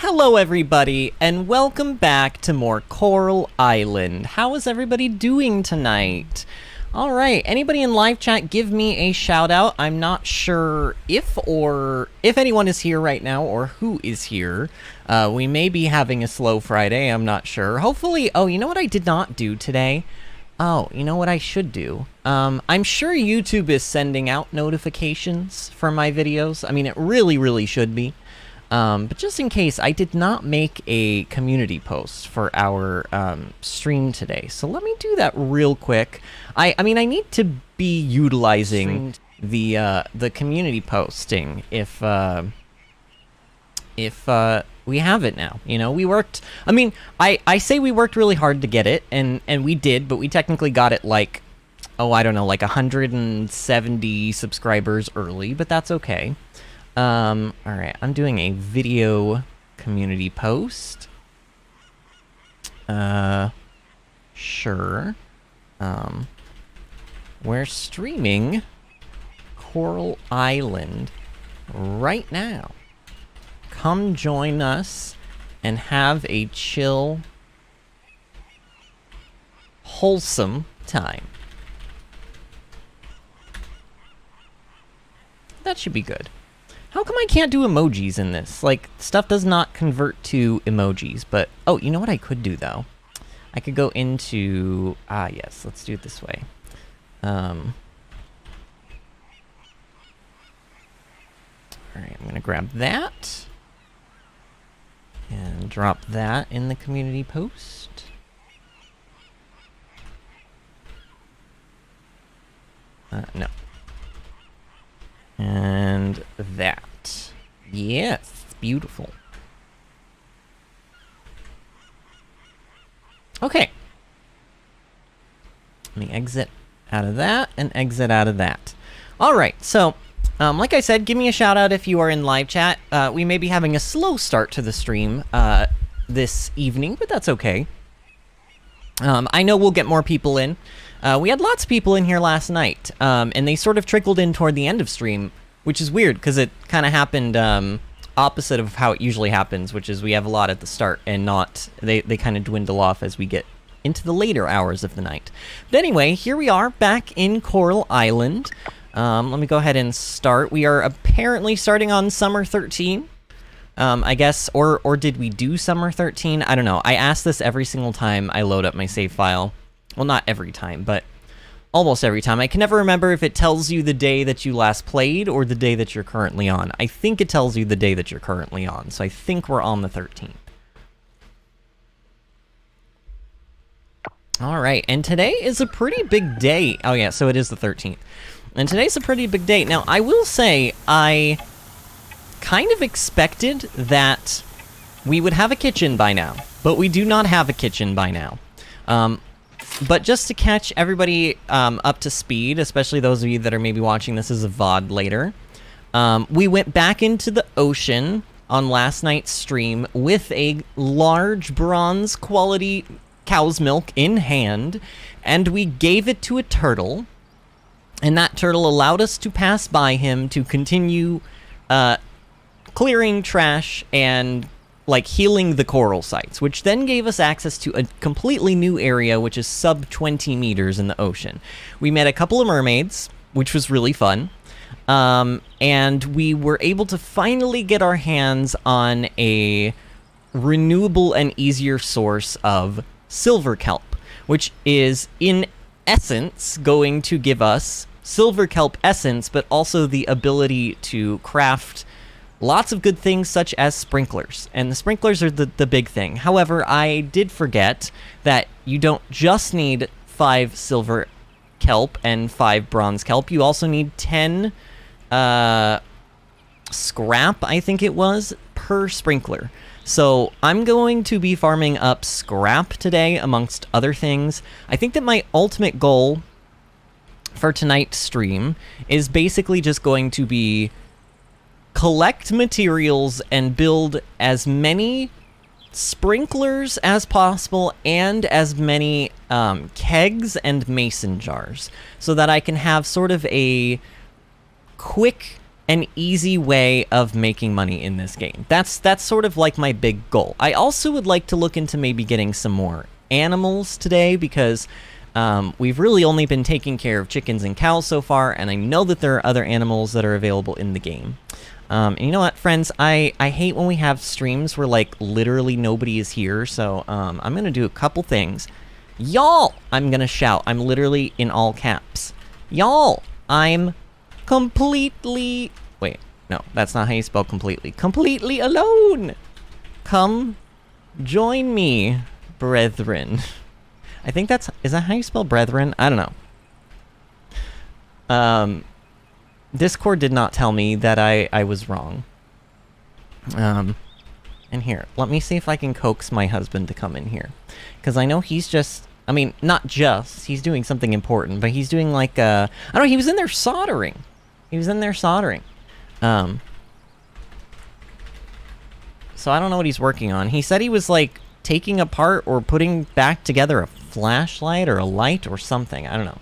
Hello everybody, and welcome back to more Coral Island. How is everybody doing tonight? Alright, anybody in live chat give me a shout out. I'm not sure if anyone is here right now or who is here. We may be having a slow Friday, I'm not sure. Hopefully, oh, you know what I did not do today? Oh, you know what I should do? I'm sure YouTube is sending out notifications for my videos. I mean, it really should be. But just in case, I did not make a community post for our stream today. So let me do that real quick. I mean, I need to be utilizing the community posting if we have it now. You know, we worked. I mean, I say we worked really hard to get it, and we did, but we technically got it like, oh, I don't know, like 170 subscribers early, but that's okay. Alright, I'm doing a video community post. Sure. We're streaming Coral Island right now. Come join us and have a chill, wholesome time. That should be good. How come I can't do emojis in this? Like, stuff does not convert to emojis, but... Oh, you know what I could do, though? I could go into... Ah, yes, let's do it this way. Alright, I'm gonna grab that. And drop that in the community post. No. And that. Yes, beautiful. Okay. Let me exit out of that and exit out of that. Alright, so, like I said, give me a shout out if you are in live chat. We may be having a slow start to the stream this evening, but that's okay. I know we'll get more people in. We had lots of people in here last night, and they sort of trickled in toward the end of stream, which is weird, because it kind of happened opposite of how it usually happens, which is we have a lot at the start, and not... They kind of dwindle off as we get into the later hours of the night. But anyway, here we are, back in Coral Island. Let me go ahead and start. We are apparently starting on Summer 13. I guess, or did we do Summer 13? I don't know. I ask this every single time I load up my save file. Well, not every time, but almost every time. I can never remember if it tells you the day that you last played or the day that you're currently on. I think it tells you the day that you're currently on, so I think we're on the 13th. Alright, and today is a pretty big day. Oh yeah, so it is the 13th. And today's a pretty big day. Now, I will say, I kind of expected that we would have a kitchen by now, but we do not have a kitchen by now. But just to catch everybody up to speed, especially those of you that are maybe watching this as a VOD later, we went back into the ocean on last night's stream with a large bronze quality cow's milk in hand, and we gave it to a turtle, and that turtle allowed us to pass by him to continue clearing trash and like healing the coral sites, which then gave us access to a completely new area, which is sub 20 meters in the ocean. We met a couple of mermaids, which was really fun, and we were able to finally get our hands on a renewable and easier source of silver kelp, which is in essence going to give us silver kelp essence, but also the ability to craft lots of good things such as sprinklers, and the sprinklers are the big thing. However, I did forget that you don't just need 5 silver kelp and 5 bronze kelp. You also need 10 scrap, I think it was, per sprinkler. So I'm going to be farming up scrap today, amongst other things. I think that my ultimate goal for tonight's stream is basically just going to be collect materials and build as many sprinklers as possible and as many kegs and mason jars, so that I can have sort of a quick an easy way of making money in this game. That's sort of like my big goal. I also would like to look into maybe getting some more animals today, because we've really only been taking care of chickens and cows so far, and I know that there are other animals that are available in the game. And you know what, friends? I hate when we have streams where, like, literally nobody is here, so I'm going to do a couple things. Y'all! I'm going to shout. I'm literally in all caps. Y'all! I'm completely... Wait, no, that's not how you spell completely. Completely alone! Come join me, brethren. I think that's... Is that how you spell brethren? I don't know. Discord did not tell me that I was wrong. And here, let me see if I can coax my husband to come in here. Because I know he's just... I mean, not just. He's doing something important, but he's doing like I don't know, he was in there soldering. He was in there soldering. So I don't know what he's working on. He said he was like taking apart or putting back together a flashlight or a light or something. I don't know.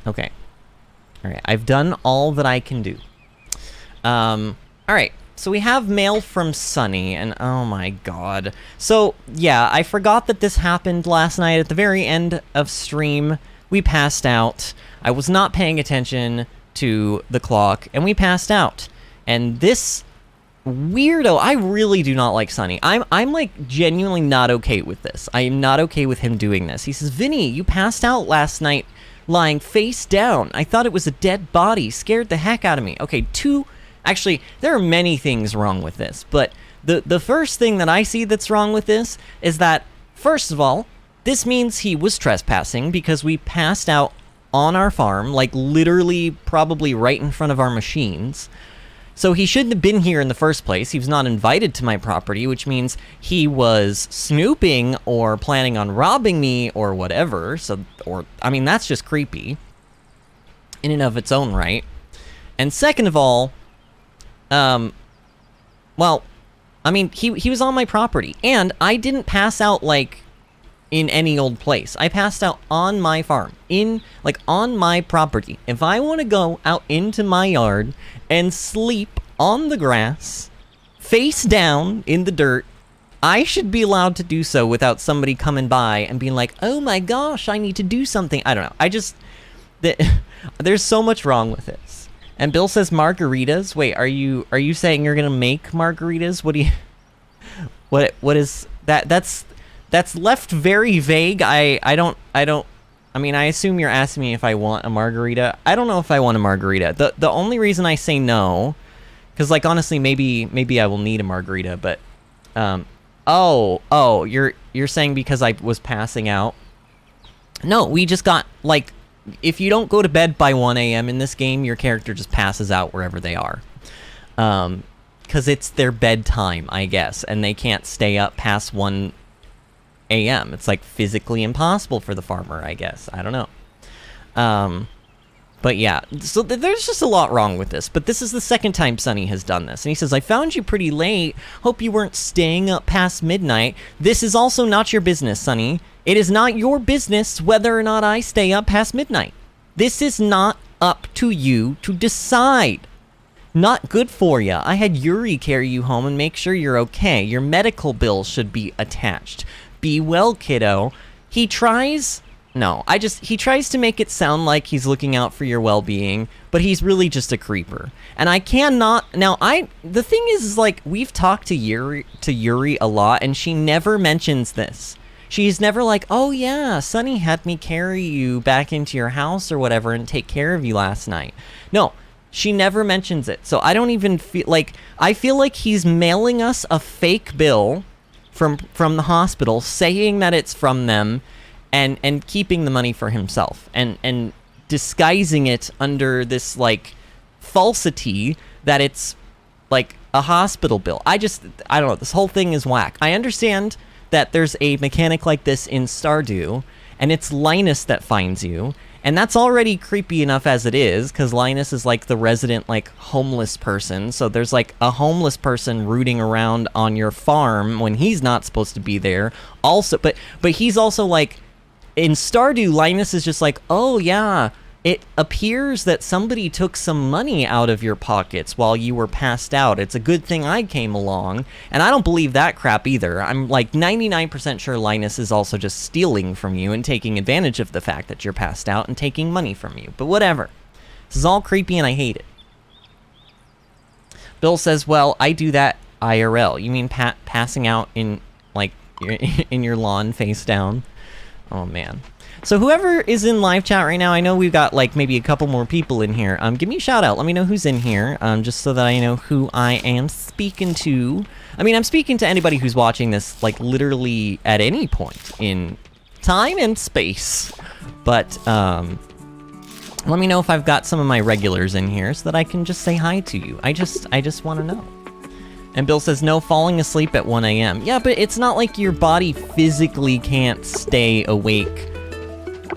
Okay. Alright, I've done all that I can do. Alright, so we have mail from Sunny, and oh my god. So, yeah, I forgot that this happened last night at the very end of stream. We passed out. I was not paying attention to the clock, and we passed out. And this weirdo, I really do not like Sunny. I'm like genuinely not okay with this. I am not okay with him doing this. He says, Vinny, you passed out last night lying face down. I thought it was a dead body. Scared the heck out of me. Okay, actually, there are many things wrong with this, but the first thing that I see that's wrong with this is that, first of all, this means he was trespassing because we passed out on our farm, like literally probably right in front of our machines. So he shouldn't have been here in the first place. He was not invited to my property, which means he was snooping or planning on robbing me or whatever. I mean, that's just creepy in and of its own right. And second of all, well, I mean, he was on my property, and I didn't pass out, like, in any old place. I passed out on my farm, on my property. If I want to go out into my yard and sleep on the grass, face down in the dirt, I should be allowed to do so without somebody coming by and being like, oh my gosh, I need to do something. I don't know. There's so much wrong with this. And Bill says margaritas. Wait, are you saying you're gonna make margaritas? What do you... What is that? That's left very vague. I mean, I assume you're asking me if I want a margarita. I don't know if I want a margarita. The only reason I say no, because, like, honestly, maybe I will need a margarita, but, oh, you're saying because I was passing out? No, we just got, like, if you don't go to bed by 1 a.m. in this game, your character just passes out wherever they are. Because it's their bedtime, I guess, and they can't stay up past 1 a.m. It's like physically impossible for the farmer, I guess. I don't know. But yeah, so there's just a lot wrong with this. But this is the second time Sunny has done this. And he says, I found you pretty late. Hope you weren't staying up past midnight. This is also not your business, Sunny. It is not your business whether or not I stay up past midnight. This is not up to you to decide. Not good for ya. I had Yuri carry you home and make sure you're okay. Your medical bill should be attached. Be well, kiddo. He tries to make it sound like he's looking out for your well-being, but he's really just a creeper. And I cannot... Now, the thing is, like, we've talked to Yuri a lot, and she never mentions this. She's never like, oh yeah, Sunny had me carry you back into your house or whatever and take care of you last night. No, she never mentions it. So I don't even feel like... I feel like he's mailing us a fake bill from the hospital, saying that it's from them, and keeping the money for himself, and disguising it under this, like, falsity that it's, like, a hospital bill. I don't know, this whole thing is whack. I understand that there's a mechanic like this in Stardew, and it's Linus that finds you, And that's already creepy enough as it is, because Linus is like the resident like homeless person. So there's like a homeless person rooting around on your farm when he's not supposed to be there. Also, but he's also like, in Stardew, Linus is just like, oh yeah, it appears that somebody took some money out of your pockets while you were passed out. It's a good thing I came along. And I don't believe that crap either. I'm like 99% sure Linus is also just stealing from you and taking advantage of the fact that you're passed out and taking money from you. But whatever. This is all creepy and I hate it. Bill says, well, I do that IRL. You mean passing out in, like, in your lawn face down? Oh, man. So whoever is in live chat right now, I know we've got like maybe a couple more people in here. Give me a shout out. Let me know who's in here, just so that I know who I am speaking to. I mean, I'm speaking to anybody who's watching this like literally at any point in time and space. But let me know if I've got some of my regulars in here so that I can just say hi to you. I just want to know. And Bill says, no, falling asleep at 1 a.m. Yeah, but it's not like your body physically can't stay awake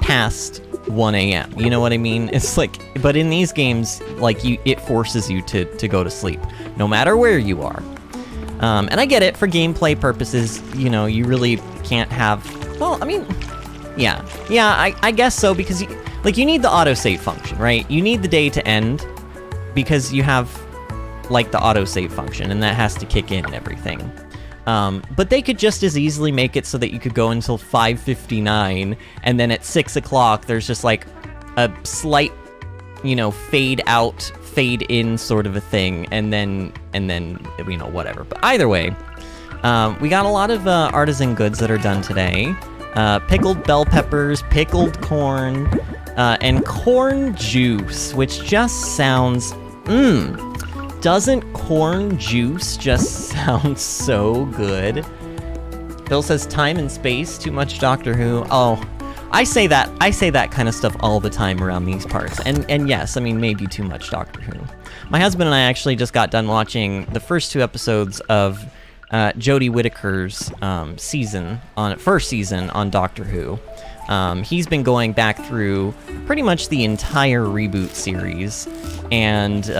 past 1 a.m. You know what I mean? It's like, but in these games, like, it forces you to go to sleep, no matter where you are. And I get it, for gameplay purposes, you know, you really can't have, well, I mean, yeah, I guess so, because, you need the autosave function, right? You need the day to end, because you have, like, the autosave function, and that has to kick in and everything. But they could just as easily make it so that you could go until 5:59, and then at 6 o'clock, there's just, like, a slight, you know, fade out, fade in sort of a thing, and then, you know, whatever. But either way, we got a lot of artisan goods that are done today. Pickled bell peppers, pickled corn, and corn juice, which just sounds, doesn't corn juice just sound so good? Bill says time and space, too much Doctor Who. Oh, I say that kind of stuff all the time around these parts. And yes, I mean, maybe too much Doctor Who. My husband and I actually just got done watching the first 2 episodes of Jodie Whittaker's first season on Doctor Who. He's been going back through pretty much the entire reboot series, and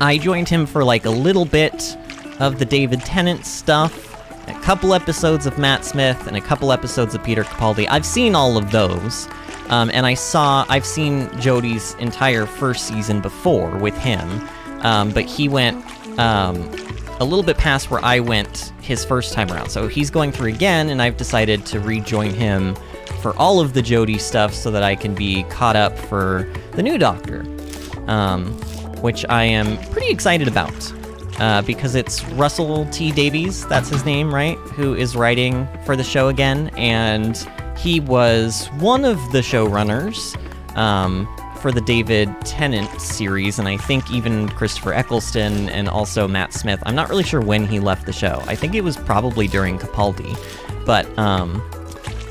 I joined him for like a little bit of the David Tennant stuff, a couple episodes of Matt Smith, and a couple episodes of Peter Capaldi. I've seen all of those, and I've seen Jodie's entire first season before with him, but he went a little bit past where I went his first time around. So he's going through again, and I've decided to rejoin him for all of the Jodie stuff so that I can be caught up for the new Doctor. Which I am pretty excited about, because it's Russell T. Davies, that's his name, right? Who is writing for the show again, and he was one of the showrunners for the David Tennant series, and I think even Christopher Eccleston and also Matt Smith. I'm not really sure when he left the show. I think it was probably during Capaldi, but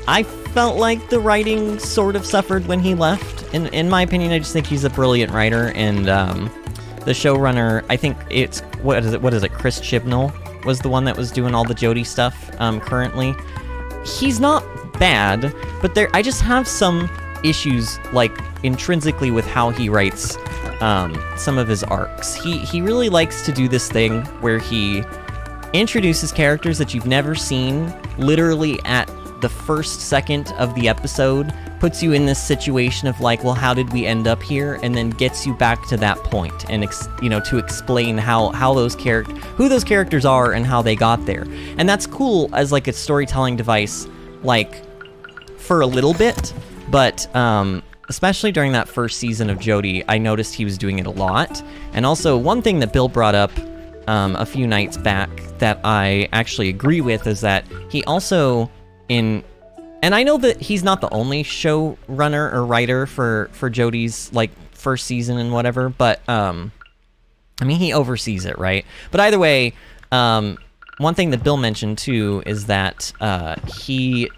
I felt like the writing sort of suffered when he left. In my opinion, I just think he's a brilliant writer, and the showrunner, I think it's, what is it, Chris Chibnall was the one that was doing all the Jodie stuff currently. He's not bad, but I just have some issues, like, intrinsically with how he writes some of his arcs. He really likes to do this thing where he introduces characters that you've never seen literally at the first second of the episode, puts you in this situation of like, well, how did we end up here, and then gets you back to that point, and to explain who those characters are and how they got there. And that's cool as like a storytelling device, like, for a little bit, but especially during that first season of Jodie, I noticed he was doing it a lot. And also, one thing that Bill brought up a few nights back that I actually agree with is that he also, and I know that he's not the only showrunner or writer for Jodie's like first season and whatever, but I mean, he oversees it, right? But either way, one thing that Bill mentioned too is that he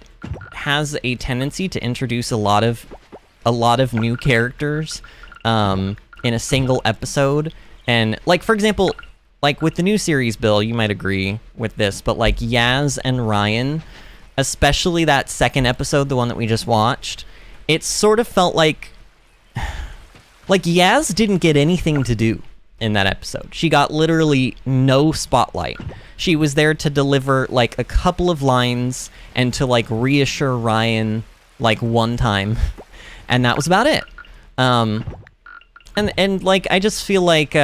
has a tendency to introduce a lot of new characters in a single episode. And like, for example, like with the new series, Bill, you might agree with this, but like Yaz and Ryan, especially that second episode, the one that we just watched, it sort of felt like Yaz didn't get anything to do in that episode. She got literally no spotlight. She was there to deliver like a couple of lines and to like reassure Ryan like one time, and that was about it. And like I just feel like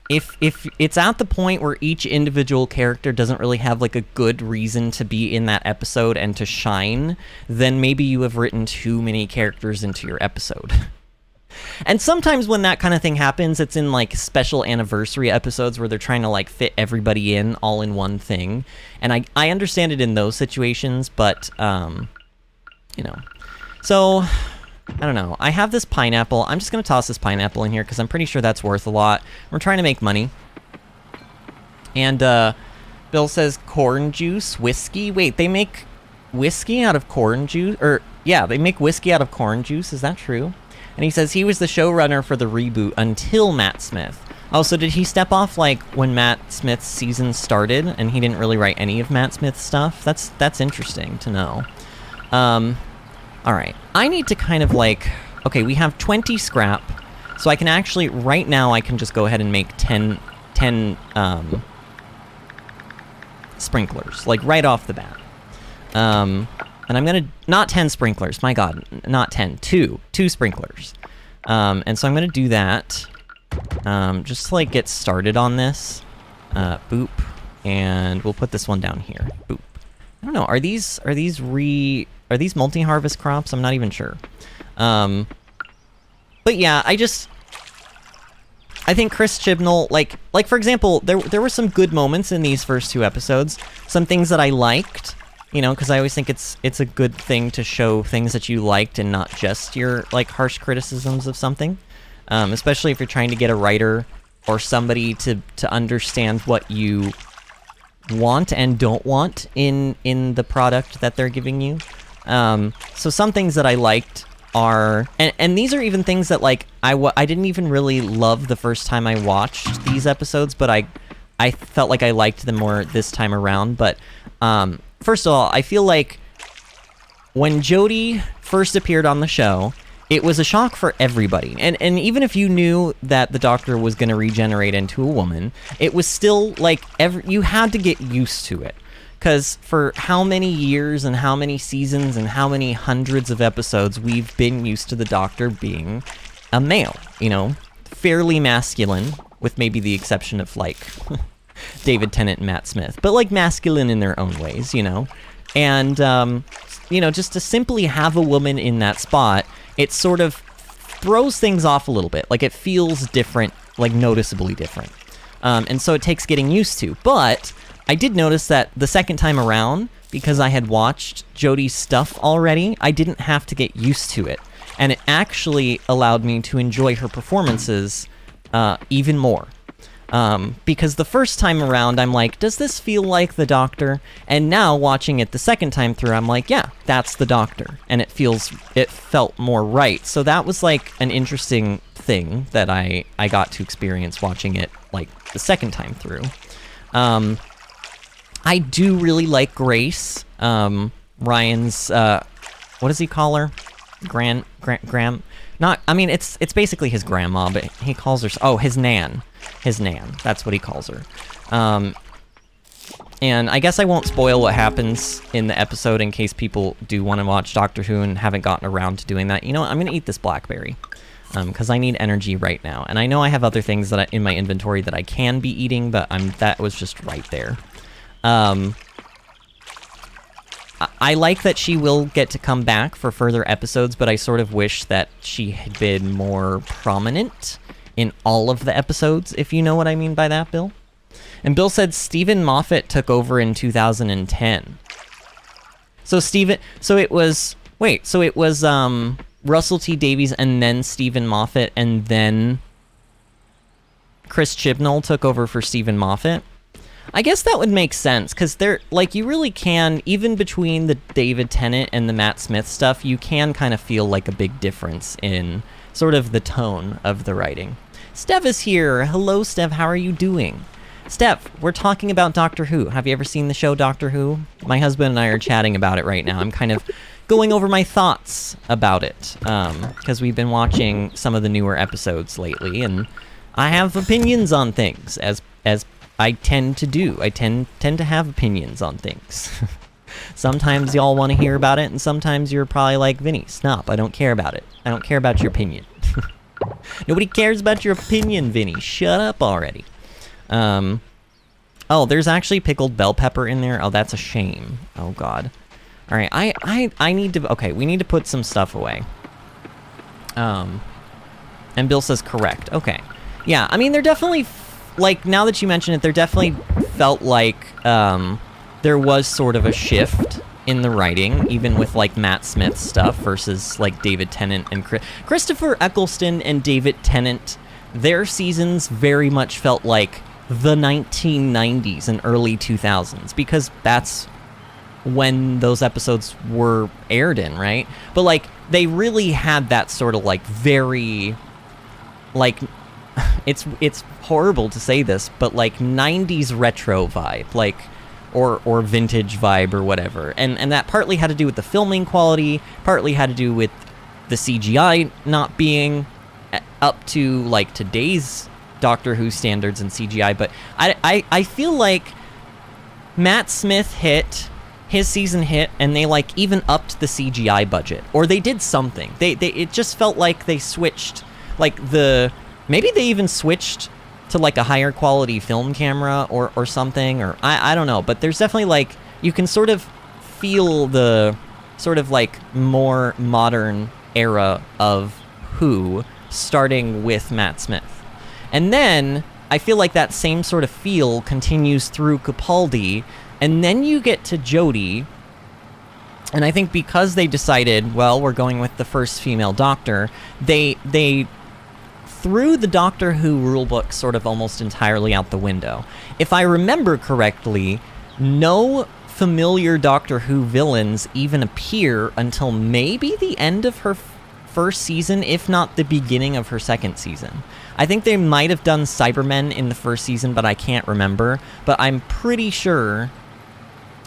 if it's at the point where each individual character doesn't really have like a good reason to be in that episode and to shine, then maybe you have written too many characters into your episode. And sometimes when that kind of thing happens, it's in like special anniversary episodes where they're trying to like fit everybody in all in one thing. And I understand it in those situations, but you know. So I don't know. I have this pineapple. I'm just going to toss this pineapple in here because I'm pretty sure that's worth a lot. We're trying to make money. And Bill says corn juice, whiskey. Wait, they make whiskey out of corn juice? Or, yeah, they make whiskey out of corn juice. Is that true? And he says he was the showrunner for the reboot until Matt Smith. Oh, so did he step off, like, when Matt Smith's season started, and he didn't really write any of Matt Smith's stuff? That's interesting to know. Alright, I need to kind of, like... Okay, we have 20 scrap, so I can actually... Right now, I can just go ahead and make 10 sprinklers, like, right off the bat. And I'm gonna... Not 10 sprinklers, my god, not 10. 2 sprinklers. And so I'm gonna do that... just to, like, get started on this. Boop. And we'll put this one down here. Boop. I don't know, are these multi-harvest crops? I'm not even sure. But yeah, I think Chris Chibnall, like for example, there were some good moments in these first 2 episodes. Some things that I liked, you know, because I always think it's a good thing to show things that you liked and not just your, like, harsh criticisms of something. Especially if you're trying to get a writer or somebody to understand what you want and don't want in the product that they're giving you. So some things that I liked are, and these are even things that, like, I didn't even really love the first time I watched these episodes, but I felt like I liked them more this time around. But first of all, I feel like when Jodie first appeared on the show, it was a shock for everybody. And even if you knew that the Doctor was going to regenerate into a woman, it was still, like, you had to get used to it. Because for how many years and how many seasons and how many hundreds of episodes we've been used to the Doctor being a male, you know, fairly masculine, with maybe the exception of, like, David Tennant and Matt Smith, but, like, masculine in their own ways, you know. And, you know, just to simply have a woman in that spot, it sort of throws things off a little bit. Like, it feels different, like, noticeably different. And so it takes getting used to. But I did notice that the second time around, because I had watched Jodie's stuff already, I didn't have to get used to it. And it actually allowed me to enjoy her performances even more. Because the first time around, I'm like, does this feel like the Doctor? And now, watching it the second time through, I'm like, yeah, that's the Doctor. And it felt more right. So that was, like, an interesting thing that I got to experience watching it, like, the second time through. I do really like Grace, Ryan's, what does he call her? Not, I mean, it's basically his grandma, but he calls her, oh, his Nan, that's what he calls her. And I guess I won't spoil what happens in the episode in case people do want to watch Doctor Who and haven't gotten around to doing that. You know what, I'm gonna eat this blackberry, because I need energy right now, and I know I have other things that in my inventory that I can be eating, but that was just right there. I like that she will get to come back for further episodes, but I sort of wish that she had been more prominent in all of the episodes, if you know what I mean by that, Bill. And Bill said Stephen Moffat took over in 2010. So it was Russell T. Davies and then Stephen Moffat and then Chris Chibnall took over for Stephen Moffat. I guess that would make sense, because they're, like, you really can, even between the David Tennant and the Matt Smith stuff, you can kind of feel like a big difference in sort of the tone of the writing. Steph is here. Hello, Steph. How are you doing? Steph, we're talking about Doctor Who. Have you ever seen the show Doctor Who? My husband and I are chatting about it right now. I'm kind of going over my thoughts about it, because we've been watching some of the newer episodes lately, and I have opinions on things, as I tend to do. I tend to have opinions on things. Sometimes y'all want to hear about it, and sometimes you're probably like, Vinny, stop, I don't care about it. I don't care about your opinion. Nobody cares about your opinion, Vinny. Shut up already. Oh, there's actually pickled bell pepper in there. Oh, that's a shame. Oh, God. All right, I need to... Okay, we need to put some stuff away. And Bill says correct. Okay. Yeah, I mean, they're definitely... Like, now that you mention it, there definitely felt like there was sort of a shift in the writing, even with, like, Matt Smith's stuff versus, like, David Tennant and Christopher Eccleston and David Tennant. Their seasons very much felt like the 1990s and early 2000s, because that's when those episodes were aired in, right? But, like, they really had that sort of, like, very, like, it's horrible to say this, but, like, 90s retro vibe, like, or vintage vibe or whatever. And that partly had to do with the filming quality, partly had to do with the CGI not being up to, like, today's Doctor Who standards and CGI, but I feel like Matt Smith his season hit, and they, like, even upped the CGI budget, or they did something. It just felt like they switched, like, maybe they even switched to, like, a higher quality film camera or something, or I don't know, but there's definitely, like, you can sort of feel the sort of, like, more modern era of Who starting with Matt Smith. And then I feel like that same sort of feel continues through Capaldi, and then you get to Jodie, and I think because they decided, well, we're going with the first female Doctor, they threw the Doctor Who rulebook sort of almost entirely out the window. If I remember correctly, no familiar Doctor Who villains even appear until maybe the end of her first season, if not the beginning of her second season. I think they might have done Cybermen in the first season, but I can't remember. But I'm pretty sure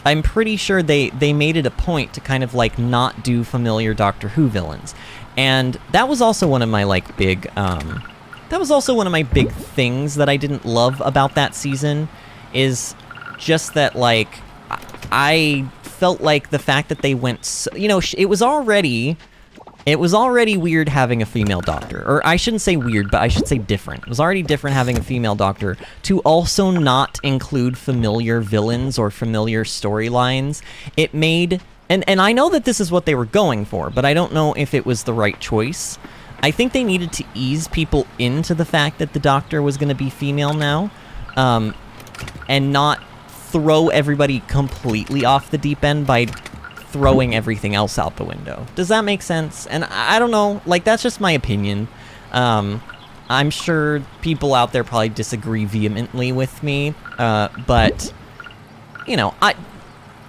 they made it a point to kind of, like, not do familiar Doctor Who villains. And that was also one of my, like, big things that I didn't love about that season, is just that, like, I felt like the fact that they went so, you know, it was already weird having a female Doctor. Or I shouldn't say weird, but I should say different. It was already different having a female Doctor. To also not include familiar villains or familiar storylines, it made... And I know that this is what they were going for, but I don't know if it was the right choice. I think they needed to ease people into the fact that the Doctor was going to be female now, and not throw everybody completely off the deep end by throwing everything else out the window. Does that make sense? And I don't know, like, that's just my opinion. I'm sure people out there probably disagree vehemently with me, but, you know,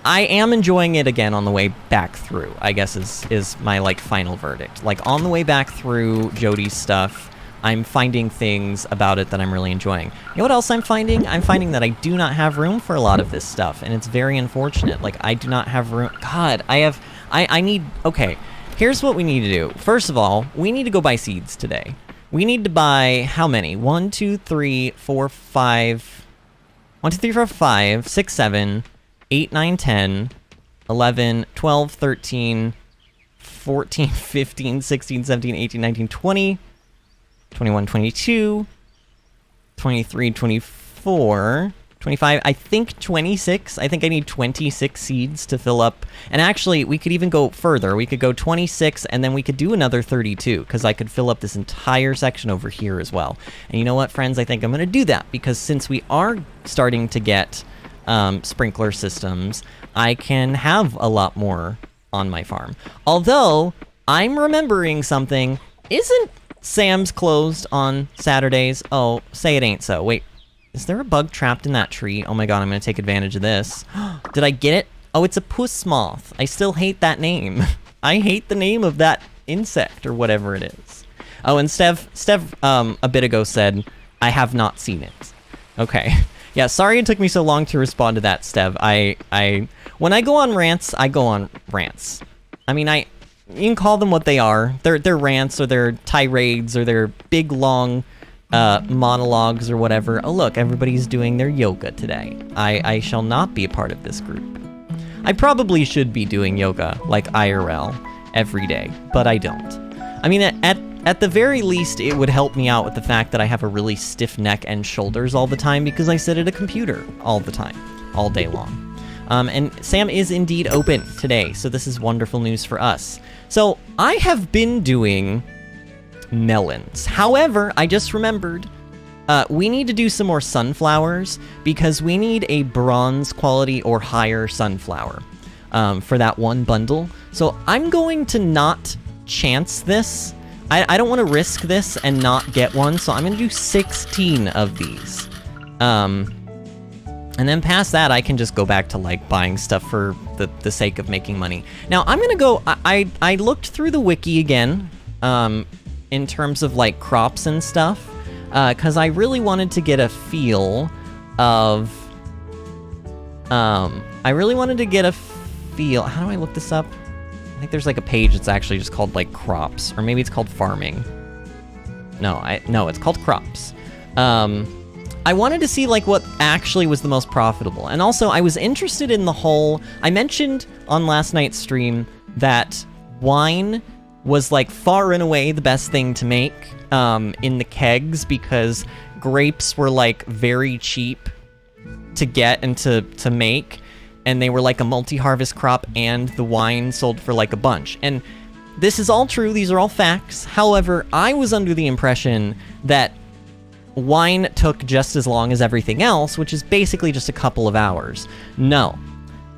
I am enjoying it again on the way back through, I guess is my, like, final verdict. Like, on the way back through Jodie's stuff, I'm finding things about it that I'm really enjoying. You know what else I'm finding? I'm finding that I do not have room for a lot of this stuff, and it's very unfortunate. Like, I do not have room. God, I need... Okay, here's what we need to do. First of all, we need to go buy seeds today. We need to buy how many? 1, 2, 3, 4, 5... 1, 2, 3, 4, 5, 6, 7, 8, 9, 10, 11, 12, 13, 14, 15, 16, 17, 18, 19, 20... 21, 22, 23, 24, 25, I think 26. I think I need 26 seeds to fill up. And actually, we could even go further. We could go 26, and then we could do another 32, because I could fill up this entire section over here as well. And you know what, friends? I think I'm going to do that, because since we are starting to get sprinkler systems, I can have a lot more on my farm. Although, I'm remembering something. Isn't Sam's closed on Saturdays? Oh, say it ain't so. Wait, is there a bug trapped in that tree? Oh my god, I'm gonna take advantage of this. Did I get it? Oh, it's a puss moth. I still hate that name. I hate the name of that insect, or whatever it is. Oh, and Stev a bit ago said, I have not seen it. Okay. Yeah, sorry it took me so long to respond to that, Stev. When I go on rants, I go on rants. I mean, you can call them what they are. They're rants, or they're tirades, or they're big, long monologues, or whatever. Oh, look, everybody's doing their yoga today. I shall not be a part of this group. I probably should be doing yoga, like IRL, every day, but I don't. I mean, at the very least, it would help me out with the fact that I have a really stiff neck and shoulders all the time because I sit at a computer all the time, all day long. And Sam is indeed open today, so this is wonderful news for us. So, I have been doing melons. However, I just remembered, we need to do some more sunflowers because we need a bronze quality or higher sunflower for that one bundle. So, I'm going to not chance this. I don't want to risk this and not get one, so I'm going to do 16 of these. And then past that, I can just go back to, like, buying stuff for the sake of making money. Now, I'm gonna go... I looked through the wiki again, in terms of, like, crops and stuff, because I really wanted to get a feel of... I really wanted to get a feel... How do I look this up? I think there's, like, a page that's actually just called, like, crops, or maybe it's called farming. No, it's called crops. I wanted to see, like, what actually was the most profitable. And also, I was interested in the whole... I mentioned on last night's stream that wine was, like, far and away the best thing to make in the kegs because grapes were, like, very cheap to get and to make. And they were, like, a multi-harvest crop, and the wine sold for, like, a bunch. And this is all true. These are all facts. However, I was under the impression that wine took just as long as everything else, which is basically just a couple of hours. No,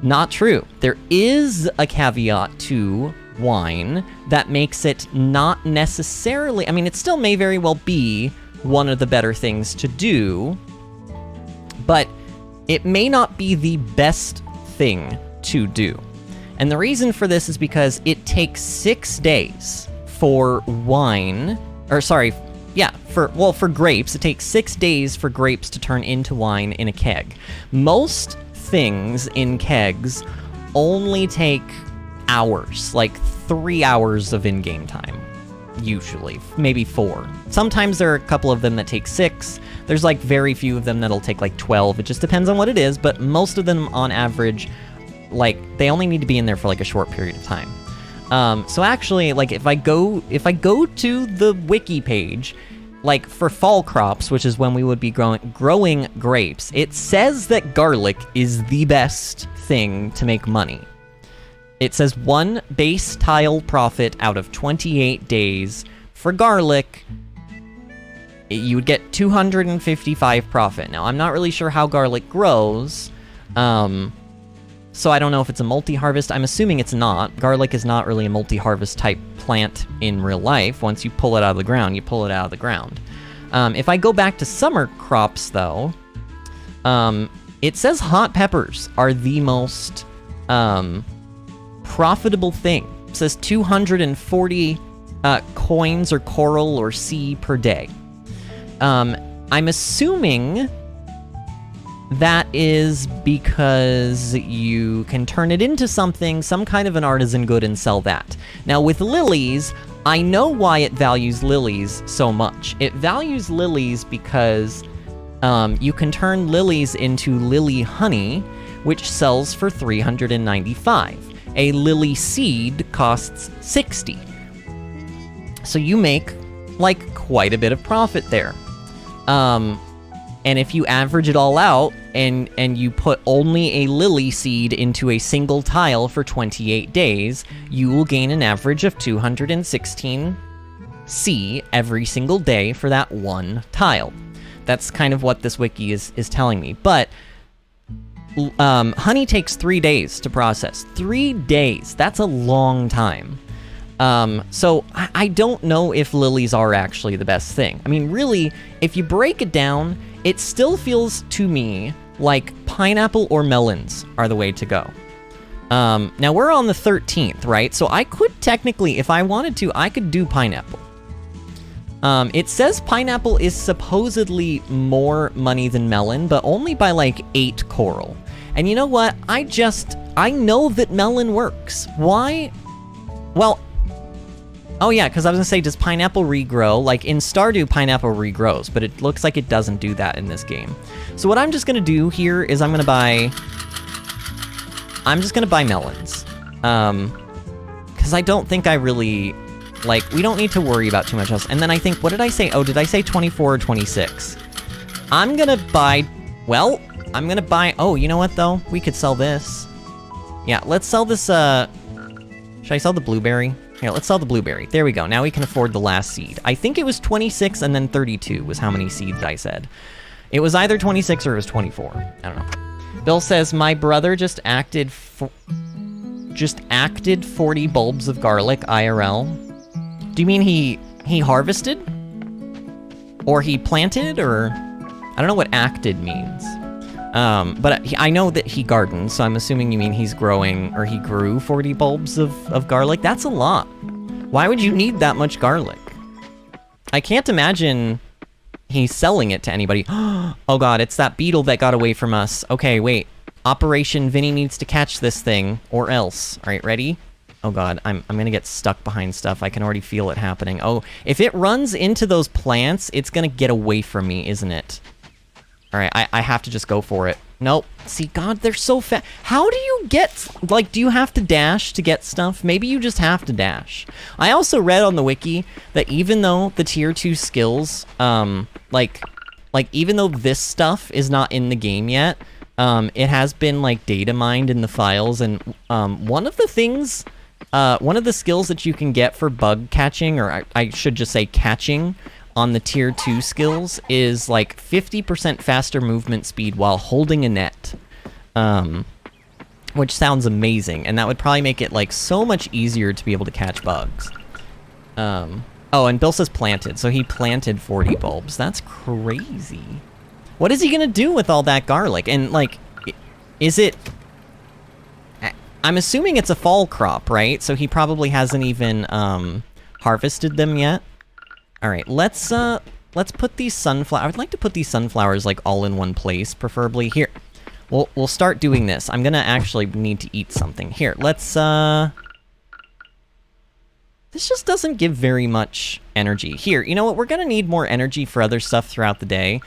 not true. There is a caveat to wine that makes it not necessarily... I mean, it still may very well be one of the better things to do, but it may not be the best thing to do. And the reason for this is because it takes 6 days for wine... Or, sorry... Yeah, for grapes, it takes 6 days for grapes to turn into wine in a keg. Most things in kegs only take hours, like 3 hours of in-game time, usually, maybe 4. Sometimes there are a couple of them that take 6. There's like very few of them that'll take like 12. It just depends on what it is, but most of them on average, like, they only need to be in there for like a short period of time. So actually, like, if I go to the wiki page, like, for fall crops, which is when we would be growing grapes, it says that garlic is the best thing to make money. It says 1 base tile profit out of 28 days. For garlic, you would get 255 profit. Now, I'm not really sure how garlic grows, so I don't know if it's a multi-harvest. I'm assuming it's not. Garlic is not really a multi-harvest type plant in real life. Once you pull it out of the ground, you pull it out of the ground. If I go back to summer crops, though, it says hot peppers are the most profitable thing. It says 240 coins or coral or C per day. I'm assuming that is because you can turn it into something, some kind of an artisan good, and sell that. Now, with lilies, I know why it values lilies so much. It values lilies because you can turn lilies into lily honey, which sells for 395. A lily seed costs 60. So you make, like, quite a bit of profit there. And if you average it all out, and you put only a lily seed into a single tile for 28 days, you will gain an average of 216 C every single day for that one tile. That's kind of what this wiki is telling me. But honey takes 3 days to process. 3 days. That's a long time. So I don't know if lilies are actually the best thing. I mean, really, if you break it down, it still feels to me like pineapple or melons are the way to go. Now we're on the 13th, right? So I could technically, if I wanted to, I could do pineapple. It says pineapple is supposedly more money than melon, but only by like 8 coral. And you know what? I know that melon works. Why Well, oh yeah, because I was gonna say, does pineapple regrow? Like in Stardew, pineapple regrows, but it looks like it doesn't do that in this game. So what I'm just gonna do here is I'm just gonna buy melons. Because I don't think I really, like, we don't need to worry about too much else. And then I think, what did I say? Oh, did I say 24 or 26? I'm gonna buy, well, I'm gonna buy, oh, you know what though? We could sell this. Yeah, let's sell this, should I sell the blueberry? Here, let's sell the blueberry. There we go. Now we can afford the last seed. I think it was 26 and then 32 was how many seeds I said. It was either 26 or it was 24. I don't know. Bill says, my brother just acted 40 bulbs of garlic IRL. Do you mean he harvested? Or he planted? Or I don't know what acted means. But I know that he gardens, so I'm assuming you mean he's growing, or he grew 40 bulbs of garlic. That's a lot. Why would you need that much garlic? I can't imagine he's selling it to anybody. Oh god, it's that beetle that got away from us. Okay, wait. Operation Vinny needs to catch this thing, or else. All right, ready? Oh god, I'm gonna get stuck behind stuff. I can already feel it happening. Oh, if it runs into those plants, it's gonna get away from me, isn't it? All right, I have to just go for it. Nope. See, god, they're so fast. How do you get, like, do you have to dash to get stuff? Maybe you just have to dash. I also read on the wiki that even though the tier 2 skills, like even though this stuff is not in the game yet, it has been, like, data mined in the files, and one of the things, one of the skills that you can get for bug catching, or I should just say catching, on the tier 2 skills is, like, 50% faster movement speed while holding a net. Which sounds amazing, and that would probably make it, like, so much easier to be able to catch bugs. Oh, and Bill says planted, so he planted 40 bulbs. That's crazy. What is he gonna do with all that garlic? And, like, is it... I'm assuming it's a fall crop, right? So he probably hasn't even, harvested them yet. Alright, let's put these sunflowers... I would like to put these sunflowers, like, all in one place, preferably. Here, we'll start doing this. I'm gonna actually need to eat something. Here, let's, this just doesn't give very much energy. Here, you know what? We're gonna need more energy for other stuff throughout the day.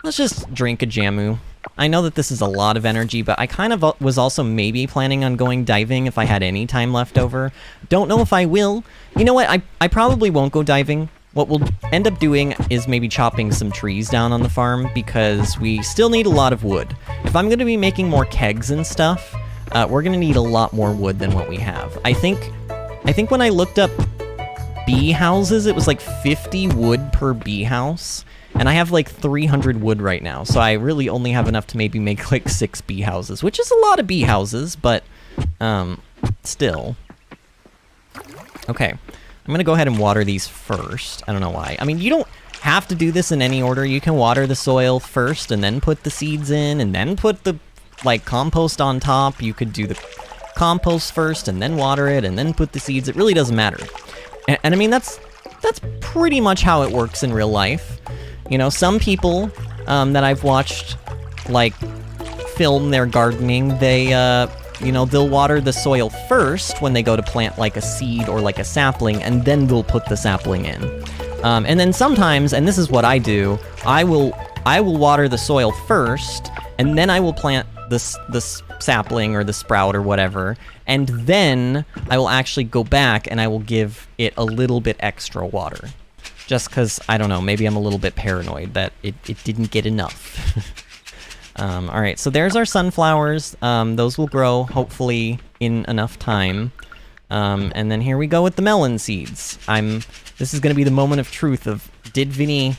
Let's just drink a Jamu. I know that this is a lot of energy, but I kind of was also maybe planning on going diving if I had any time left over. Don't know if I will. You know what? I probably won't go diving. What we'll end up doing is maybe chopping some trees down on the farm, because we still need a lot of wood. If I'm going to be making more kegs and stuff, we're going to need a lot more wood than what we have. I think when I looked up bee houses, it was like 50 wood per bee house, and I have like 300 wood right now, so I really only have enough to maybe make like 6 bee houses, which is a lot of bee houses, but still. Okay. I'm gonna go ahead and water these first. I don't know why. I mean, you don't have to do this in any order. You can water the soil first and then put the seeds in and then put the, like, compost on top. You could do the compost first and then water it and then put the seeds. It really doesn't matter. And I mean, that's pretty much how it works in real life. You know, some people that I've watched, like, film their gardening, they, you know, they'll water the soil first when they go to plant, like, a seed or, like, a sapling, and then they'll put the sapling in. And then sometimes, and this is what I do, I will water the soil first, and then I will plant the sapling or the sprout or whatever, and then I will actually go back and I will give it a little bit extra water. Just because, I don't know, maybe I'm a little bit paranoid that it didn't get enough. Alright, so there's our sunflowers. Those will grow, hopefully, in enough time. And then here we go with the melon seeds. This is going to be the moment of truth of, did Vinny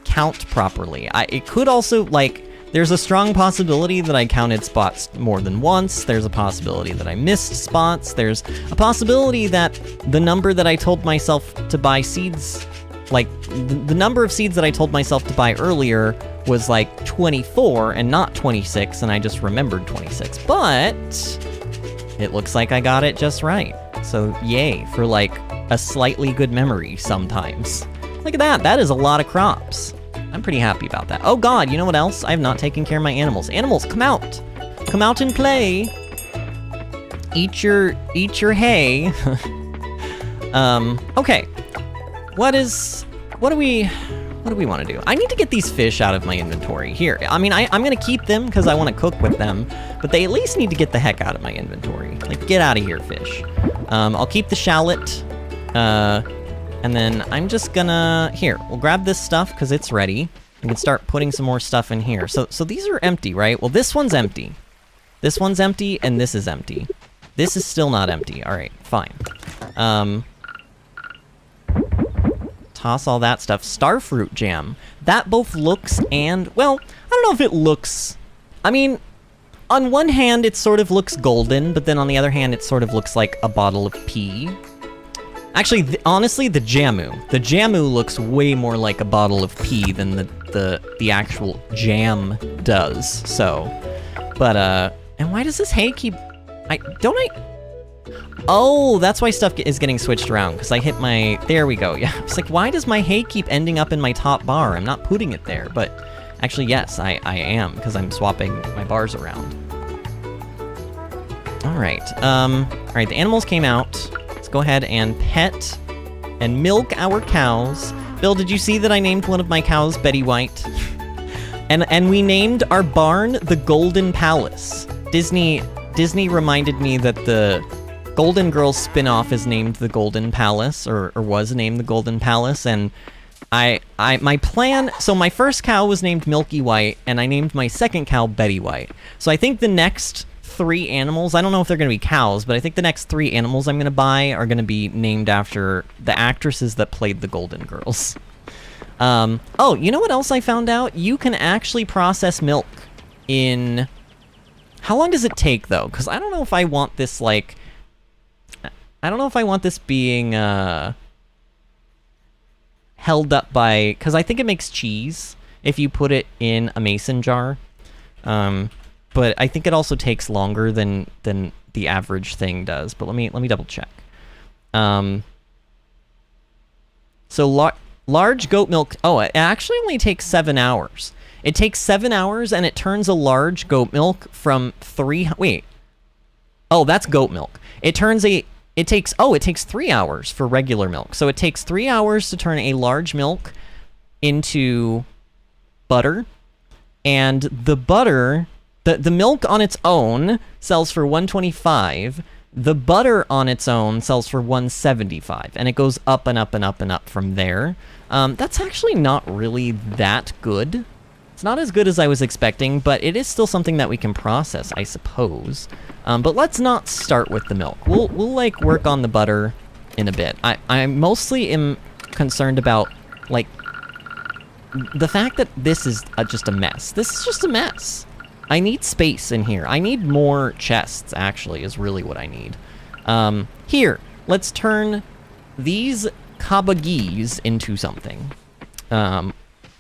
count properly? It could also, like, there's a strong possibility that I counted spots more than once. There's a possibility that I missed spots. There's a possibility that the number that I told myself to buy seeds, like, the number of seeds that I told myself to buy earlier was like 24 and not 26, and I just remembered 26. But it looks like I got it just right. So yay for, like, a slightly good memory sometimes. Look at that. That is a lot of crops. I'm pretty happy about that. Oh god, you know what else? I have not taken care of my animals. Animals, come out! Come out and play! Eat your hay. Okay. What do we want to do? I need to get these fish out of my inventory. Here, I mean, I'm gonna keep them because I want to cook with them, but they at least need to get the heck out of my inventory. Like, get out of here, fish. I'll keep the shallot, and then I'm just gonna... Here, we'll grab this stuff because it's ready. We can start putting some more stuff in here. So these are empty, right? Well, this one's empty. This one's empty, and this is empty. This is still not empty. All right, fine. Toss all that stuff. Starfruit jam. That both looks and... Well, I don't know if it looks... I mean, on one hand, it sort of looks golden, but then on the other hand, it sort of looks like a bottle of pee. Actually, honestly, the Jamu. The Jamu looks way more like a bottle of pee than the actual jam does, so... But, and why does this hay keep... Oh, that's why stuff is getting switched around, because I hit my... There we go, yeah. It's like, why does my hay keep ending up in my top bar? I'm not putting it there, but... Actually, yes, I am, because I'm swapping my bars around. Alright, alright, the animals came out. Let's go ahead and pet and milk our cows. Bill, did you see that I named one of my cows Betty White? And we named our barn the Golden Palace. Disney reminded me that the Golden Girls spin-off is named the Golden Palace, or was named the Golden Palace, and my plan, so my first cow was named Milky White, and I named my second cow Betty White. So I think the next 3 animals, I don't know if they're going to be cows, but I think the next 3 animals I'm going to buy are going to be named after the actresses that played the Golden Girls. Oh, you know what else I found out? You can actually process milk in... How long does it take, though? Because I don't know if I want this, like... I don't know if I want this being, held up by... Because I think it makes cheese if you put it in a mason jar. But I think it also takes longer than the average thing does. But let me double check. So large goat milk... Oh, it actually only takes 7 hours. It takes 7 hours, and it turns a large goat milk from 3... Wait. Oh, that's goat milk. It takes 3 hours for regular milk. So it takes 3 hours to turn a large milk into butter. And the butter... The milk on its own sells for $125. The butter on its own sells for $175. And it goes up and up and up and up from there. That's actually not really that good. It's not as good as I was expecting, but it is still something that we can process, I suppose. But let's not start with the milk. We'll like work on the butter in a bit. I mostly am concerned about like the fact that this is just a mess. This is just a mess. I need space in here. I need more chests, actually, is really what I need. Here, let's turn these kabagis into something.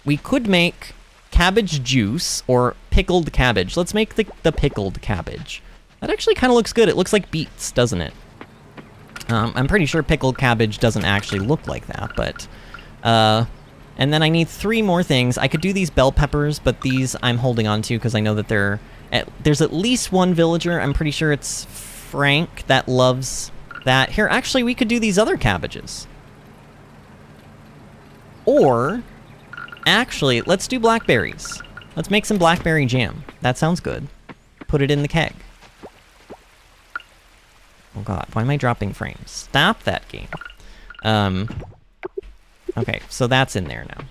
We could make cabbage juice or pickled cabbage. Let's make the pickled cabbage. That actually kind of looks good. It looks like beets, doesn't it? I'm pretty sure pickled cabbage doesn't actually look like that, but... And then I need 3 more things. I could do these bell peppers, but these I'm holding on to because I know that there's at least one villager. I'm pretty sure it's Frank that loves that. Here, actually, we could do these other cabbages. Or, actually, let's do blackberries. Let's make some blackberry jam. That sounds good. Put it in the keg. Oh god, why am I dropping frames? Stop that game. Okay, so that's in there now.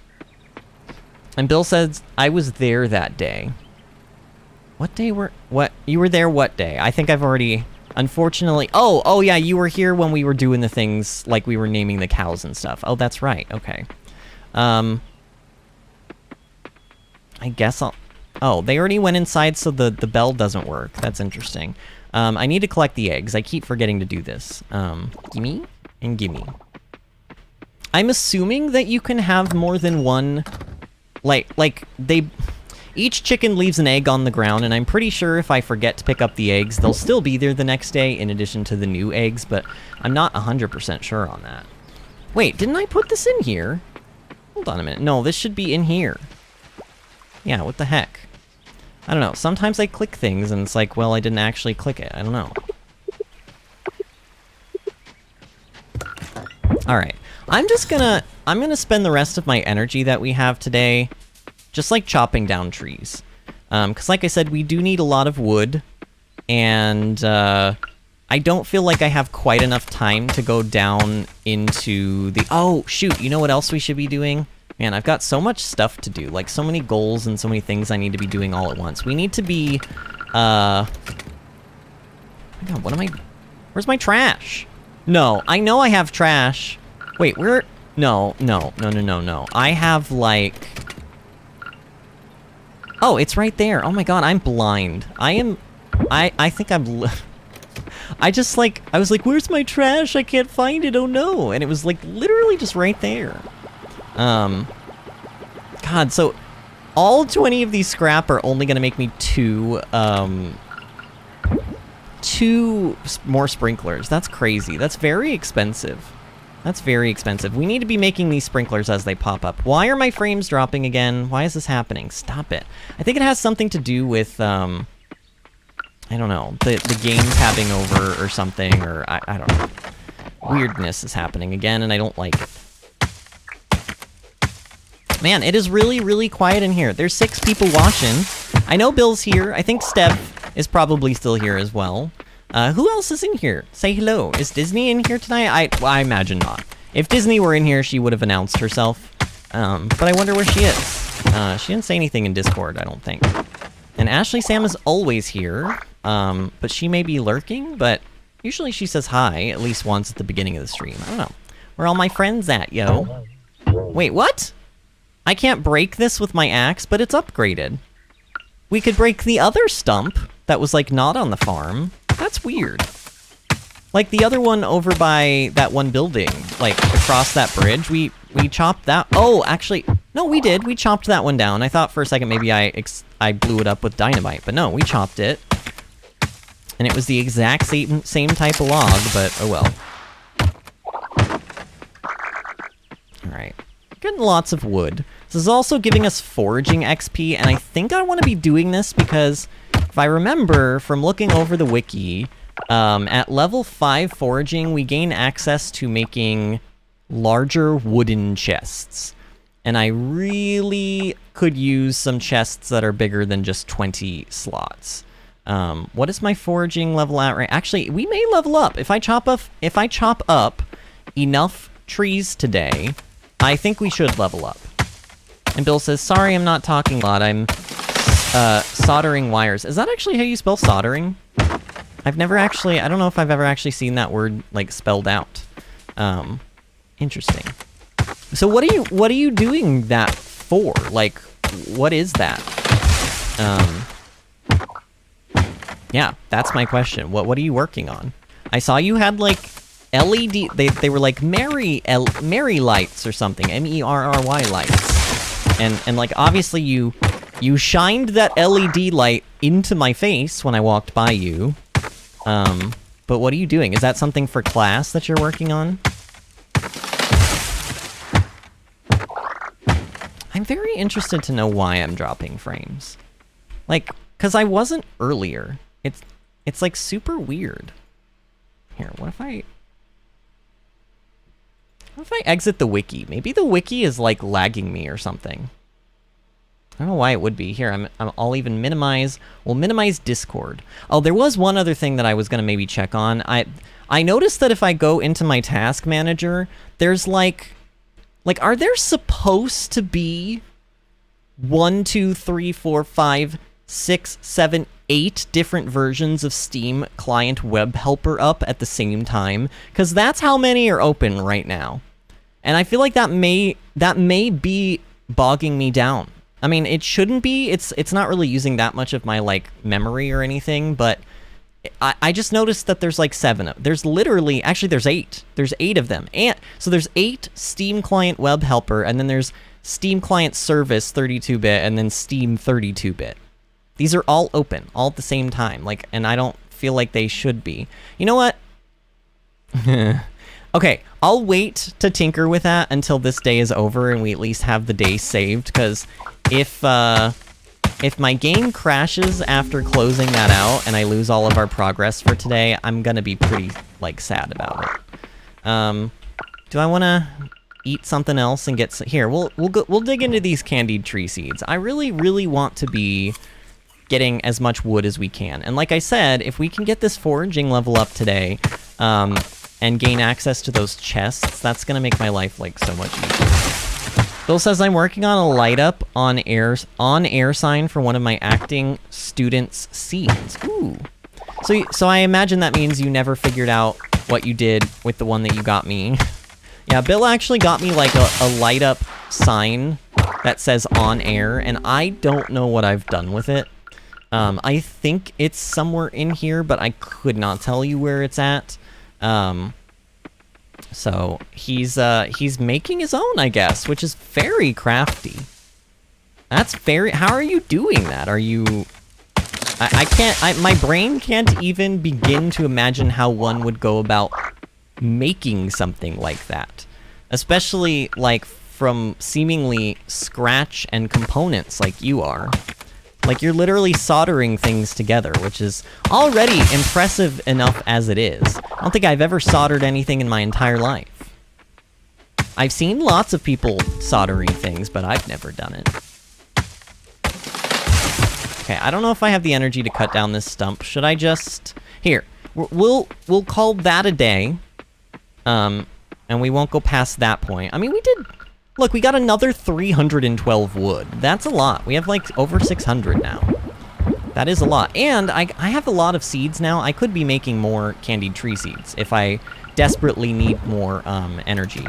And Bill says, I was there that day. What day you were there what day? I think I've already, unfortunately, oh yeah, you were here when we were doing the things, like we were naming the cows and stuff. Oh, that's right, okay. I guess oh, they already went inside, so the bell doesn't work. That's interesting. I need to collect the eggs. I keep forgetting to do this. Gimme and gimme. I'm assuming that you can have more than one, each chicken leaves an egg on the ground, and I'm pretty sure if I forget to pick up the eggs, they'll still be there the next day in addition to the new eggs, but I'm not 100% sure on that. Wait, didn't I put this in here? Hold on a minute. No, this should be in here. Yeah, what the heck? I don't know. Sometimes I click things, and it's like, well, I didn't actually click it. I don't know. Alright. I'm gonna spend the rest of my energy that we have today just, like, chopping down trees. Because like I said, we do need a lot of wood, and, I don't feel like I have quite enough time to go down into the... Oh, shoot, you know what else we should be doing? Man, I've got so much stuff to do, like, so many goals and so many things I need to be doing all at once. We need to be, oh my God, what am I... Where's my trash? No, I know I have trash. Wait, where... No. I have, like... Oh, it's right there. Oh my God, I'm blind. I think I'm... I just, like... I was like, where's my trash? I can't find it, oh no. And it was, like, literally just right there. God, so... All 20 of these scrap are only gonna make me two more sprinklers. That's crazy. That's very expensive. That's very expensive. We need to be making these sprinklers as they pop up. Why are my frames dropping again? Why is this happening? Stop it. I think it has something to do with, I don't know, the game's having over or something, or I don't know. Weirdness is happening again, and I don't like it. Man, it is really, really quiet in here. There's 6 people watching. I know Bill's here. I think Steph is probably still here as well. Who else is in here? Say hello. Is Disney in here tonight? I imagine not. If Disney were in here, she would have announced herself. But I wonder where she is. She didn't say anything in Discord, I don't think. And Ashley Sam is always here. But she may be lurking, but usually she says hi at least once at the beginning of the stream. I don't know. Where are all my friends at, yo? Wait, what? I can't break this with my axe, but it's upgraded. We could break the other stump that was, like, not on the farm. That's weird. Like, the other one over by that one building, like, across that bridge, we chopped that... Oh, actually... No, we did. We chopped that one down. I thought for a second maybe I blew it up with dynamite, but no, we chopped it. And it was the exact same type of log, but oh well. Alright. Getting lots of wood. This is also giving us foraging XP, and I think I want to be doing this because if I remember from looking over the wiki, at level 5 foraging, we gain access to making larger wooden chests. And I really could use some chests that are bigger than just 20 slots. What is my foraging level at right? Actually, we may level up. If I chop up enough trees today, I think we should level up. And Bill says, sorry, I'm not talking a lot. I'm soldering wires. Is that actually how you spell soldering? I've never actually, I don't know if I've ever actually seen that word, like, spelled out. Interesting. So what are you doing that for? Like, what is that? Yeah, that's my question. What are you working on? I saw you had, like, LED, they were like Merry lights or something, M-E-R-R-Y lights. And like, obviously you shined that LED light into my face when I walked by you. But what are you doing? Is that something for class that you're working on? I'm very interested to know why I'm dropping frames. Like, because I wasn't earlier. It's like super weird. Here, what if I exit the wiki? Maybe the wiki is, like, lagging me or something. I don't know why it would be. Here, I'll even minimize... We'll minimize Discord. Oh, there was one other thing that I was going to maybe check on. I noticed that if I go into my task manager, there's, like, are there supposed to be 1, 2, 3, 4, 5, 6, 7, 8 different versions of Steam Client Web Helper up at the same time? Because that's how many are open right now. And I feel like that may be bogging me down. I mean, it shouldn't be. It's not really using that much of my, like, memory or anything, but I just noticed that there's, like, 7 of... There's literally... Actually, there's 8. There's 8 of them. And so there's 8 Steam Client Web Helper, and then there's Steam Client Service 32-bit, and then Steam 32-bit. These are all open, all at the same time. Like, and I don't feel like they should be. You know what? Okay, I'll wait to tinker with that until this day is over and we at least have the day saved, because if my game crashes after closing that out and I lose all of our progress for today, I'm gonna be pretty, like, sad about it. Do I want to eat something else and get here? We'll dig into these candied tree seeds. I really want to be getting as much wood as we can. And like I said, if we can get this foraging level up today, and gain access to those chests, that's gonna make my life like so much easier. Bill says I'm working on a light up on air sign for one of my acting students' scenes. Ooh. So I imagine that means you never figured out what you did with the one that you got me. Yeah, Bill actually got me like a light up sign that says on air, and I don't know what I've done with it. I think it's somewhere in here, but I could not tell you where it's at. So he's making his own, I guess, which is very crafty. That's very, how are you doing that? Are you, I can't, my brain can't even begin to imagine how one would go about making something like that. Especially, like, from seemingly scratch and components like you are. Like, you're literally soldering things together, which is already impressive enough as it is. I don't think I've ever soldered anything in my entire life. I've seen lots of people soldering things, but I've never done it. Okay, I don't know if I have the energy to cut down this stump. Should I just... Here, we'll call that a day. And we won't go past that point. I mean, we did... Look, we got another 312 wood. That's a lot. We have, like, over 600 now. That is a lot. And I have a lot of seeds now. I could be making more candied tree seeds if I desperately need more energy.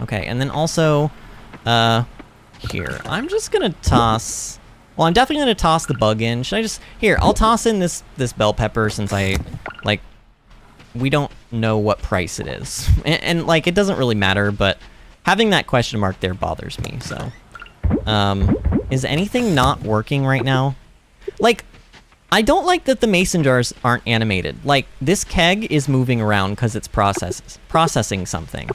Okay, and then also, here. I'm just gonna toss... Well, I'm definitely gonna toss the bug in. Should I just... Here, I'll toss in this bell pepper since I, like... We don't know what price it is. And like, it doesn't really matter, but... Having that question mark there bothers me, so... is anything not working right now? Like, I don't like that the mason jars aren't animated. Like, this keg is moving around because it's processing something.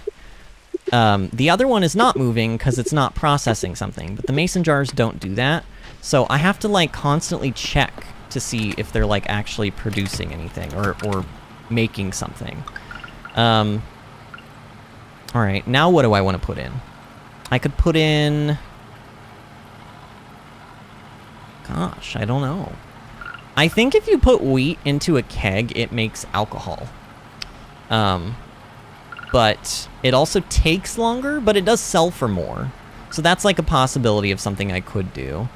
The other one is not moving because it's not processing something, but the mason jars don't do that. So I have to, like, constantly check to see if they're, like, actually producing anything or making something. Alright, now what do I want to put in? I could put in... Gosh, I don't know. I think if you put wheat into a keg, it makes alcohol. But it also takes longer, but it does sell for more. So that's like a possibility of something I could do.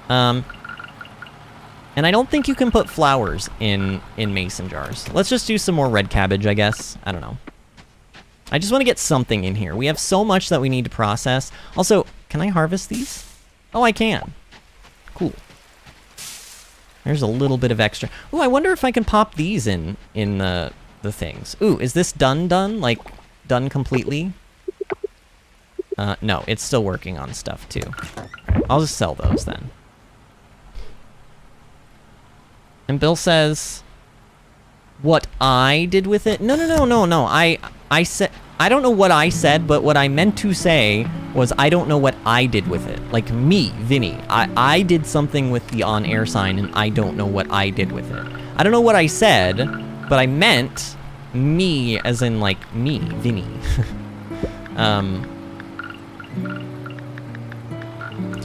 And I don't think you can put flowers in mason jars. Let's just do some more red cabbage, I guess. I don't know. I just want to get something in here. We have so much that we need to process. Also, can I harvest these? Oh, I can. Cool. There's a little bit of extra. Ooh, I wonder if I can pop these in the things. Ooh, is this done? Like, done completely? No, it's still working on stuff, too. I'll just sell those, then. And Bill says... What I did with it? No. I said... I don't know what I said, but what I meant to say was I don't know what I did with it. Like me, Vinny. I did something with the on-air sign, and I don't know what I did with it. I don't know what I said, but I meant me as in, like, me, Vinny.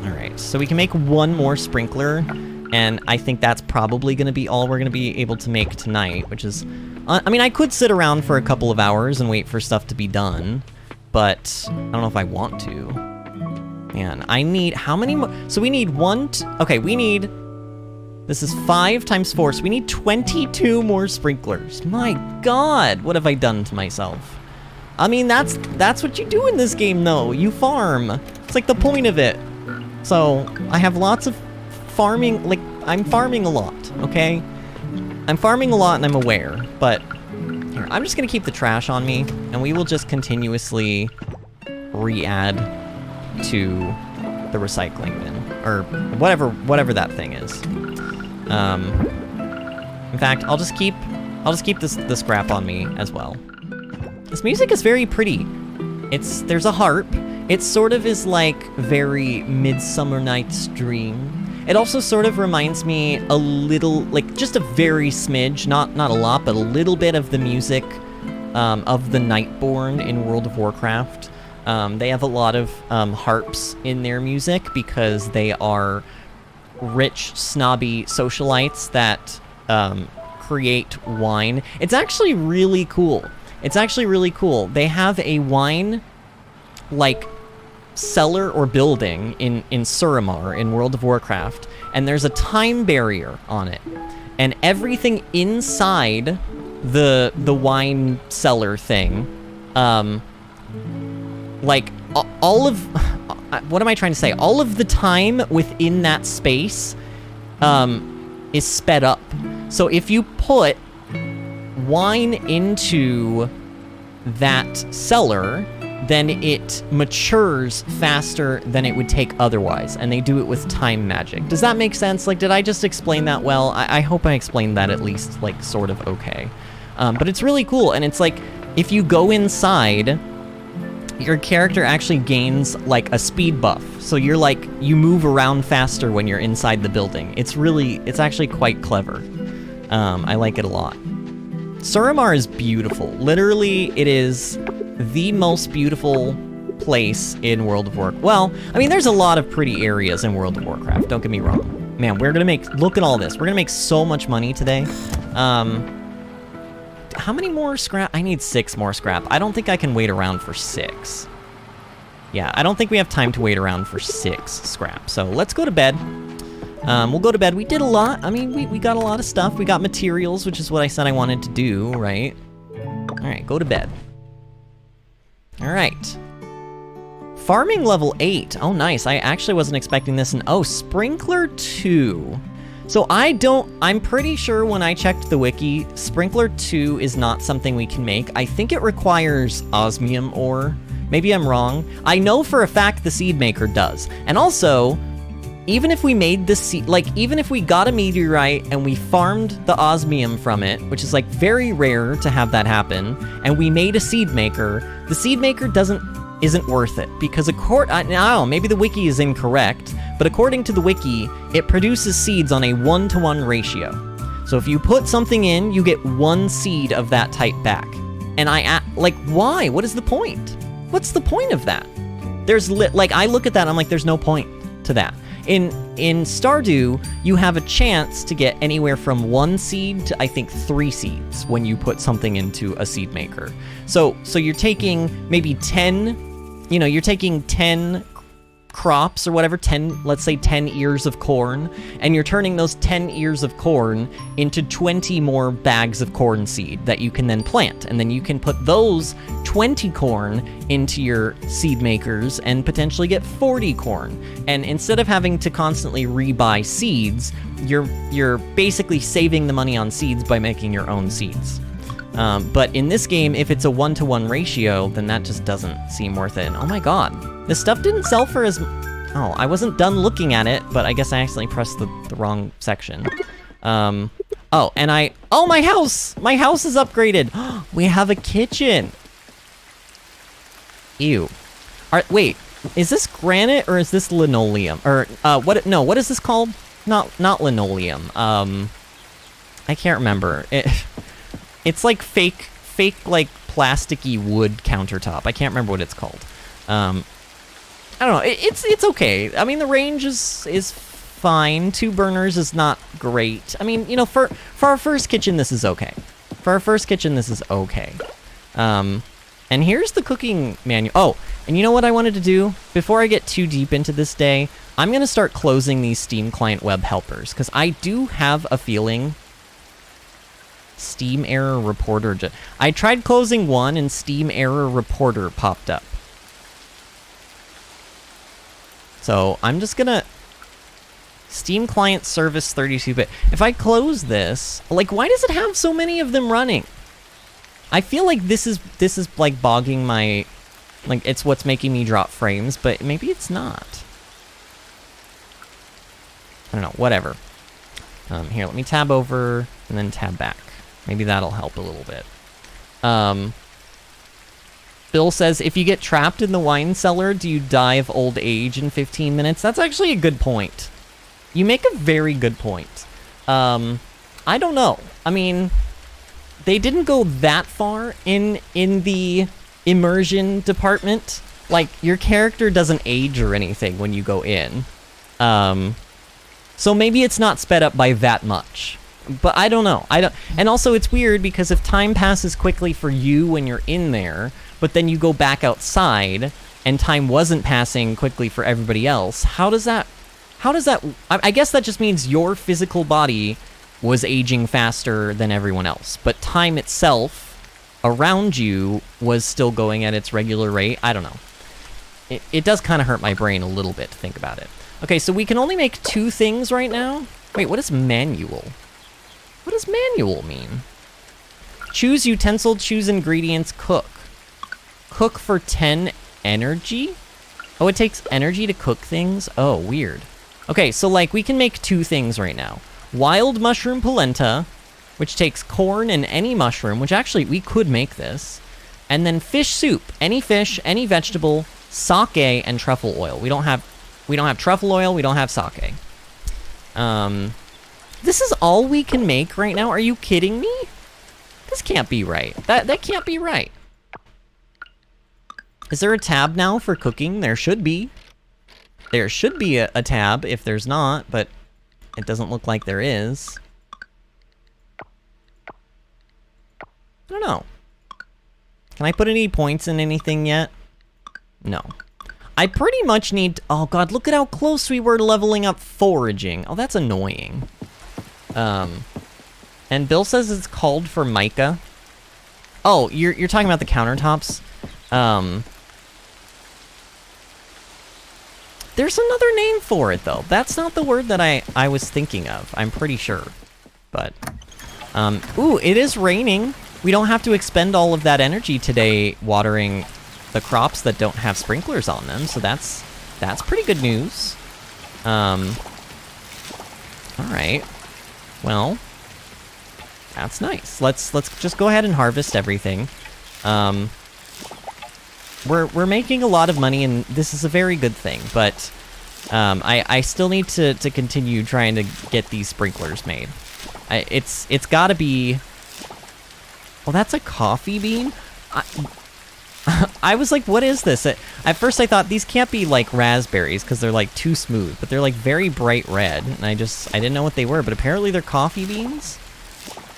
Alright, so we can make one more sprinkler, and I think that's probably going to be all we're going to be able to make tonight, which is... I mean, I could sit around for a couple of hours and wait for stuff to be done, but I don't know if I want to. Man, I need... How many more... So we need okay, we need... This is 5 times 4, so we need 22 more sprinklers. My god, what have I done to myself? I mean, that's what you do in this game, though. You farm. It's like the point of it. So, I have lots of farming... Like, I'm farming a lot, okay? I'm farming a lot and I'm aware, but here, I'm just gonna keep the trash on me, and we will just continuously re-add to the recycling bin, or whatever that thing is. In fact, I'll just keep the scrap on me as well. This music is very pretty. There's a harp. It sort of is like very Midsummer Night's Dream. It also sort of reminds me a little, like, just a very smidge, not a lot, but a little bit of the music of the Nightborn in World of Warcraft. They have a lot of harps in their music because they are rich, snobby socialites that create wine. It's actually really cool. It's actually really cool. They have a wine, like, cellar or building in Suramar in World of Warcraft, and there's a time barrier on it. And everything inside the wine cellar thing, like, all of... what am I trying to say? All of the time within that space is sped up. So if you put wine into that cellar, then it matures faster than it would take otherwise, and they do it with time magic. Does that make sense? Like, did I just explain that well? I hope I explained that at least, like, sort of okay. But it's really cool, and it's like, if you go inside, your character actually gains, like, a speed buff. So you're like, you move around faster when you're inside the building. It's actually quite clever. I like it a lot. Suramar is beautiful. Literally, it is the most beautiful place in World of Warcraft. Well, I mean, there's a lot of pretty areas in World of Warcraft, don't get me wrong. Man, we're gonna make, look at all this. We're gonna make so much money today. How many more scrap? I need 6 more scrap. I don't think I can wait around for 6. Yeah, I don't think we have time to wait around for 6 scrap. So let's go to bed. We'll go to bed. We did a lot. I mean, we got a lot of stuff. We got materials, which is what I said I wanted to do, right? All right, go to bed. All right. Farming level 8. Oh, nice. I actually wasn't expecting this. And oh, Sprinkler 2. So I'm pretty sure when I checked the wiki, Sprinkler 2 is not something we can make. I think it requires osmium ore. Maybe I'm wrong. I know for a fact the seed maker does. And also, even if we made this seed, like, even if we got a meteorite and we farmed the osmium from it, which is, like, very rare to have that happen, and we made a seed maker, the seed maker isn't worth it, because I don't know, maybe the wiki is incorrect, but according to the wiki, it produces seeds on a 1-to-1 ratio. So if you put something in, you get 1 seed of that type back. And like, why? What is the point? What's the point of that? Like, I look at that, I'm like, there's no point to that. In Stardew, you have a chance to get anywhere from 1 seed to, I think, 3 seeds when you put something into a seed maker. So you're taking maybe 10, you're taking 10 crops or whatever, let's say 10 ears of corn, and you're turning those 10 ears of corn into 20 more bags of corn seed that you can then plant, and then you can put those 20 corn into your seed makers and potentially get 40 corn. And instead of having to constantly rebuy seeds, you're basically saving the money on seeds by making your own seeds. But in this game, if it's a 1-to-1 ratio, then that just doesn't seem worth it. And oh my god, this stuff didn't sell for as... Oh, I wasn't done looking at it, but I guess I accidentally pressed the wrong section. Oh, and oh, my house! My house is upgraded! We have a kitchen! Ew. Wait, is this granite or is this linoleum? Or, what is this called? Not linoleum. I can't remember. It's like fake, like, plasticky wood countertop. I can't remember what it's called. I don't know. It's okay. I mean, the range is fine. 2 burners is not great. I mean, for our first kitchen, this is okay. For our first kitchen, this is okay. And here's the cooking manual. Oh, and you know what I wanted to do? Before I get too deep into this day, I'm going to start closing these Steam Client Web Helpers, because I do have a feeling... Steam Error Reporter. I tried closing one and Steam Error Reporter popped up. So I'm just gonna... Steam Client Service 32-bit. If I close this, like, why does it have so many of them running? I feel like this is like bogging my... Like, it's what's making me drop frames, but maybe it's not. I don't know, whatever. Here, let me tab over and then tab back. Maybe that'll help a little bit. Bill says, if you get trapped in the wine cellar, do you die of old age in 15 minutes? That's actually a good point. You make a very good point. I don't know. I mean, they didn't go that far in the immersion department. Like, your character doesn't age or anything when you go in. So maybe it's not sped up by that much. But I don't know. And also it's weird because if time passes quickly for you when you're in there, but then you go back outside and time wasn't passing quickly for everybody else, how does that, I guess that just means your physical body was aging faster than everyone else, but time itself around you was still going at its regular rate. I don't know. It does kind of hurt my brain a little bit to think about it. Okay, so we can only make 2 things right now. Wait, what is manual? What does manual mean? Choose utensil, choose ingredients, cook. Cook for 10 energy? Oh, it takes energy to cook things? Oh, weird. Okay, so like we can make 2 things right now. Wild mushroom polenta, which takes corn and any mushroom, which actually we could make this. And then fish soup, any fish, any vegetable, sake, and truffle oil. We don't have truffle oil, we don't have sake. This is all we can make right now? Are you kidding me? This can't be right. That can't be right. Is there a tab now for cooking? There should be. There should be a tab if there's not, but it doesn't look like there is. I don't know. Can I put any points in anything yet? No. I pretty much need... Oh god, look at how close we were to leveling up foraging. Oh, that's annoying. And Bill says it's called for mica. Oh, you're talking about the countertops? There's another name for it, though. That's not the word that I was thinking of, I'm pretty sure. But, ooh, it is raining. We don't have to expend all of that energy today watering the crops that don't have sprinklers on them, so that's pretty good news. Alright. Well, that's nice. Let's just go ahead and harvest everything. We're making a lot of money, and this is a very good thing, but I still need to continue trying to get these sprinklers made. It's gotta be... Well, that's a coffee bean? I was like, what is this? At first I thought these can't be like raspberries because they're like too smooth, but they're like very bright red, and I didn't know what they were, but apparently they're coffee beans?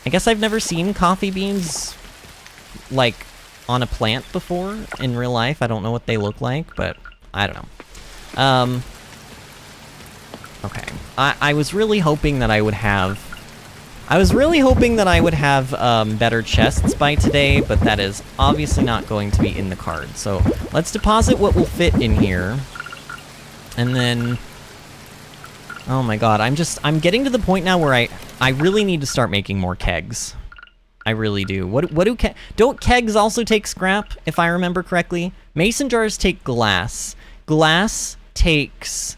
I guess I've never seen coffee beans like on a plant before in real life. I don't know what they look like, but I don't know. Okay. I was really hoping that I would have better chests by today, but that is obviously not going to be in the card. So let's deposit what will fit in here. And then... Oh my god, I'm getting to the point now where I really need to start making more kegs. I really do. Don't kegs also take scrap, if I remember correctly? Mason jars take glass. Glass takes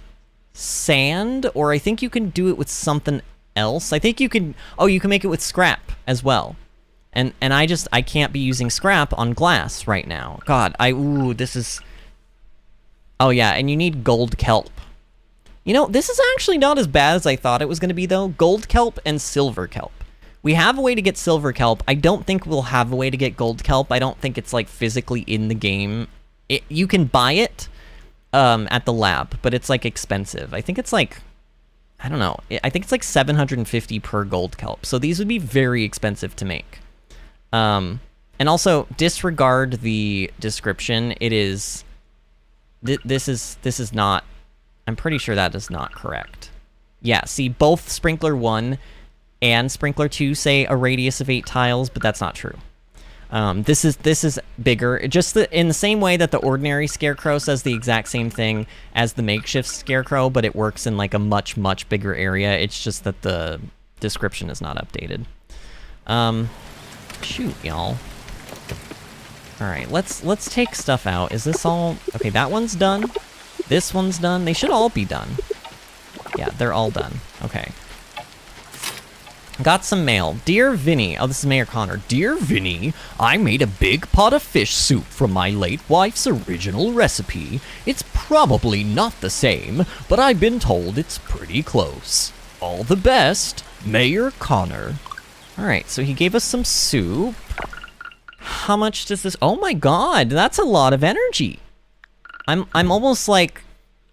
sand, or I think you can do it with something else. I think you can... Oh, you can make it with scrap as well. And I can't be using scrap on glass right now. God, ooh, this is... Oh yeah, and you need gold kelp. You know, this is actually not as bad as I thought it was going to be, though. Gold kelp and silver kelp. We have a way to get silver kelp. I don't think we'll have a way to get gold kelp. I don't think it's, like, physically in the game. You can buy it at the lab, but it's, like, expensive. I think it's, like... I don't know. I think it's, like, 750 per gold kelp. So these would be very expensive to make. And also, disregard the description. It is... This is not... I'm pretty sure that is not correct. Yeah, see, both Sprinkler 1 and Sprinkler 2 say a radius of 8 tiles, but that's not true. This is bigger. Just in the same way that the ordinary Scarecrow says the exact same thing as the makeshift Scarecrow, but it works in like a much, much bigger area. It's just that the description is not updated. Shoot, y'all. Alright, let's take stuff out. Is this all... Okay, that one's done. This one's done. They should all be done. Yeah, they're all done. Okay. Got some mail. Dear Vinny. Oh, this is Mayor Connor. Dear Vinny, I made a big pot of fish soup from my late wife's original recipe. It's probably not the same, but I've been told it's pretty close. All the best, Mayor Connor. Alright, so he gave us some soup. How much does this... Oh my god, that's a lot of energy. I'm almost like...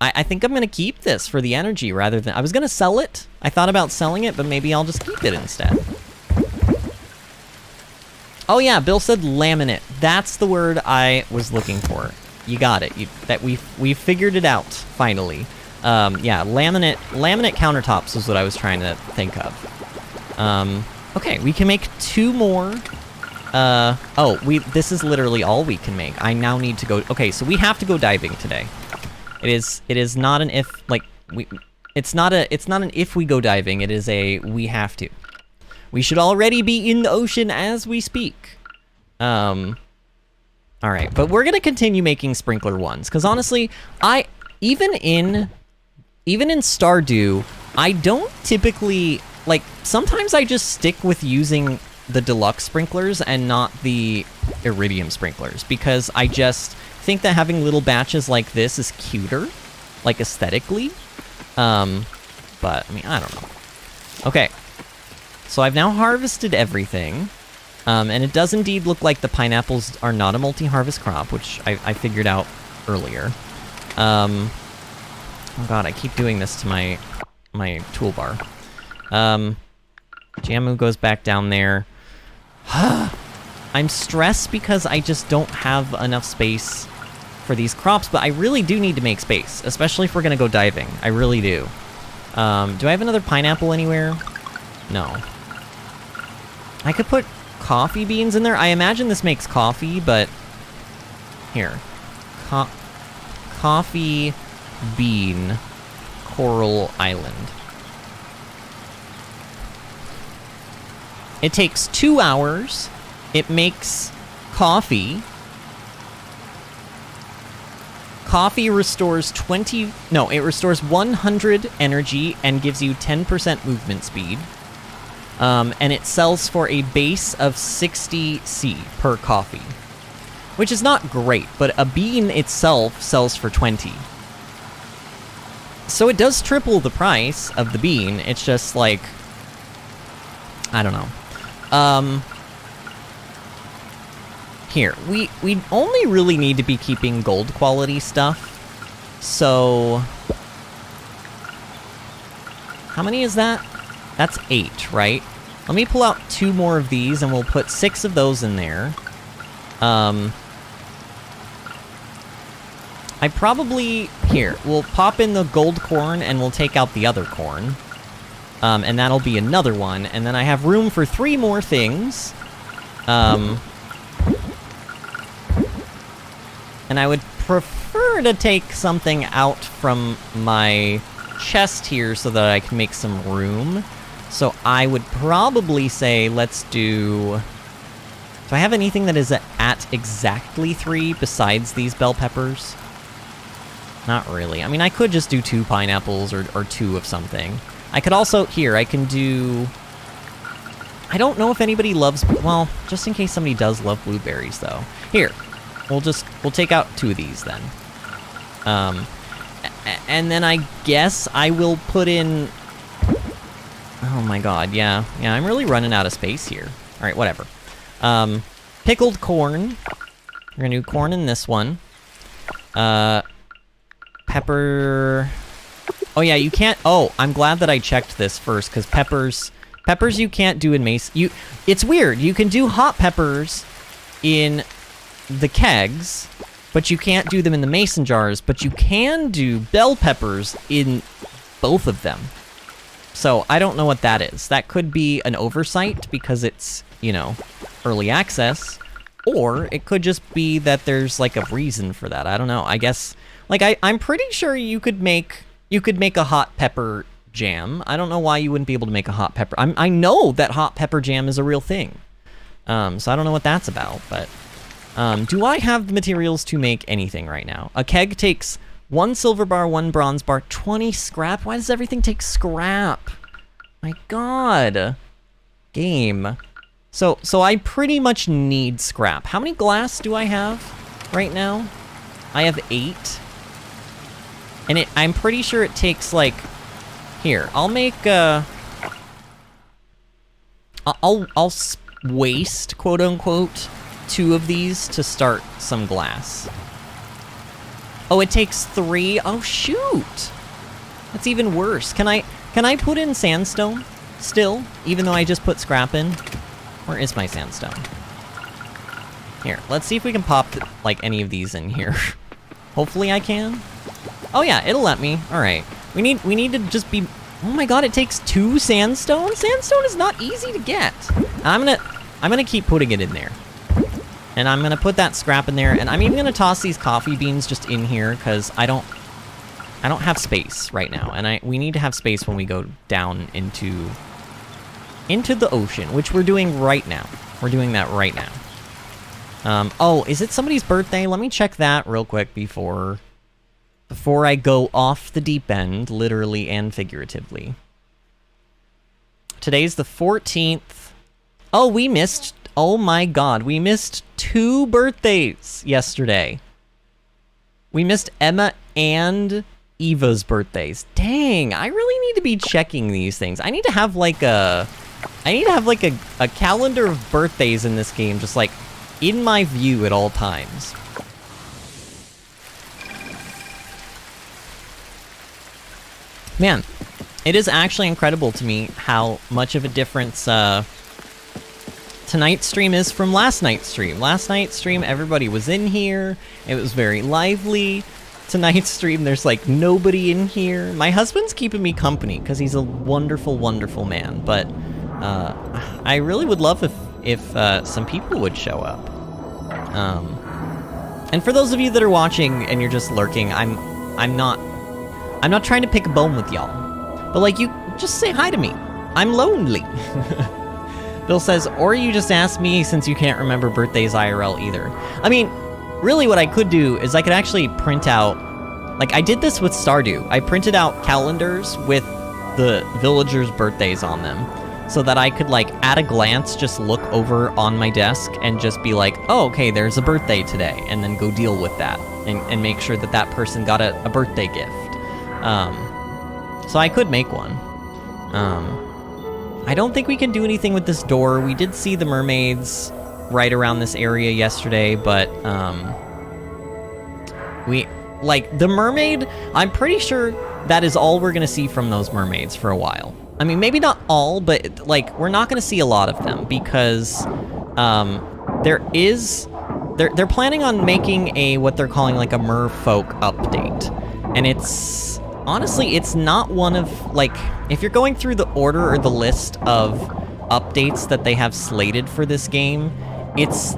I think I'm gonna keep this for the energy rather than... I was gonna sell it. I thought about selling it, but maybe I'll just keep it instead. Oh yeah, Bill said laminate. That's the word I was looking for. You got it. We figured it out, finally. Yeah, laminate countertops is what I was trying to think of. Okay, we can make 2 more. This is literally all we can make. I now need to go... Okay, so we have to go diving today. It is not an if, like, it's not an if we go diving, it is a we have to. We should already be in the ocean as we speak. Alright, but we're gonna continue making sprinkler ones, because honestly, even in Stardew, I don't typically, like, sometimes I just stick with using the deluxe sprinklers and not the iridium sprinklers, because I just think that having little batches like this is cuter, like aesthetically. But I mean, I don't know. Okay, so I've now harvested everything, and it does indeed look like the pineapples are not a multi-harvest crop, which I figured out earlier. Oh god, I keep doing this to my toolbar. Jamu goes back down there. I'm stressed because I just don't have enough space for these crops, but I really do need to make space, especially if we're gonna go diving. I really do. Do I have another pineapple anywhere? No. I could put coffee beans in there. I imagine this makes coffee, but... Here. Coffee bean Coral Island. It takes 2 hours. It makes coffee. Coffee restores it restores 100 energy and gives you 10% movement speed. And it sells for a base of 60 C per coffee. Which is not great, but a bean itself sells for 20. So it does triple the price of the bean, it's just like... I don't know. Here, we only really need to be keeping gold quality stuff, so... How many is that? That's 8, right? Let me pull out 2 more of these, and we'll put 6 of those in there. I probably... Here, we'll pop in the gold corn, and we'll take out the other corn. And that'll be another one, and then I have room for 3 more things. And I would prefer to take something out from my chest here so that I can make some room. So I would probably say, let's do... Do I have anything that is at exactly 3 besides these bell peppers? Not really. I mean, I could just do 2 pineapples or 2 of something. I could also... Here, I can do... I don't know if anybody loves... Well, just in case somebody does love blueberries, though. Here. We'll take out 2 of these, then. And then I guess I will put in... Oh my god, yeah. Yeah, I'm really running out of space here. Alright, whatever. Pickled corn. We're gonna do corn in this one. Pepper... Oh yeah, you can't... Oh, I'm glad that I checked this first, because peppers you can't do in Mason... It's weird, you can do hot peppers in the kegs, but you can't do them in the mason jars, but you can do bell peppers in both of them. So, I don't know what that is. That could be an oversight, because it's, you know, early access, or it could just be that there's, like, a reason for that. I don't know. I guess, like, I'm pretty sure you could make a hot pepper jam. I don't know why you wouldn't be able to make a hot pepper. I know that hot pepper jam is a real thing. So I don't know what that's about, but... do I have the materials to make anything right now? A keg takes 1 silver bar, 1 bronze bar, 20 scrap? Why does everything take scrap? My god. Game. So I pretty much need scrap. How many glass do I have right now? I have 8. And I'm pretty sure it takes, like... Here, I'll make, I'll waste, quote unquote, 2 of these to start some glass. Oh, it takes 3? Oh, shoot! That's even worse. Can I put in sandstone still, even though I just put scrap in? Where is my sandstone? Here, let's see if we can pop, like, any of these in here. Hopefully I can. Oh yeah, it'll let me. Alright. We need to just be... Oh my god, it takes 2 sandstone? Sandstone is not easy to get. I'm gonna keep putting it in there. And I'm gonna put that scrap in there, and I'm even gonna toss these coffee beans just in here, because I don't have space right now, and we need to have space when we go down into the ocean, which we're doing right now. We're doing that right now. Oh, is it somebody's birthday? Let me check that real quick before I go off the deep end, literally and figuratively. Today's the 14th. Oh, we missed... Oh my god, we missed 2 birthdays yesterday. We missed Emma and Eva's birthdays. Dang, I really need to be checking these things. I need to have like a calendar of birthdays in this game, just like in my view at all times. Man, it is actually incredible to me how much of a difference tonight's stream is from last night's stream. Last night's stream, everybody was in here. It was very lively. Tonight's stream, there's like nobody in here. My husband's keeping me company because he's a wonderful, wonderful man. But I really would love if some people would show up. And for those of you that are watching and you're just lurking, I'm not trying to pick a bone with y'all. But like, you just say hi to me. I'm lonely. Bill says, or you just ask me since you can't remember birthdays IRL either. I mean, really what I could do is I could actually print out, like I did this with Stardew. I printed out calendars with the villagers' birthdays on them so that I could like at a glance just look over on my desk and just be like, oh, okay, there's a birthday today, and then go deal with that and make sure that that person got a birthday gift. So I could make one. I don't think we can do anything with this door. We did see the mermaids right around this area yesterday, but the mermaid, I'm pretty sure that is all we're gonna see from those mermaids for a while. I mean, maybe not all, but like we're not gonna see a lot of them because they're planning on making a what they're calling like a merfolk update, and it's honestly, it's not one of, like, if you're going through the order or the list of updates that they have slated for this game, it's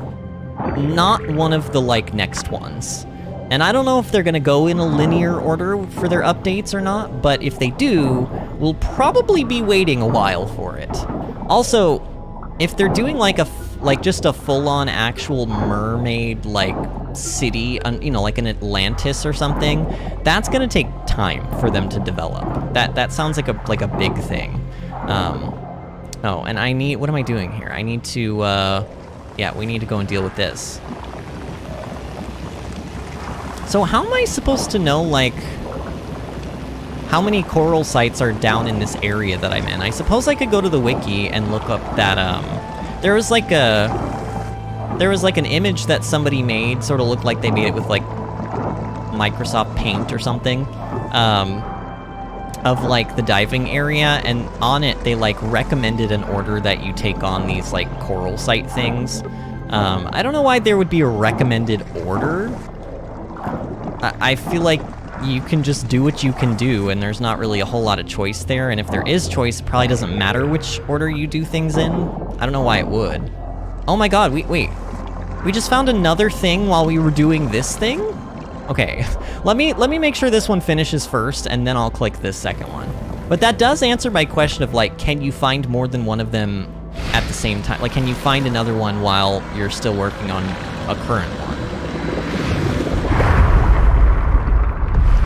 not one of the, like, next ones. And I don't know if they're gonna go in a linear order for their updates or not, but if they do, we'll probably be waiting a while for it. Also, if they're doing, like, just a full-on actual mermaid, like, city, you know, like an Atlantis or something, that's gonna take time for them to develop. That sounds like a big thing. Oh, and I need, what am I doing here? I need to, yeah, we need to go and deal with this. So how am I supposed to know, like, how many coral sites are down in this area that I'm in? I suppose I could go to the wiki and look up that, there was like an image that somebody made, sort of looked like they made it with like Microsoft Paint or something, of like the diving area, and on it they like recommended an order that you take on these like coral site things. I don't know why there would be a recommended order. I feel like you can just do what you can do, and there's not really a whole lot of choice there, and if there is choice, it probably doesn't matter which order you do things in. I don't know why it would. Oh my god, wait. We just found another thing while we were doing this thing? Okay, let me make sure this one finishes first, and then I'll click this second one. But that does answer my question of, like, can you find more than one of them at the same time? Like, can you find another one while you're still working on a current one?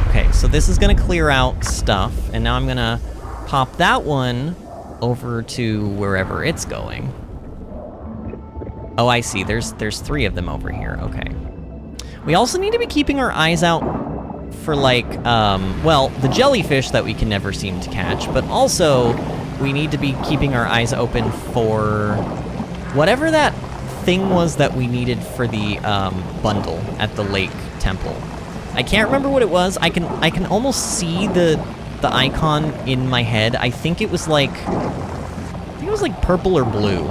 Okay, so this is gonna clear out stuff, and now I'm gonna pop that one over to wherever it's going. Oh, I see. There's 3 of them over here. Okay. We also need to be keeping our eyes out for, like, well, the jellyfish that we can never seem to catch, but also we need to be keeping our eyes open for whatever that thing was that we needed for the bundle at the lake temple. I can't remember what it was. I can almost see the icon in my head. I think it was like purple or blue.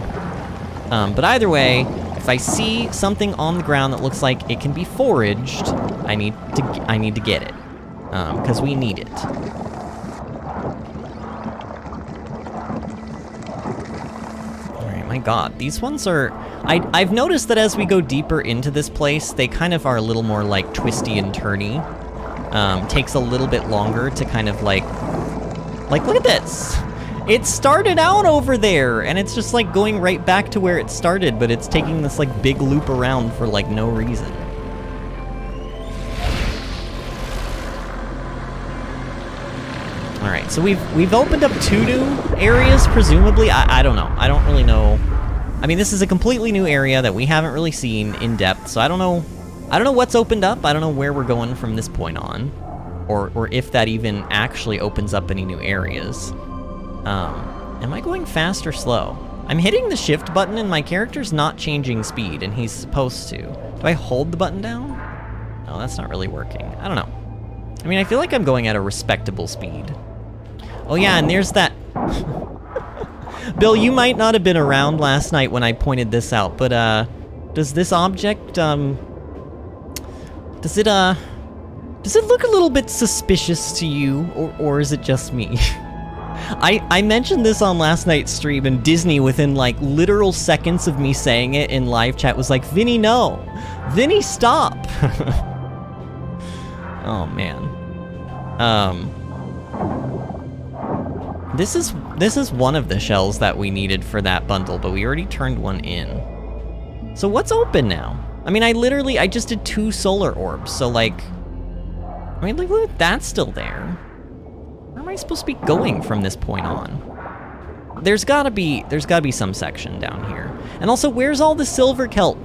But either way, if I see something on the ground that looks like it can be foraged, I need to get it, because we need it. My god, these ones are... I've noticed that as we go deeper into this place, they kind of are a little more, like, twisty and turny. Takes a little bit longer to kind of, like, look at this! It started out over there, and it's just, like, going right back to where it started, but it's taking this, like, big loop around for, like, no reason. Alright, so we've opened up 2 new areas, presumably. I don't know. I don't really know. I mean, this is a completely new area that we haven't really seen in depth, so I don't know what's opened up. I don't know where we're going from this point on, or if that even actually opens up any new areas. Am I going fast or slow? I'm hitting the shift button and my character's not changing speed, and he's supposed to. Do I hold the button down? No, that's not really working. I don't know. I mean, I feel like I'm going at a respectable speed. Oh yeah, and there's that... Bill, you might not have been around last night when I pointed this out, but, does this object, does it look a little bit suspicious to you, or is it just me? I mentioned this on last night's stream, and Disney, within, like, literal seconds of me saying it in live chat, was like, Vinny, no! Vinny, stop! Oh, man. This is one of the shells that we needed for that bundle, but we already turned one in. So what's open now? I mean, I just did 2 solar orbs, so, like... I mean, like, look, that's still there. Where am I supposed to be going from this point on? There's gotta be some section down here. And also, where's all the silver kelp?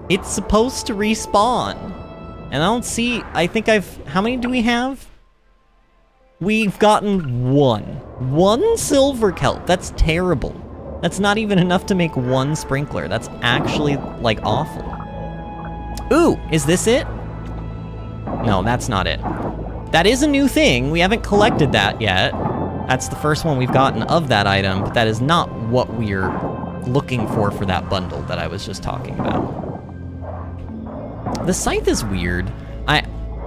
It's supposed to respawn. And I don't see... I think how many do we have? We've gotten 1. 1 silver kelp. That's terrible. That's not even enough to make 1 sprinkler. That's actually, like, awful. Ooh, is this it? No, that's not it. That is a new thing. We haven't collected that yet. That's the first one we've gotten of that item, but that is not what we're looking for that bundle that I was just talking about. The scythe is weird.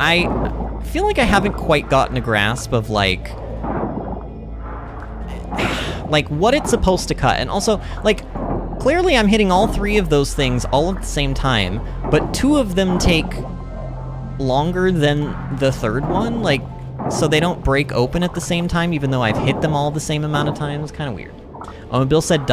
I feel like I haven't quite gotten a grasp of, like what it's supposed to cut. And also, like, clearly I'm hitting all 3 of those things all at the same time, but 2 of them take longer than the 3rd one, like, so they don't break open at the same time, even though I've hit them all the same amount of times. Kind of weird. Oh, and Bill said ...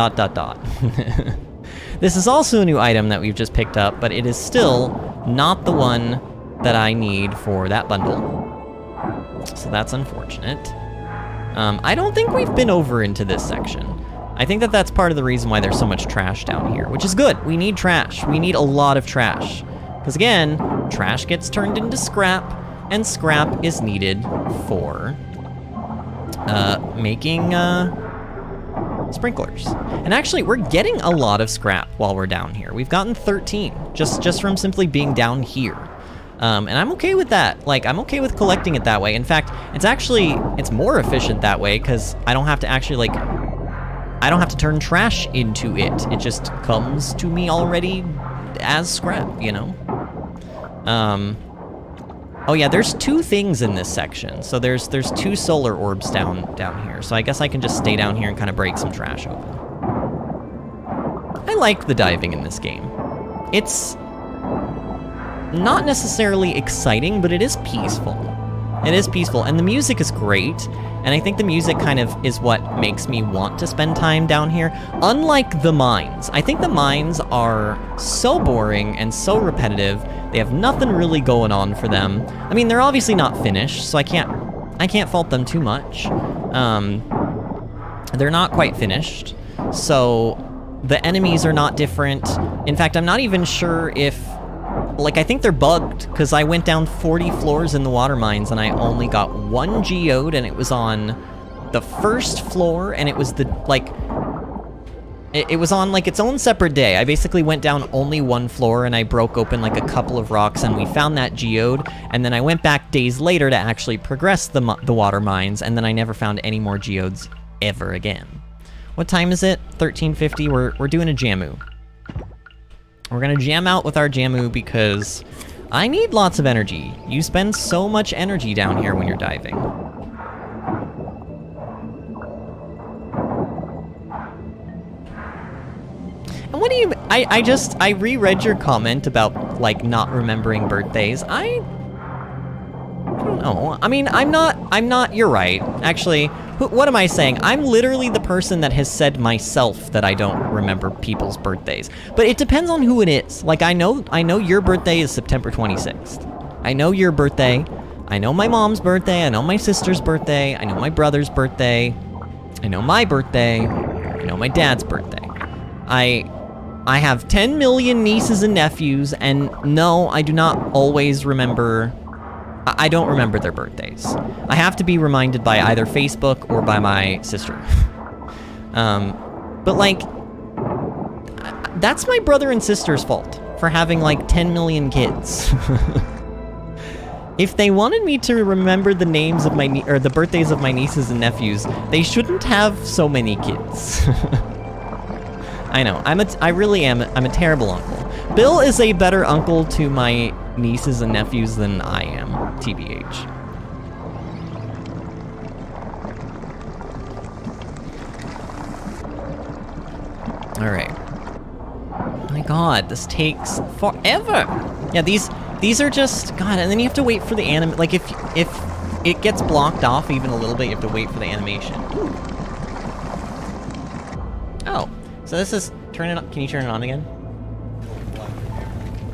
This is also a new item that we've just picked up, but it is still not the one that I need for that bundle. So that's unfortunate. I don't think we've been over into this section. I think that's part of the reason why there's so much trash down here, which is good. We need trash. We need a lot of trash. Because again, trash gets turned into scrap, and scrap is needed for making sprinklers. And actually, we're getting a lot of scrap while we're down here. We've gotten 13, just from simply being down here. And I'm okay with that. Like, I'm okay with collecting it that way. In fact, it's more efficient that way, because I don't have to actually, like, I don't have to turn trash into it. It just comes to me already as scrap, you know? Oh yeah, there's 2 things in this section. So there's 2 solar orbs down here. So I guess I can just stay down here and kind of break some trash open. I like the diving in this game. It's not necessarily exciting, but it is peaceful. It is peaceful, and the music is great, and I think the music kind of is what makes me want to spend time down here. Unlike the mines. I think the mines are so boring and so repetitive. They have nothing really going on for them. I mean, they're obviously not finished, so I can't fault them too much. They're not quite finished, so the enemies are not different. In fact, I'm not even sure if... Like, I think they're bugged, because I went down 40 floors in the water mines, and I only got 1 geode, and it was on the first floor, and it was the, like... It was on, like, its own separate day. I basically went down only one floor, and I broke open, like, a couple of rocks, and we found that geode, and then I went back days later to actually progress the water mines, and then I never found any more geodes ever again. What time is it? 13:50. We're doing a Jamu. We're gonna jam out with our Jamu because I need lots of energy. You spend so much energy down here when you're diving. And what do you... I reread your comment about, like, not remembering birthdays. I don't know. I mean, I'm not, you're right. Actually, what am I saying? I'm literally the person that has said myself that I don't remember people's birthdays. But it depends on who it is. Like, I know your birthday is September 26th. I know your birthday. I know my mom's birthday. I know my sister's birthday. I know my brother's birthday. I know my birthday. I know my dad's birthday. I have 10 million nieces and nephews, and no, I do not always remember... I don't remember their birthdays. I have to be reminded by either Facebook or by my sister. But, like, that's my brother and sister's fault for having, like, 10 million kids. If they wanted me to remember the names of or the birthdays of my nieces and nephews, they shouldn't have so many kids. I know, I really am, I'm a terrible uncle. Bill is a better uncle to my nieces and nephews than I am, TBH. Alright. My god, this takes forever! Yeah, these are just, god, and then you have to wait for the like, if it gets blocked off even a little bit, you have to wait for the animation. Ooh. Oh. So this is, turn it on, can you turn it on again?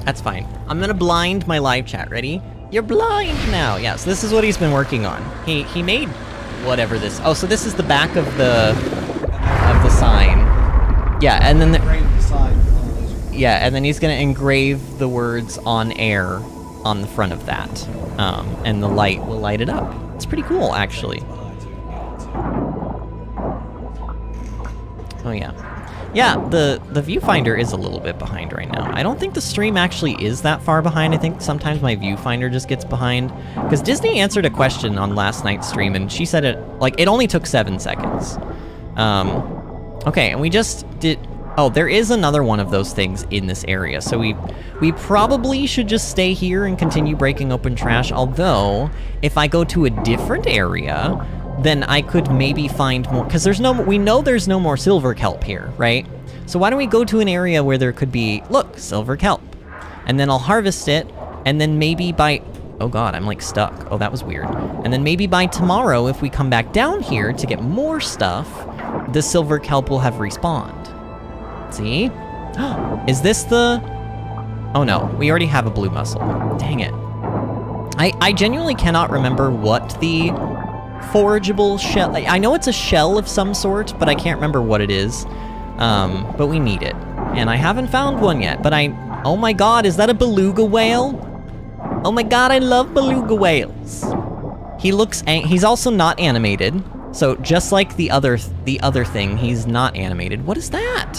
That's fine. I'm gonna blind my live chat, ready? You're blind now! Yeah, so this is what he's been working on. He made whatever this, oh, so this is the back of the sign. Yeah, and then yeah, and then he's gonna engrave the words "on air" on the front of that. And the light will light it up. It's pretty cool, actually. Oh yeah. Yeah, the viewfinder is a little bit behind right now. I don't think the stream actually is that far behind. I think sometimes my viewfinder just gets behind. Because Disney answered a question on last night's stream, and she said it only took 7 seconds. Okay, and we just did... Oh, there is another one of those things in this area, so we probably should just stay here and continue breaking open trash, although, if I go to a different area... then I could maybe find more, because we know there's no more silver kelp here, right? So why don't we go to an area where there could be, look, silver kelp. And then I'll harvest it, and then maybe by, oh god, I'm like stuck. Oh, that was weird. And then maybe by tomorrow, if we come back down here to get more stuff, the silver kelp will have respawned. See? Is this the, oh no, we already have a blue mussel. Dang it. I genuinely cannot remember what the forageable shell... I know it's a shell of some sort, but I can't remember what it is. But we need it. And I haven't found one yet, but oh my god, is that a beluga whale? Oh my god, I love beluga whales. He's also not animated. So just like the other thing, he's not animated. What is that?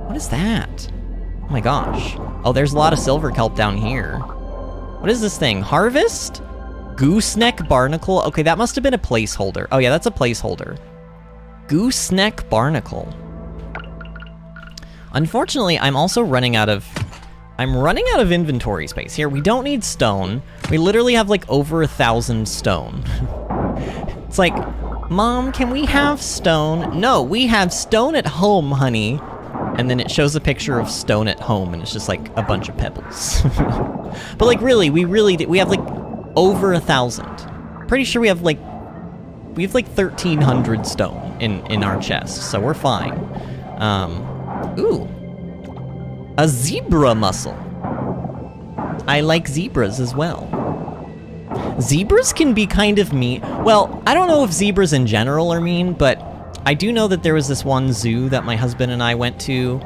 What is that? Oh my gosh. Oh, there's a lot of silver kelp down here. What is this thing? Harvest? Gooseneck barnacle? Okay, that must have been a placeholder. Oh yeah, that's a placeholder. Gooseneck barnacle. Unfortunately, I'm also running out of inventory space. Here, we don't need stone. We literally have like over 1,000 stone. It's like, Mom, can we have stone? No, we have stone at home, honey. And then it shows a picture of stone at home, and it's just like a bunch of pebbles. But like really, we have like over 1,000. Pretty sure we have like 1,300 stone in our chest, so we're fine. Ooh, a zebra mussel. I like zebras as well. Zebras can be kind of mean. Well, I don't know if zebras in general are mean, but I do know that there was this one zoo that my husband and I went to,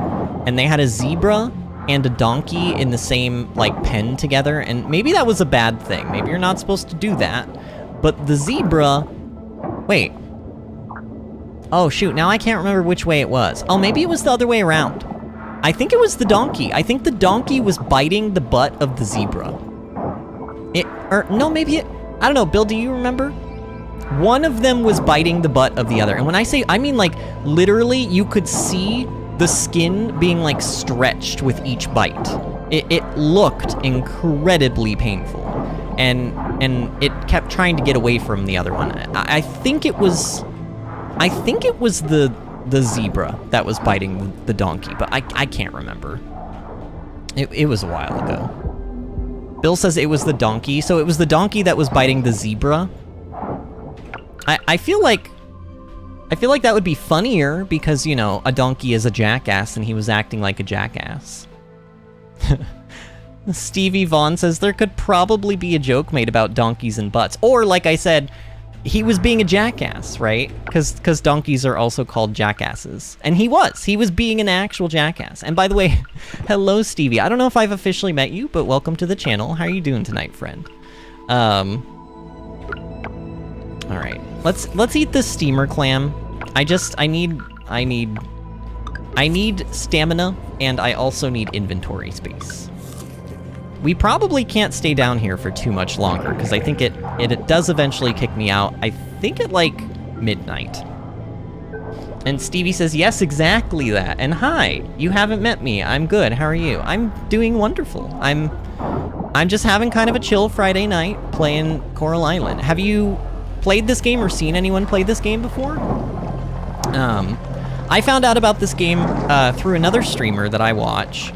and they had a zebra and a donkey in the same, like, pen together, and maybe that was a bad thing. Maybe you're not supposed to do that. But the zebra... Wait, Oh shoot, now I can't remember which way it was. Oh, maybe it was the other way around. I think it was the donkey. I think the donkey was biting the butt of the zebra. No, maybe it, I don't know, Bill, do you remember? One of them was biting the butt of the other. And when I say, I mean like, literally, you could see the skin being like stretched with each bite. It looked incredibly painful. And it kept trying to get away from the other one. I think it was the zebra that was biting the donkey, but I can't remember. It was a while ago. Bill says it was the donkey, so it was the donkey that was biting the zebra. I feel like that would be funnier because, you know, a donkey is a jackass and he was acting like a jackass. Stevie Vaughn says there could probably be a joke made about donkeys and butts. Or, like I said, he was being a jackass, right? Because donkeys are also called jackasses. And he was being an actual jackass. And by the way, hello, Stevie. I don't know if I've officially met you, but welcome to the channel. How are you doing tonight, friend? All right, let's eat this steamer clam. I need stamina, and I also need inventory space. We probably can't stay down here for too much longer, because I think it does eventually kick me out. I think at, like, midnight. And Stevie says, yes, exactly that. And hi, you haven't met me. I'm good. How are you? I'm doing wonderful. I'm just having kind of a chill Friday night playing Coral Island. Have you played this game or seen anyone play this game before? I found out about this game through another streamer that I watch.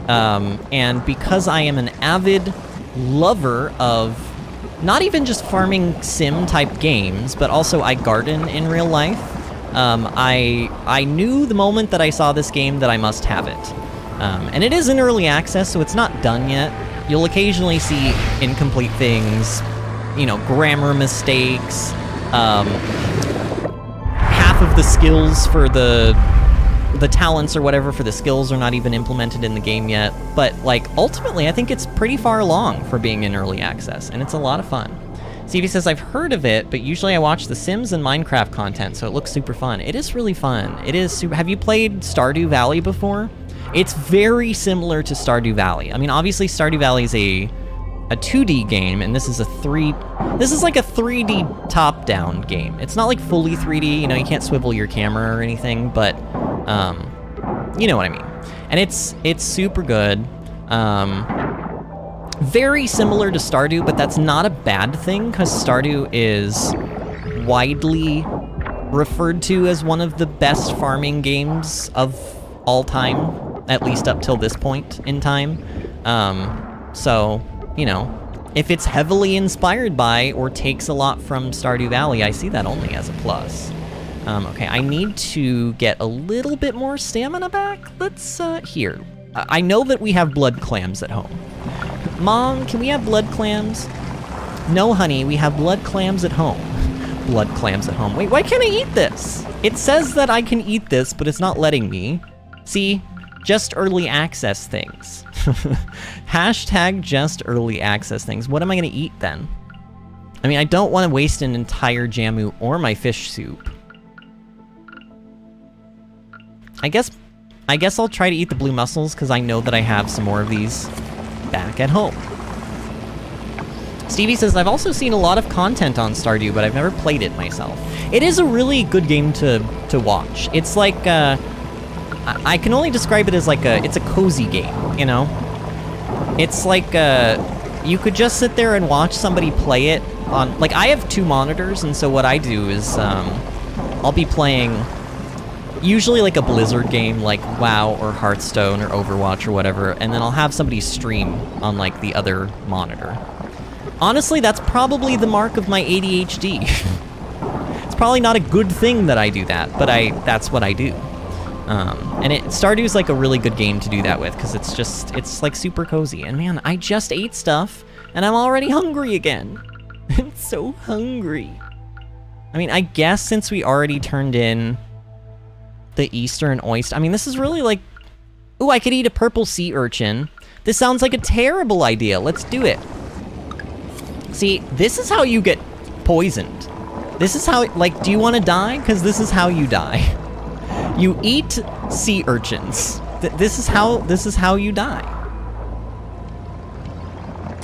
And because I am an avid lover of not even just farming sim type games, but also I garden in real life, I knew the moment that I saw this game that I must have it. And it is in early access, so it's not done yet. You'll occasionally see incomplete things, you know, grammar mistakes, half of the skills for the talents or whatever for the skills are not even implemented in the game yet, but like ultimately I think it's pretty far along for being in early access, and it's a lot of fun. Stevie says, I've heard of it, but usually I watch The Sims and Minecraft content, so it looks super fun. It is really fun. It is super. Have you played Stardew Valley before? It's very similar to Stardew Valley. I mean, obviously Stardew Valley is a 2D game, and this is like a 3D top-down game. It's not like fully 3D, you know, you can't swivel your camera or anything, but you know what I mean. And it's super good. Very similar to Stardew, but that's not a bad thing, because Stardew is widely referred to as one of the best farming games of all time, at least up till this point in time. So, you know, if it's heavily inspired by or takes a lot from Stardew Valley, I see that only as a plus. Okay, I need to get a little bit more stamina back. Let's, here. I know that we have blood clams at home. Mom, can we have blood clams? No, honey, we have blood clams at home. Blood clams at home. Wait, why can't I eat this? It says that I can eat this, but it's not letting me. See? Just early access things. Hashtag just early access things. What am I gonna eat then? I mean, I don't want to waste an entire jamu or my fish soup. I guess I'll try to eat the blue mussels, because I know that I have some more of these back at home. Stevie says, I've also seen a lot of content on Stardew, but I've never played it myself. It is a really good game to watch. It's like, I can only describe it as like it's a cozy game, you know? It's like, you could just sit there and watch somebody play it on, like, I have 2 monitors, and so what I do is, I'll be playing usually like a Blizzard game, like WoW or Hearthstone or Overwatch or whatever, and then I'll have somebody stream on like the other monitor. Honestly, that's probably the mark of my ADHD. It's probably not a good thing that I do that, but that's what I do. And Stardew's like a really good game to do that with, because it's like super cozy. And man, I just ate stuff, and I'm already hungry again. I'm so hungry. I mean, I guess since we already turned in the Eastern oyster, I mean, this is really like, ooh, I could eat a purple sea urchin. This sounds like a terrible idea. Let's do it. See, this is how you get poisoned. This is how, like, do you want to die? Because this is how you die. You eat sea urchins. This is how you die.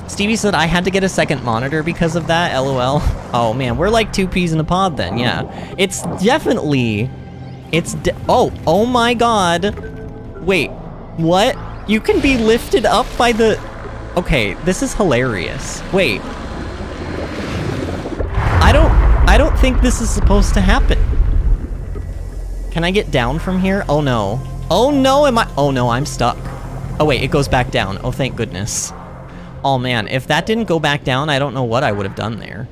Stevie said I had to get a second monitor because of that, LOL. Oh man, we're like two peas in a pod then, yeah. It's definitely... oh my god. Wait, what? You can be lifted up by the... Okay, this is hilarious. Wait. I don't think this is supposed to happen. Can I get down from here? Oh no. Oh no, oh no, I'm stuck. Oh wait, it goes back down. Oh, thank goodness. Oh man, if that didn't go back down, I don't know what I would have done there.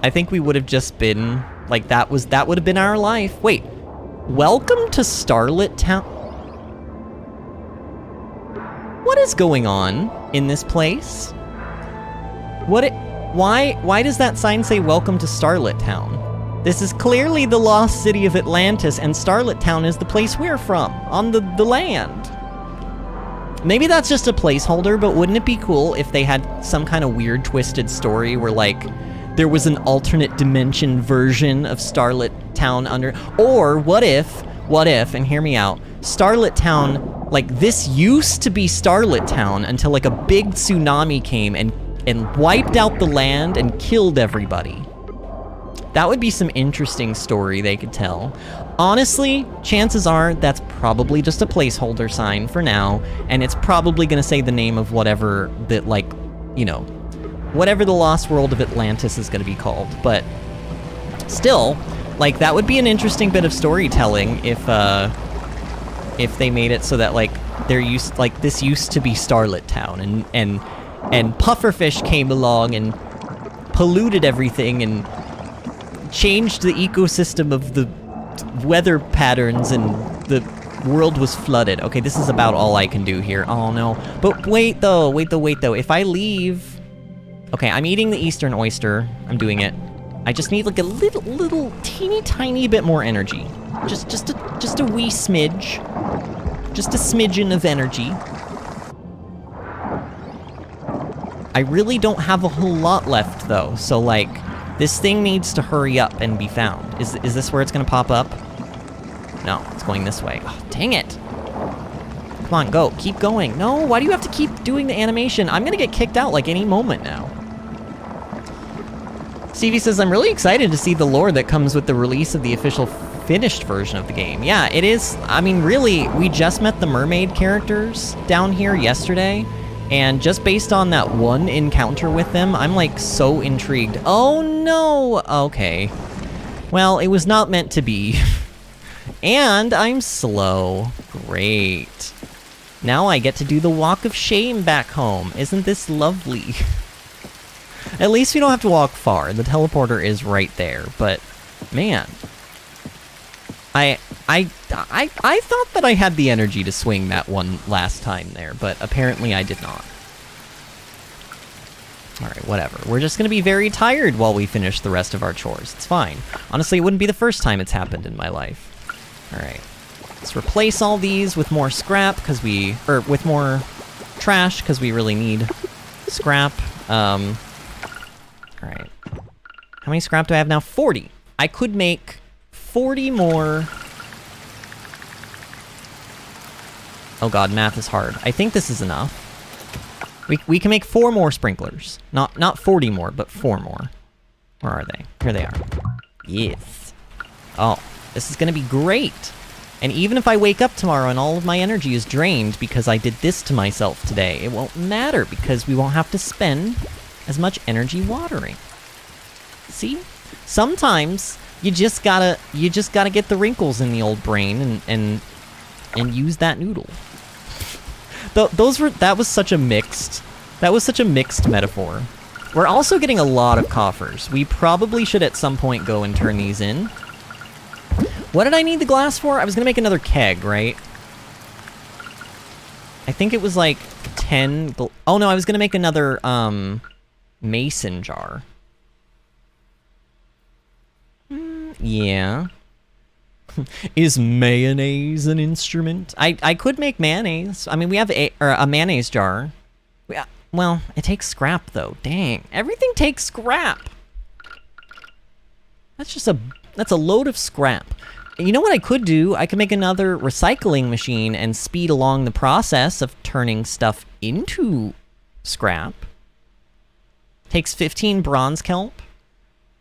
I think we would have just been, like, that would have been our life. Wait, welcome to Starlit Town? What is going on in this place? Why does that sign say welcome to Starlit Town? This is clearly the lost city of Atlantis, and Starlit Town is the place we're from, on the land. Maybe that's just a placeholder, but wouldn't it be cool if they had some kind of weird twisted story where, like, there was an alternate dimension version of Starlit Town under... Or what if, and hear me out, Starlit Town, like, this used to be Starlit Town until, like, a big tsunami came and wiped out the land and killed everybody. That would be some interesting story they could tell. Honestly, chances are that's probably just a placeholder sign for now, and it's probably gonna say the name of whatever that, like, you know, whatever the Lost World of Atlantis is gonna be called. But still, like, that would be an interesting bit of storytelling if they made it so that, like, this used to be Starlit Town, and pufferfish came along and polluted everything and changed the ecosystem of the weather patterns, and the world was flooded. Okay, this is about all I can do here. Oh no. But wait though. If I leave... Okay, I'm eating the Eastern oyster. I'm doing it. I just need like a little teeny tiny bit more energy. Just a wee smidge. Just a smidgen of energy. I really don't have a whole lot left though, so like... This thing needs to hurry up and be found. Is this where it's gonna pop up? No, it's going this way. Oh, dang it. Come on, go. Keep going. No, why do you have to keep doing the animation? I'm gonna get kicked out like any moment now. Stevie says, I'm really excited to see the lore that comes with the release of the official finished version of the game. Yeah, it is. I mean, really, we just met the mermaid characters down here yesterday. And just based on that one encounter with them, I'm like so intrigued. Oh no! Okay. Well, it was not meant to be. And I'm slow. Great. Now I get to do the walk of shame back home. Isn't this lovely? At least we don't have to walk far. The teleporter is right there, but man. I thought that I had the energy to swing that one last time there, but apparently I did not. Alright, whatever. We're just gonna be very tired while we finish the rest of our chores. It's fine. Honestly, it wouldn't be the first time it's happened in my life. Alright. Let's replace all these with more scrap, with more trash, because we really need scrap. Alright. How many scrap do I have now? 40. I could make 40 more... Oh god, math is hard. I think this is enough. We can make 4 more sprinklers. Not 40 more, but 4 more. Where are they? Here they are. Yes. Oh, this is gonna be great. And even if I wake up tomorrow and all of my energy is drained because I did this to myself today, it won't matter because we won't have to spend as much energy watering. See? Sometimes you just gotta get the wrinkles in the old brain and use that noodle. That was such a mixed metaphor. We're also getting a lot of coffers. We probably should at some point go and turn these in. What did I need the glass for? I was gonna make another keg, right? I think it was like 10... Oh no, I was gonna make another, mason jar. Yeah. Is mayonnaise an instrument? I could make mayonnaise. I mean, we have a mayonnaise jar. Well, it takes scrap, though. Dang. Everything takes scrap. that's a load of scrap. You know what I could do? I could make another recycling machine and speed along the process of turning stuff into scrap. Takes 15 bronze kelp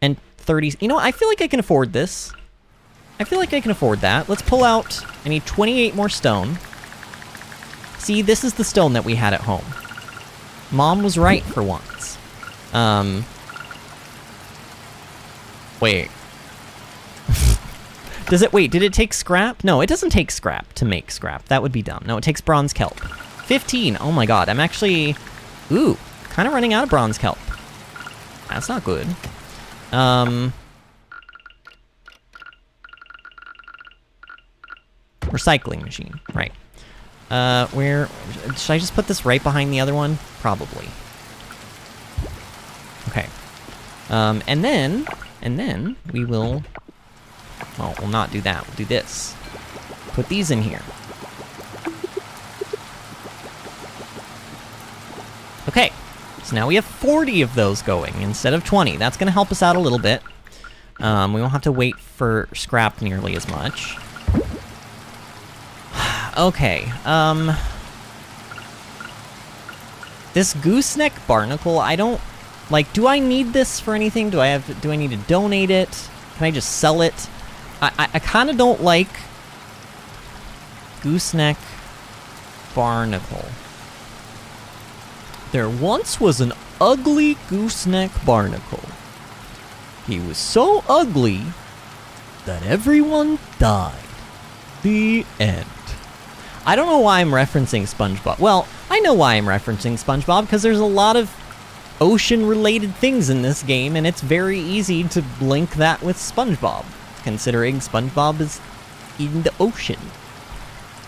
and 30... You know what? I feel like I can afford this. I feel like I can afford that. Let's pull out... I need 28 more stone. See, this is the stone that we had at home. Mom was right for once. Wait. Did it take scrap? No, it doesn't take scrap to make scrap. That would be dumb. No, it takes bronze kelp. 15. Oh my god, I'm actually... Ooh, kind of running out of bronze kelp. That's not good. Recycling machine, right. Where... Should I just put this right behind the other one? Probably. Okay. And then we will... Well, we'll not do that. We'll do this. Put these in here. Okay. So now we have 40 of those going instead of 20. That's going to help us out a little bit. We won't have to wait for scrap nearly as much. Okay. This gooseneck barnacle, I don't... Like, do I need this for anything? Do I need to donate it? Can I just sell it? I kind of don't like gooseneck barnacle. There once was an ugly gooseneck barnacle. He was so ugly that everyone died. The end. I don't know why I'm referencing SpongeBob. Well, I know why I'm referencing SpongeBob, because there's a lot of ocean-related things in this game, and it's very easy to link that with SpongeBob, considering SpongeBob is in the ocean.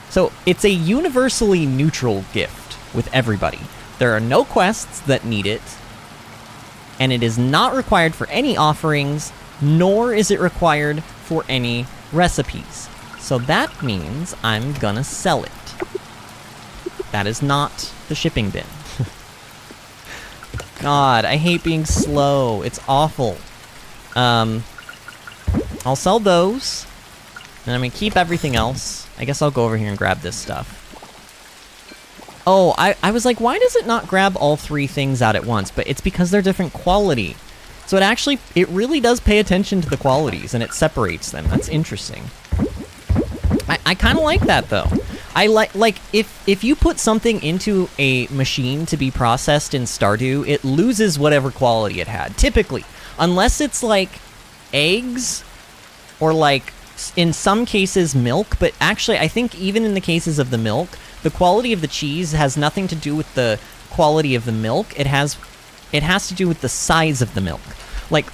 So, it's a universally neutral gift with everybody. There are no quests that need it, and it is not required for any offerings, nor is it required for any recipes. So that means I'm gonna sell it. That is not the shipping bin. God, I hate being slow. It's awful. I'll sell those, and I'm gonna keep everything else. I guess I'll go over here and grab this stuff. Oh, I was like, why does it not grab all three things out at once? But it's because they're different quality. So it really does pay attention to the qualities, and it separates them. That's interesting. I kind of like that, though. I like if you put something into a machine to be processed in Stardew, it loses whatever quality it had, typically. Unless it's, like, eggs, or, like, in some cases, milk. But actually, I think even in the cases of the milk, the quality of the cheese has nothing to do with the quality of the milk. It has to do with the size of the milk. Like,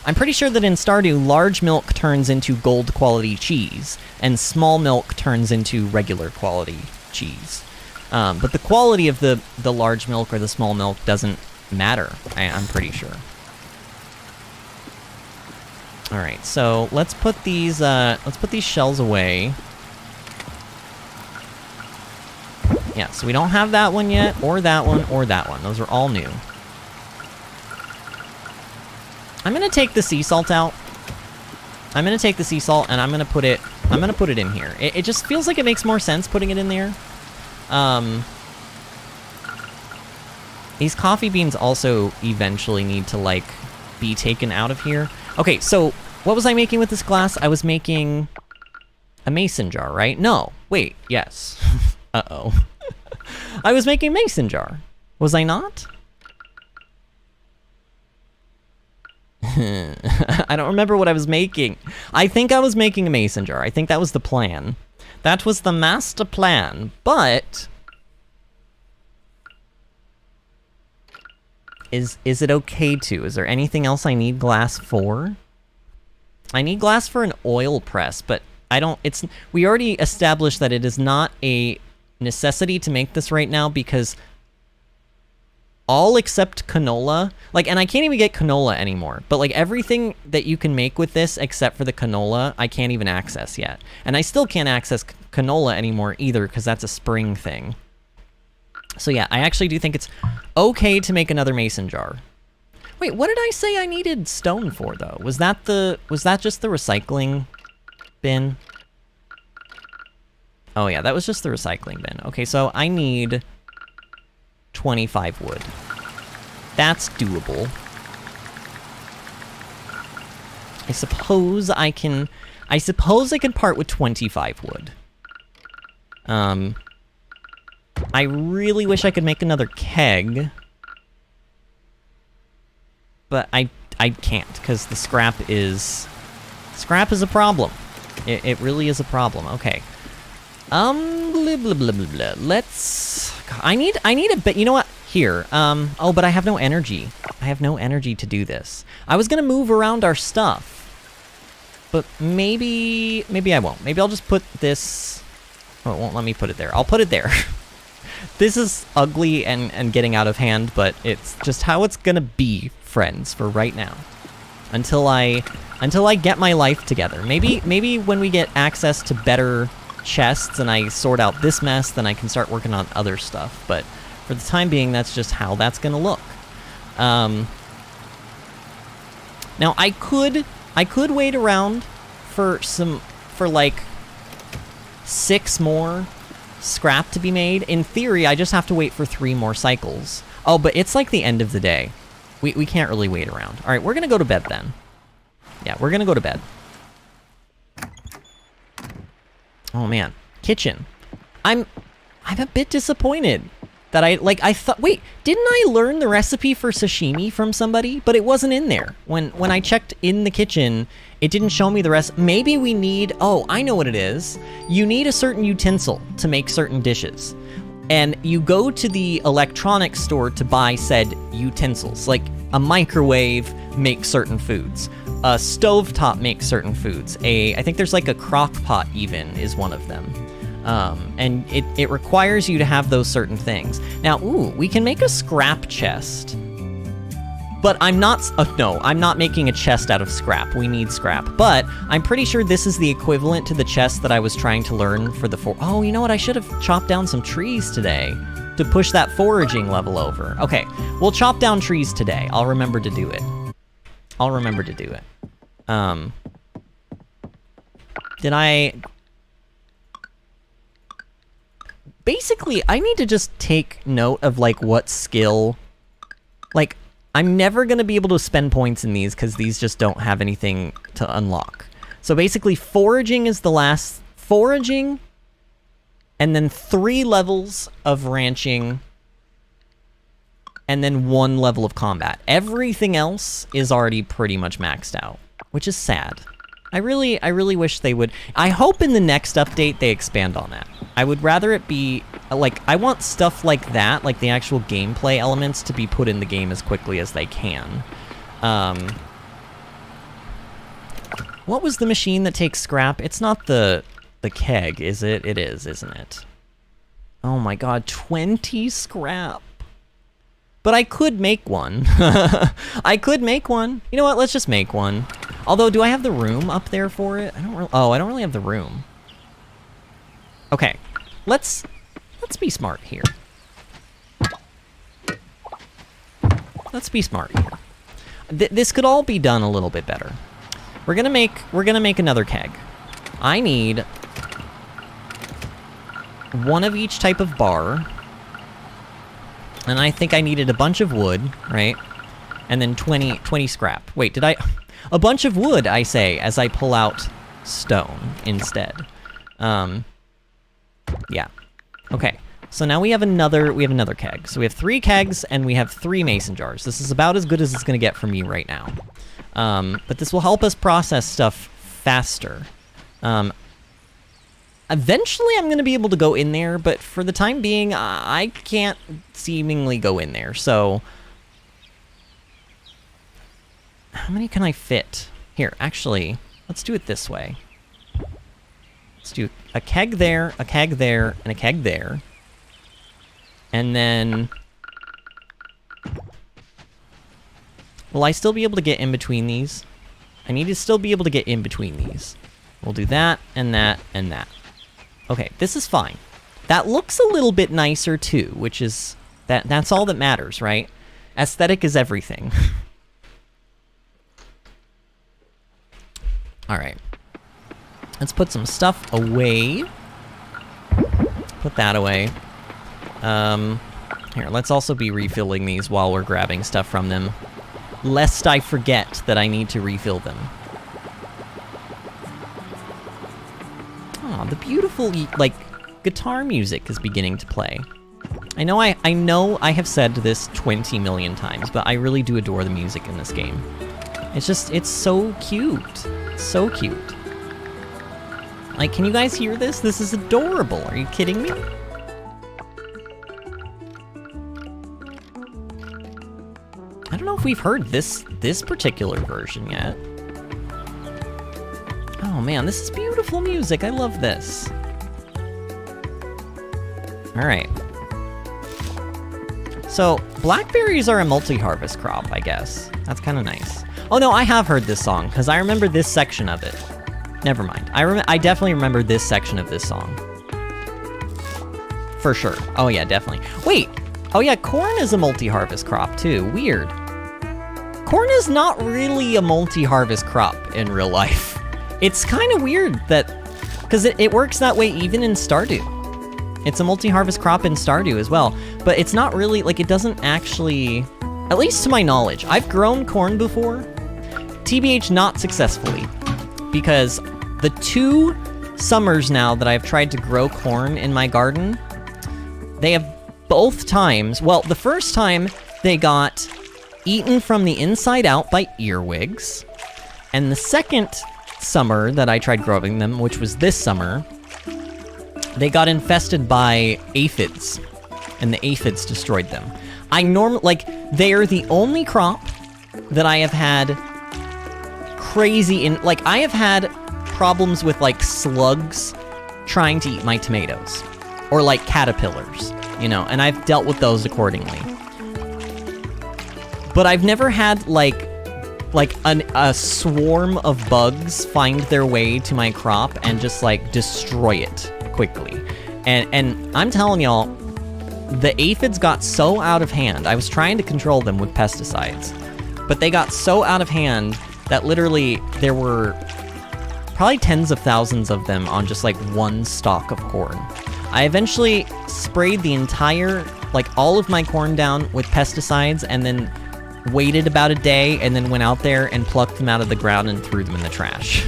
I'm pretty sure that in Stardew, large milk turns into gold quality cheese, and small milk turns into regular quality cheese. But the quality of the large milk or the small milk doesn't matter, I'm pretty sure. Alright, so let's put these shells away. Yeah, so we don't have that one yet, or that one, or that one. Those are all new. I'm gonna take the sea salt out. I'm gonna take the sea salt and I'm gonna put it in here. It just feels like it makes more sense putting it in there. These coffee beans also eventually need to, like, be taken out of here. Okay, so what was I making with this glass? I was making a mason jar, right? No, wait, yes. Uh-oh. I was making a mason jar. Was I not? I don't remember what I was making. I think I was making a mason jar. I think that was the plan. That was the master plan, but... Is it okay to? Is there anything else I need glass for? I need glass for an oil press, but we already established that it is not a necessity to make this right now because all except canola, and I can't even get canola anymore, but like everything that you can make with this except for the canola, I can't even access yet. And I still can't access canola anymore either because that's a spring thing. So yeah, I actually do think it's okay to make another mason jar. Wait, what did I say I needed stone for, though? Was that just the recycling bin? Oh yeah, that was just the recycling bin. Okay, so I need 25 wood. That's doable. I suppose I can part with 25 wood. I really wish I could make another keg. But I can't, because the scrap is a problem. It really is a problem. Okay. Blah, blah, blah, blah, blah. Let's... I need a bit... You know what? Here. Oh, but I have no energy. I have no energy to do this. I was gonna move around our stuff. But maybe I won't. Maybe I'll just put this... Oh, it won't let me put it there. I'll put it there. This is ugly and getting out of hand, but it's just how it's gonna be, friends, for right now. Until I get my life together. Maybe when we get access to better chests and I sort out this mess, then I can start working on other stuff. But for the time being, that's just how that's gonna look. Now I could wait around for like 6 more scrap to be made. In theory, I just have to wait for 3 more cycles. Oh, but it's like the end of the day. We can't really wait around. All right, we're gonna go to bed then. Yeah, we're gonna go to bed. Oh man, kitchen. I'm a bit disappointed that I thought, wait, didn't I learn the recipe for sashimi from somebody? But it wasn't in there. When I checked in the kitchen, it didn't show me the rest. Maybe we need, oh, I know what it is. You need a certain utensil to make certain dishes. And you go to the electronics store to buy said utensils. Like a microwave makes certain foods. A stovetop makes certain foods. I think there's like a crock pot even is one of them. And it requires you to have those certain things. Now, ooh, we can make a scrap chest. But I'm not making a chest out of scrap. We need scrap. But I'm pretty sure this is the equivalent to the chest that I was trying to learn for the Oh, you know what? I should have chopped down some trees today to push that foraging level over. Okay, we'll chop down trees today. I'll remember to do it. Did I... Basically, I need to just take note of, like, what skill... Like, I'm never going to be able to spend points in these because these just don't have anything to unlock. So basically, foraging is the last... Foraging, and then 3 levels of ranching, and then 1 level of combat. Everything else is already pretty much maxed out, which is sad. I really wish they would... I hope in the next update they expand on that. I would rather it be... Like, I want stuff like that, like the actual gameplay elements, to be put in the game as quickly as they can. What was the machine that takes scrap? It's not the keg, is it? It is, isn't it? Oh my god, 20 scrap. But I could make one. I could make one. You know what? Let's just make one. Although, do I have the room up there for it? I don't really have the room. Okay, let's be smart here. Let's be smart here. This could all be done a little bit better. We're gonna make another keg. I need 1 of each type of bar. And I think I needed a bunch of wood, right? And then 20 scrap. Wait, did I... A bunch of wood, I say, as I pull out stone instead. Yeah. Okay. So now we have another keg. So we have 3 kegs and we have 3 mason jars. This is about as good as it's gonna get from me right now. But this will help us process stuff faster. Eventually I'm gonna be able to go in there, but for the time being, I can't seemingly go in there, so... How many can I fit? Here, actually, let's do it this way. Let's do a keg there, and a keg there. And then... Will I still be able to get in between these? I need to still be able to get in between these. We'll do that, and that, and that. Okay, this is fine. That looks a little bit nicer too, which is... That's all that matters, right? Aesthetic is everything. Alright. Let's put some stuff away. Put that away. Here, let's also be refilling these while we're grabbing stuff from them, lest I forget that I need to refill them. Oh, the beautiful, like, guitar music is beginning to play. I know I have said this 20 million times, but I really do adore the music in this game. It's just, it's so cute. So cute. Like, can you guys hear this? This is adorable. Are you kidding me? I don't know if we've heard this particular version yet. Oh man, this is beautiful music. I love this. All right. So, blackberries are a multi-harvest crop, I guess. That's kind of nice. Oh no, I have heard this song, because I remember this section of it. Never mind. I definitely remember this section of this song. For sure. Oh yeah, definitely. Wait! Oh yeah, corn is a multi-harvest crop too. Weird. Corn is not really a multi-harvest crop in real life. It's kind of weird that... because it works that way even in Stardew. It's a multi-harvest crop in Stardew as well, but it's not really, like, it doesn't actually... at least to my knowledge. I've grown corn before. TBH, not successfully. Because the 2 summers now that I've tried to grow corn in my garden, they have both times... well, the first time they got eaten from the inside out by earwigs. And the second summer that I tried growing them, which was this summer, they got infested by aphids, and the aphids destroyed them. They are the only crop that I have had I have had problems with, like, slugs trying to eat my tomatoes. Or, like, caterpillars, you know, and I've dealt with those accordingly. But I've never had, a swarm of bugs find their way to my crop and just, like, destroy it quickly. And I'm telling y'all, the aphids got so out of hand. I was trying to control them with pesticides, but they got so out of hand that literally there were probably tens of thousands of them on just, like, one stalk of corn. I eventually sprayed the entire, all of my corn down with pesticides, and then waited about a day, and then went out there and plucked them out of the ground and threw them in the trash.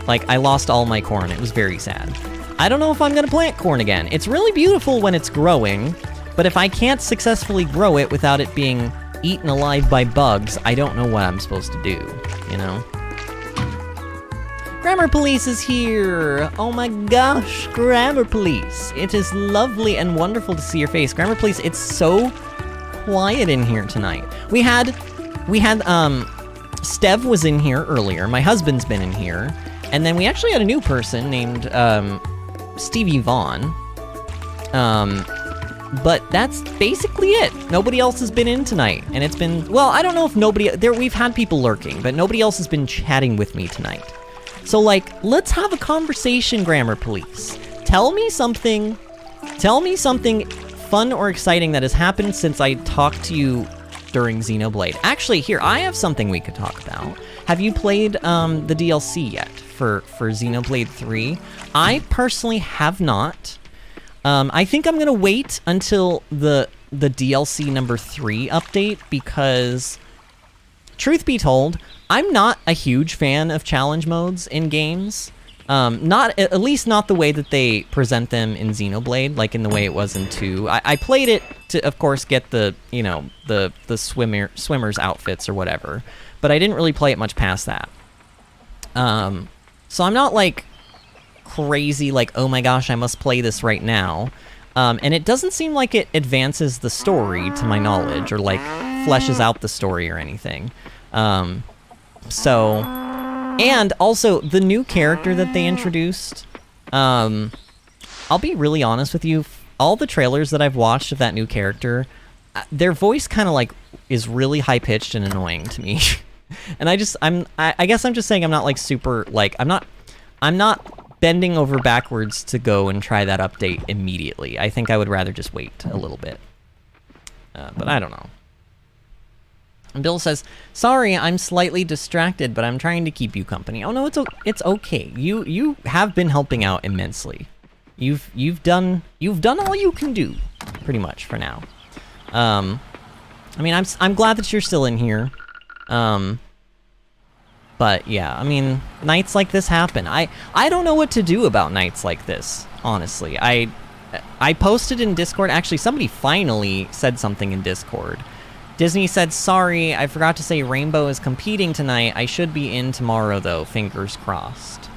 I lost all my corn. It was very sad. I don't know if I'm gonna plant corn again. It's really beautiful when it's growing, but if I can't successfully grow it without it being eaten alive by bugs, I don't know what I'm supposed to do, you know? Grammar Police is here! Oh my gosh, Grammar Police! It is lovely and wonderful to see your face. Grammar Police, it's so quiet in here tonight. We had, Stev was in here earlier, my husband's been in here, and then we actually had a new person named, Stevie Vaughn. But that's basically it. Nobody else has been in tonight, and it's been, well, I don't know if we've had people lurking, but nobody else has been chatting with me tonight. So, let's have a conversation, Grammar Police. Tell me something fun or exciting that has happened since I talked to you during Xenoblade. Actually, here, I have something we could talk about. Have you played, the DLC yet for Xenoblade 3? I personally have not. I think I'm gonna wait until the DLC number 3 update, because, truth be told, I'm not a huge fan of challenge modes in games. At least not the way that they present them in Xenoblade, like in the way it was in 2. I played it to, of course, get the, the swimmers outfits or whatever, but I didn't really play it much past that. So I'm not, crazy, oh my gosh, I must play this right now. And it doesn't seem like it advances the story, to my knowledge, or, fleshes out the story or anything. And also, the new character that they introduced, I'll be really honest with you, all the trailers that I've watched of that new character, their voice kind of, is really high-pitched and annoying to me. And I guess I'm just saying I'm not, super, I'm not bending over backwards to go and try that update immediately. I think I would rather just wait a little bit. But I don't know. And Bill says, "Sorry, I'm slightly distracted, but I'm trying to keep you company." Oh no, it's okay. You have been helping out immensely. You've done all you can do, pretty much for now. I mean, I'm glad that you're still in here. But yeah, I mean, nights like this happen. I don't know what to do about nights like this, honestly. I posted in Discord. Actually, somebody finally said something in Discord. Disney said, "Sorry, I forgot to say Rainbow is competing tonight. I should be in tomorrow, though. Fingers crossed."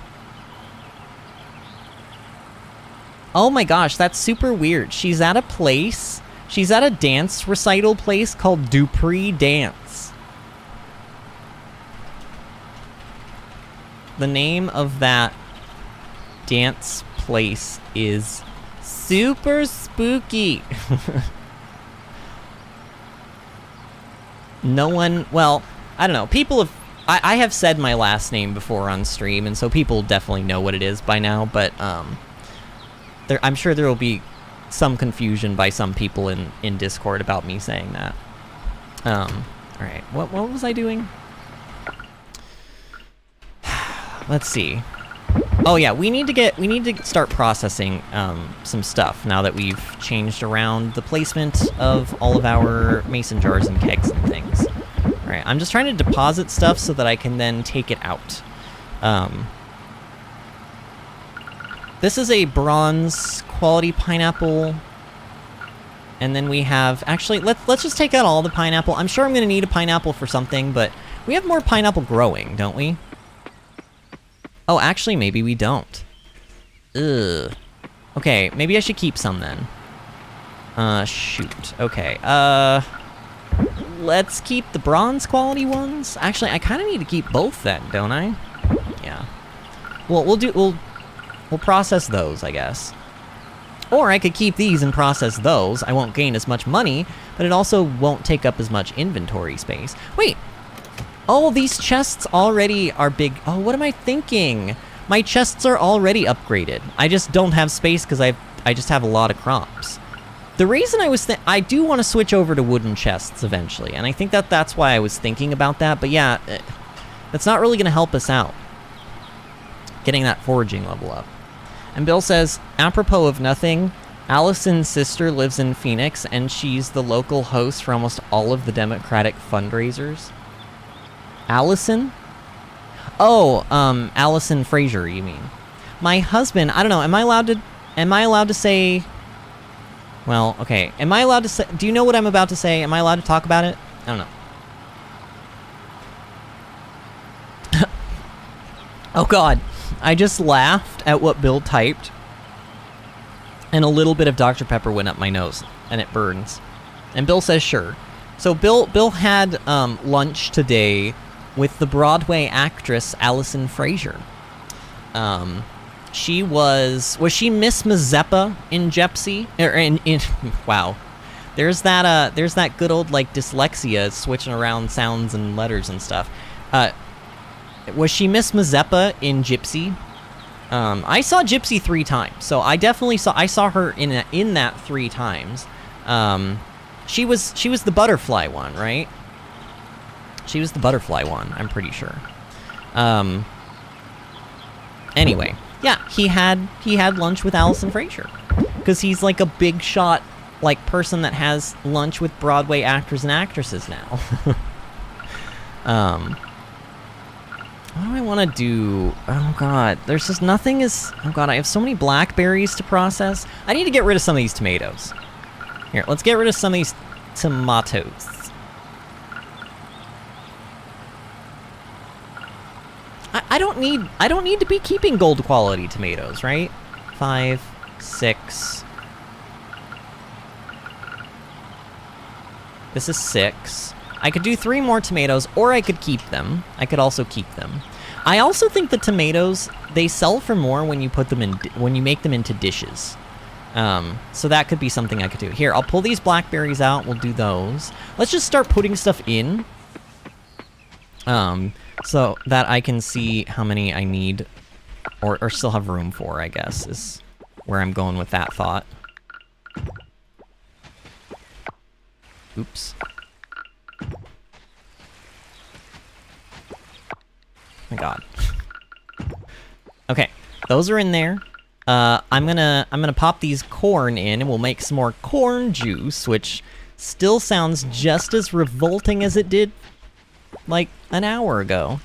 Oh my gosh, that's super weird. She's at a place. She's at a dance recital place called Dupree Dance. The name of that dance place is super spooky. No one, well, I don't know. People have, I have said my last name before on stream, and so people definitely know what it is by now, but I'm sure there will be some confusion by some people in Discord about me saying that. Alright, what was I doing? Let's see. Oh yeah, we need to start processing some stuff now that we've changed around the placement of all of our mason jars and kegs and things. Alright, I'm just trying to deposit stuff so that I can then take it out. This is a bronze quality pineapple. And then we have, actually, let's just take out all the pineapple. I'm sure I'm gonna need a pineapple for something, but we have more pineapple growing, don't we? Oh, actually, maybe we don't. Ugh. Okay, maybe I should keep some then. Shoot. Okay, let's keep the bronze quality ones. Actually, I kind of need to keep both then, don't I? Yeah. Well, we'll process those, I guess. Or I could keep these and process those. I won't gain as much money, but it also won't take up as much inventory space. Wait! Oh, these chests already are big. Oh, what am I thinking? My chests are already upgraded. I just don't have space because I just have a lot of crops. The reason I do want to switch over to wooden chests eventually, and I think that's why I was thinking about that, but yeah, that's not really going to help us out. Getting that foraging level up. And Bill says, apropos of nothing, Allison's sister lives in Phoenix, and she's the local host for almost all of the Democratic fundraisers. Allison? Oh, Allison Fraser, you mean? My husband, I don't know, am I allowed to say... Well, okay, am I allowed to say... Do you know what I'm about to say? Am I allowed to talk about it? I don't know. Oh god, I just laughed at what Bill typed, and a little bit of Dr. Pepper went up my nose, and it burns. And Bill says sure. So Bill had lunch today with the Broadway actress Allison Fraser. She was she Miss Mazeppa in Gypsy? Wow. There's that good old like dyslexia switching around sounds and letters and stuff. Was she Miss Mazeppa in Gypsy? I saw Gypsy 3 times, so I saw her in that 3 times. She was the butterfly one, right? She was the butterfly one, I'm pretty sure. Anyway, yeah, he had lunch with Allison Fraser, because he's like a big shot like person that has lunch with Broadway actors and actresses now. What do I want to do? Oh god, there's just nothing is... Oh god, I have so many blackberries to process. I need to get rid of some of these tomatoes. Here, let's get rid of some of these tomatoes. I don't need to be keeping gold quality tomatoes, right? 5, 6. This is 6. I could do 3 more tomatoes, or I could keep them. I could also keep them. I also think the tomatoes, they sell for more when you put them in, when you make them into dishes. So that could be something I could do. Here, I'll pull these blackberries out. We'll do those. Let's just start putting stuff in. So that I can see how many I need, or still have room for, I guess, is where I'm going with that thought. Oops. My god. Okay, those are in there. I'm gonna pop these corn in, and we'll make some more corn juice, which still sounds just as revolting as it did, like, an hour ago.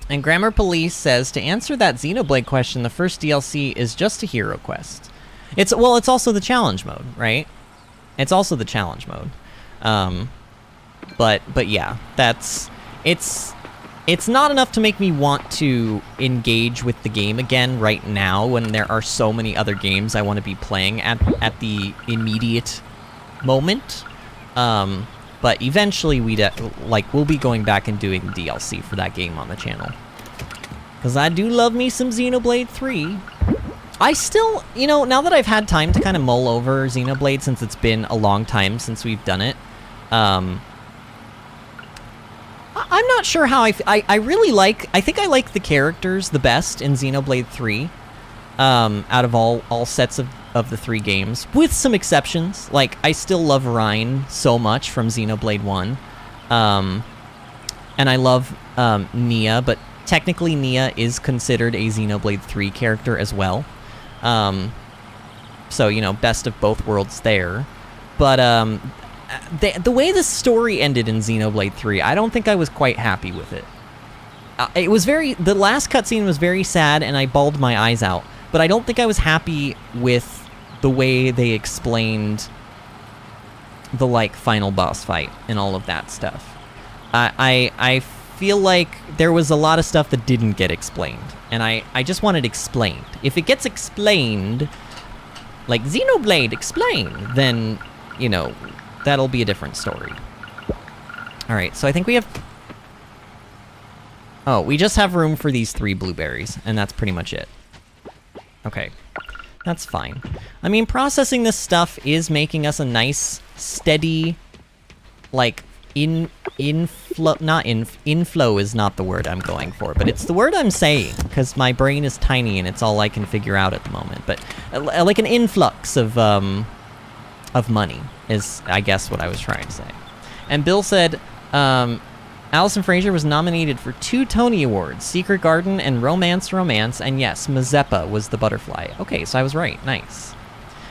And Grammar Police says, to answer that Xenoblade question, the first DLC is just a hero quest. It's also the challenge mode, right? It's also the challenge mode. But yeah, it's not enough to make me want to engage with the game again right now when there are so many other games I want to be playing at the immediate moment. But eventually we'll be going back and doing DLC for that game on the channel. Because I do love me some Xenoblade 3. I still, now that I've had time to kind of mull over Xenoblade since it's been a long time since we've done it, I'm not sure how I really I think I like the characters the best in Xenoblade 3, out of all sets of the 3 games, with some exceptions. Like, I still love Rein so much from Xenoblade 1, and I love Nia, but technically Nia is considered a Xenoblade 3 character as well. So, best of both worlds there. But, the way the story ended in Xenoblade 3, I don't think I was quite happy with it. The last cutscene was very sad, and I bawled my eyes out. But I don't think I was happy with the way they explained the, final boss fight and all of that stuff. I feel like there was a lot of stuff that didn't get explained, and I just want it explained. If it gets explained, like Xenoblade explained, then, that'll be a different story. Alright, so I think we have... Oh, we just have room for these 3 blueberries, and that's pretty much it. Okay, that's fine. I mean, processing this stuff is making us a nice, steady, inflow is not the word I'm going for, but it's the word I'm saying, because my brain is tiny and it's all I can figure out at the moment. But, like an influx of money is, I guess, what I was trying to say. And Bill said, Alison Fraser was nominated for 2 Tony Awards, Secret Garden and Romance, and yes, Mazeppa was the butterfly. Okay, so I was right. Nice.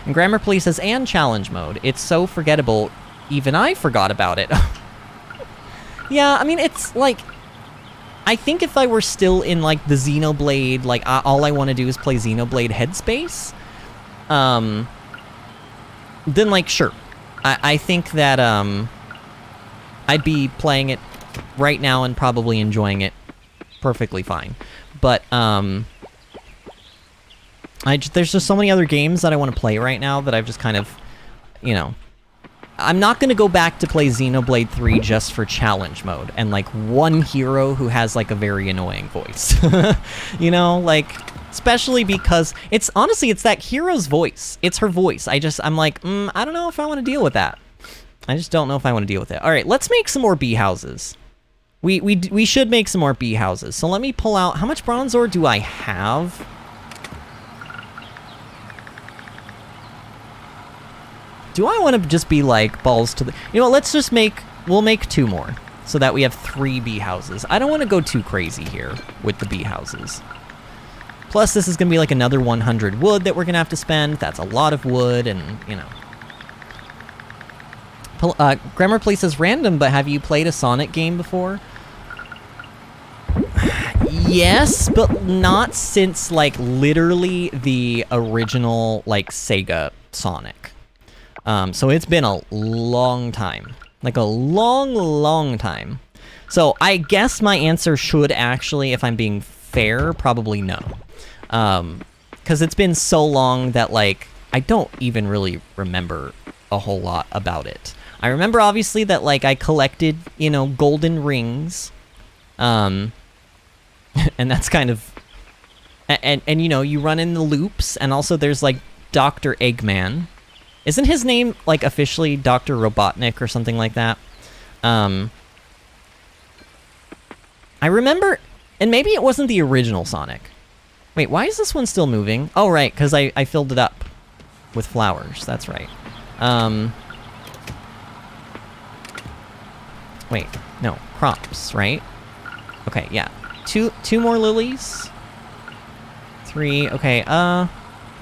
And Grammar Police says, and challenge mode. It's so forgettable, even I forgot about it. Yeah, I mean, it's like... I think if I were still in, the Xenoblade, all I want to do is play Xenoblade headspace, then, sure. I think that, I'd be playing it right now and probably enjoying it perfectly fine. But, there's just so many other games that I want to play right now that I've just kind of, I'm not going to go back to play Xenoblade 3 just for challenge mode and, one hero who has, a very annoying voice. Especially because honestly, it's that hero's voice. It's her voice. I'm like, I don't know if I want to deal with that. I just don't know if I want to deal with it. All right, let's make some more bee houses. We should make some more bee houses. So let me pull out, how much bronze ore do I have? Do I want to just be balls to the... let's just we'll make 2 more so that we have 3 bee houses. I don't want to go too crazy here with the bee houses. Plus, this is going to be another 100 wood that we're going to have to spend. That's a lot of wood, and, Grammar Police says, random, but have you played a Sonic game before? Yes, but not since, literally the original, Sega Sonic. So it's been a long time. A long, long time. So I guess my answer should actually, if I'm being fair, probably no. Because it's been so long that, I don't even really remember a whole lot about it. I remember, obviously, that, I collected, golden rings. And that's kind of... And you run in the loops, and also there's, Dr. Eggman. Isn't his name, officially Dr. Robotnik or something like that? I remember... And maybe it wasn't the original Sonic. Wait, why is this one still moving? Oh, right, because I filled it up with flowers. That's right. Wait, no, crops, right? Okay, yeah. Two more lilies. 3, okay,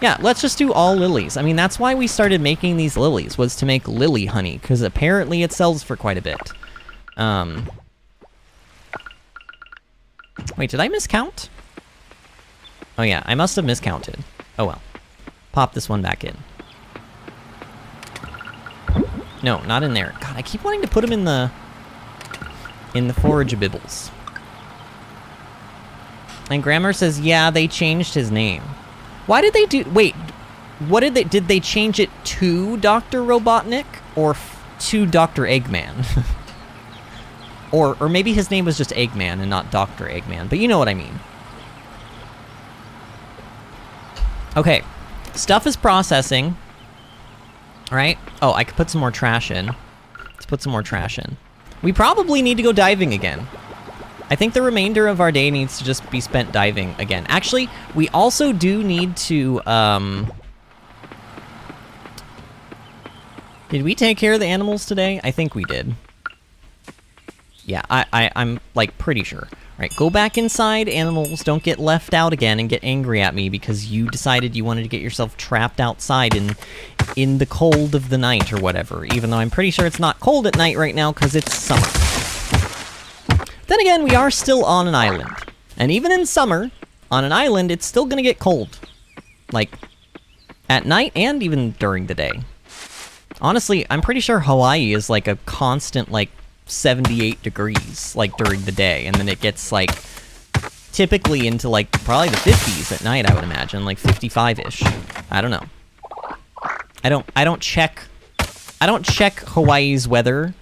yeah, let's just do all lilies. I mean, that's why we started making these lilies, was to make lily honey, because apparently it sells for quite a bit. Wait, did I miscount? Oh yeah, I must have miscounted. Oh well. Pop this one back in. No, not in there. God, I keep wanting to put him in the forageables. And Grammar says, yeah, they changed his name. Why did they do... Wait, what did they... Did they change it to Dr. Robotnik? Or to Dr. Eggman? or maybe his name was just Eggman and not Dr. Eggman. But you know what I mean. Okay. Stuff is processing. Alright. Oh, I could put some more trash in. Let's put some more trash in. We probably need to go diving again. I think the remainder of our day needs to just be spent diving again. Actually, we also do need to, Did we take care of the animals today? I think we did. Yeah, I'm, like, pretty sure. Alright, go back inside, animals. Don't get left out again and get angry at me because you decided you wanted to get yourself trapped outside in the cold of the night or whatever. Even though I'm pretty sure it's not cold at night right now because it's summer. Then again, we are still on an island. And even in summer, on an island, it's still gonna get cold. Like, at night and even during the day. Honestly, I'm pretty sure Hawaii is like a constant, like, 78 degrees, like, during the day. And then it gets, like, typically into, like, probably the 50s at night, I would imagine. Like, 55-ish. I don't know. I don't check Hawaii's weather,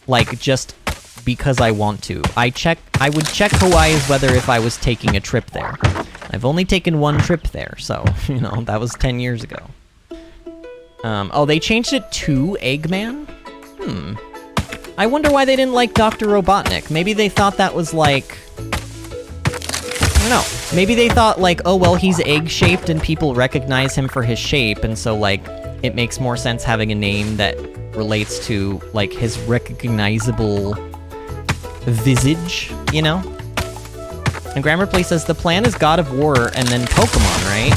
like, just... because I want to. I would check Hawaii's weather if I was taking a trip there. I've only taken one trip there, so, you know, that was 10 years ago. Oh, they changed it to Eggman? I wonder why they didn't like Dr. Robotnik. Maybe they thought that was like... I don't know. Maybe they thought like, oh, well, he's egg-shaped and people recognize him for his shape, and so, like, it makes more sense having a name that relates to, like, his recognizable... visage, you know? And Grammar Play says the plan is God of War and then Pokemon, right?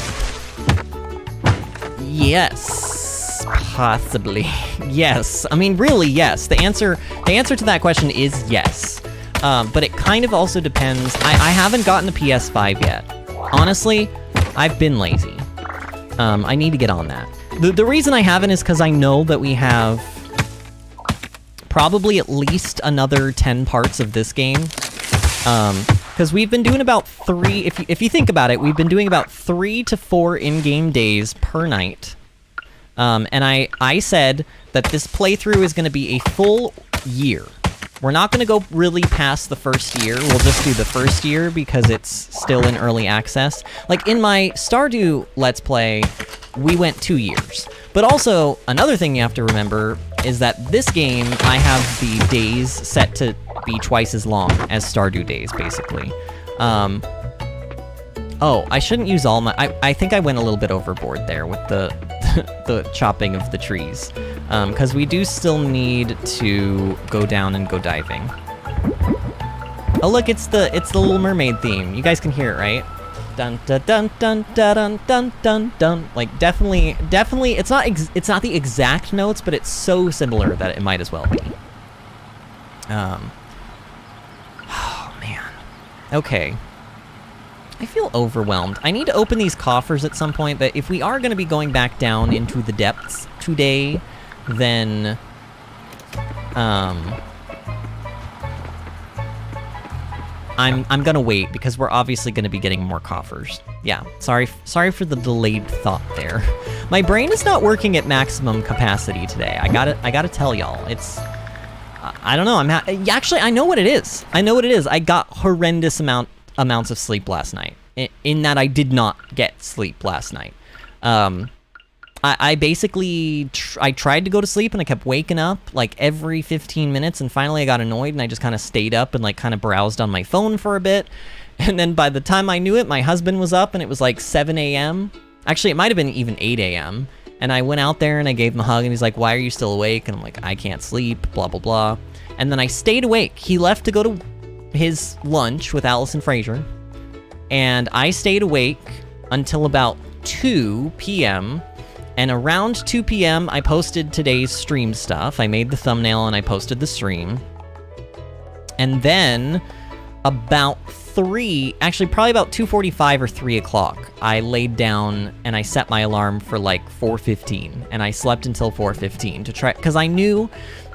Yes, possibly. Yes. I mean, really, yes. The answer to that question is yes. But it kind of also depends. I haven't gotten the PS5 yet. Honestly, I've been lazy. I need to get on that. The reason I haven't is because I know that we have probably at least another 10 parts of this game. Because we've been doing about 3, if you think about it, we've been doing about 3 to 4 in-game days per night. And I said that this playthrough is going to be a full year. We're not going to go really past the first year. We'll just do the first year because it's still in early access. Like, in my Stardew Let's Play, we went 2 years. But also, another thing you have to remember is that this game, I have the days set to be twice as long as Stardew days, basically. Oh, I shouldn't use all my... I think I went a little bit overboard there with the the chopping of the trees. Because we do still need to go down and go diving. Oh, look, it's the Little Mermaid theme. You guys can hear it, right? Dun dun dun dun dun dun dun dun. Like, definitely, it's not the exact notes, but it's so similar that it might as well be. Oh man. Okay. I feel overwhelmed. I need to open these coffers at some point, but if we are going to be going back down into the depths today, then I'm gonna wait because we're obviously gonna be getting more coffers. Yeah, sorry for the delayed thought there. My brain is not working at maximum capacity today. I gotta tell y'all, it's I don't know. Actually, I know what it is. I got horrendous amounts of sleep last night. In that I did not get sleep last night. I basically I tried to go to sleep and I kept waking up like every 15 minutes, and finally I got annoyed and I just kind of stayed up and like kind of browsed on my phone for a bit. And then by the time I knew it, my husband was up and it was like 7 a.m. Actually, it might have been even 8 a.m. And I went out there and I gave him a hug and he's like, "Why are you still awake?" And I'm like, "I can't sleep, blah, blah, blah." And then I stayed awake. He left to go to his lunch with Allison Fraser, and I stayed awake until about 2 p.m., and around 2 p.m., I posted today's stream stuff. I made the thumbnail and I posted the stream. And then about 3, actually probably about 2:45 or 3 o'clock, I laid down and I set my alarm for like 4:15, and I slept until 4:15 to try, because I knew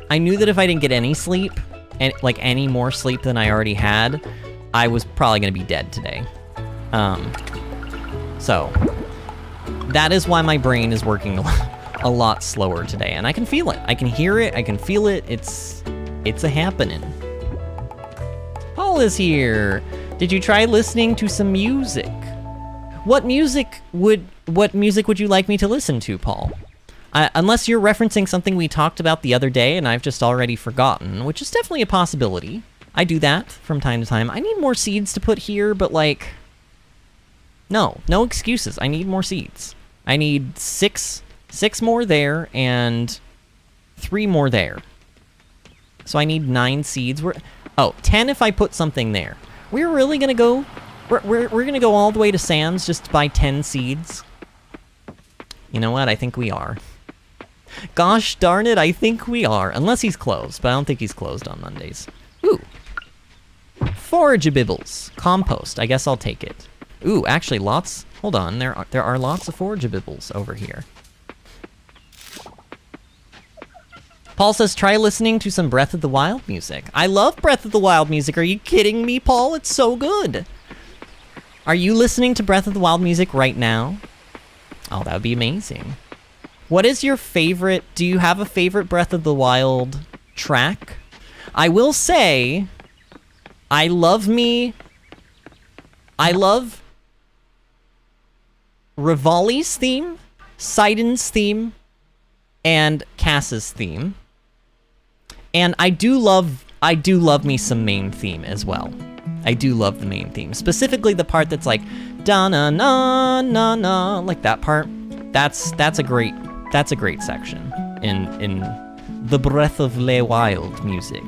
that if I didn't get any sleep, and like any more sleep than I already had, I was probably gonna be dead today. So that is why my brain is working a lot slower today, and I can feel it. I can hear it. I can feel it. It's a happening. Paul is here. Did you try listening to some music? What music would you like me to listen to, Paul? Unless you're referencing something we talked about the other day and I've just already forgotten, which is definitely a possibility. I do that from time to time. I need more seeds to put here, but like, no excuses. I need more seeds. I need six more there and 3 more there. So I need 9 seeds. 10 if I put something there. We're really gonna go, we're gonna go all the way to Sam's just to buy 10 seeds. You know what? I think we are. Gosh darn it, I think we are. Unless he's closed, but I don't think he's closed on Mondays. Ooh. Forageables. Compost. I guess I'll take it. Ooh, actually lots. Hold on, there are lots of forageables over here. Paul says, try listening to some Breath of the Wild music. I love Breath of the Wild music. Are you kidding me, Paul? It's so good. Are you listening to Breath of the Wild music right now? Oh, that would be amazing. What is your favorite? Do you have a favorite Breath of the Wild track? I will say, I love Rivali's theme, Sidon's theme, and Cass's theme. And I do love me some main theme as well. I do love the main theme, specifically the part that's like da na na na na, like that part. That's a great section in the Breath of the Wild music.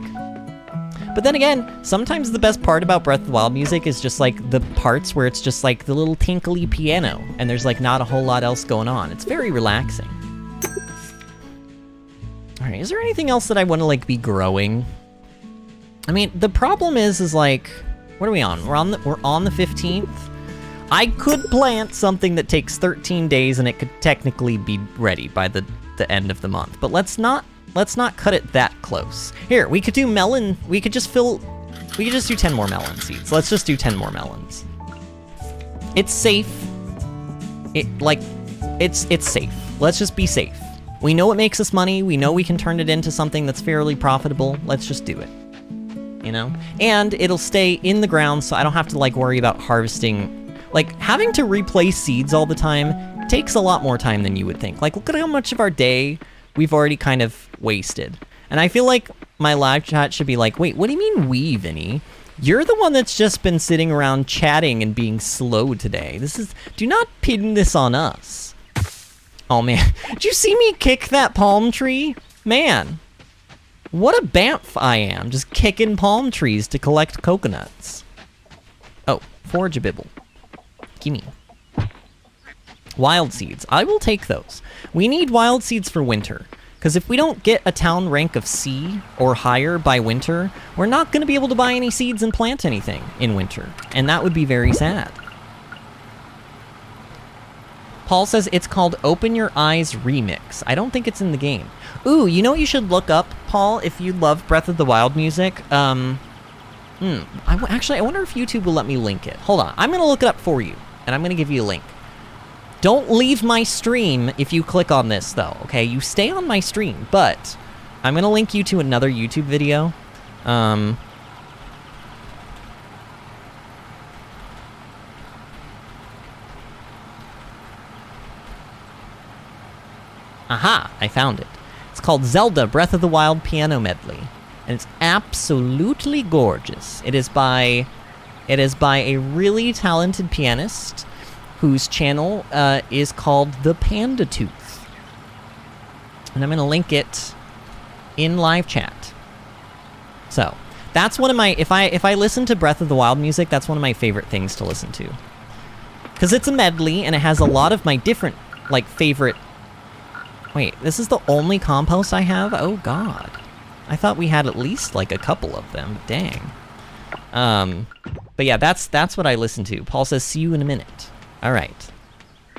But then again, sometimes the best part about Breath of the Wild music is just like the parts where it's just like the little tinkly piano and there's like not a whole lot else going on. It's very relaxing. All right, is there anything else that I want to like be growing? I mean, the problem is like, what are we on? We're on the 15th. I could plant something that takes 13 days and it could technically be ready by the end of the month. But let's not cut it that close. Here, we could do melon. We could just do 10 more melon seeds. Let's just do 10 more melons. It's safe. It's safe. Let's just be safe. We know it makes us money. We know we can turn it into something that's fairly profitable. Let's just do it. You know? And it'll stay in the ground so I don't have to like worry about harvesting. Like, having to replace seeds all the time takes a lot more time than you would think. Like, look at how much of our day we've already kind of wasted. And I feel like my live chat should be like, wait, what do you mean we, Vinny? You're the one that's just been sitting around chatting and being slow today. Do not pin this on us. Oh man, did you see me kick that palm tree? Man, what a bamf I am, just kicking palm trees to collect coconuts. Oh, forageable. Gimme. Wild seeds. I will take those. We need wild seeds for winter, because if we don't get a town rank of C or higher by winter, we're not going to be able to buy any seeds and plant anything in winter, and that would be very sad. Paul says it's called Open Your Eyes Remix. I don't think it's in the game. Ooh, you know what you should look up, Paul, if you love Breath of the Wild music? Actually, I wonder if YouTube will let me link it. Hold on, I'm going to look it up for you, and I'm going to give you a link. Don't leave my stream if you click on this, though, okay? You stay on my stream, but I'm going to link you to another YouTube video. Aha, I found it. It's called Zelda Breath of the Wild Piano Medley, and it's absolutely gorgeous. It is by a really talented pianist whose channel is called The Panda Tooth. And I'm going to link it in live chat. So, That's one of my, if I listen to Breath of the Wild music, that's one of my favorite things to listen to. Because it's a medley, and it has a lot of my different, like, favorite... Wait, this is the only compost I have? Oh, God. I thought we had at least, like, a couple of them. Dang. But yeah, that's what I listen to. Paul says, see you in a minute. All right.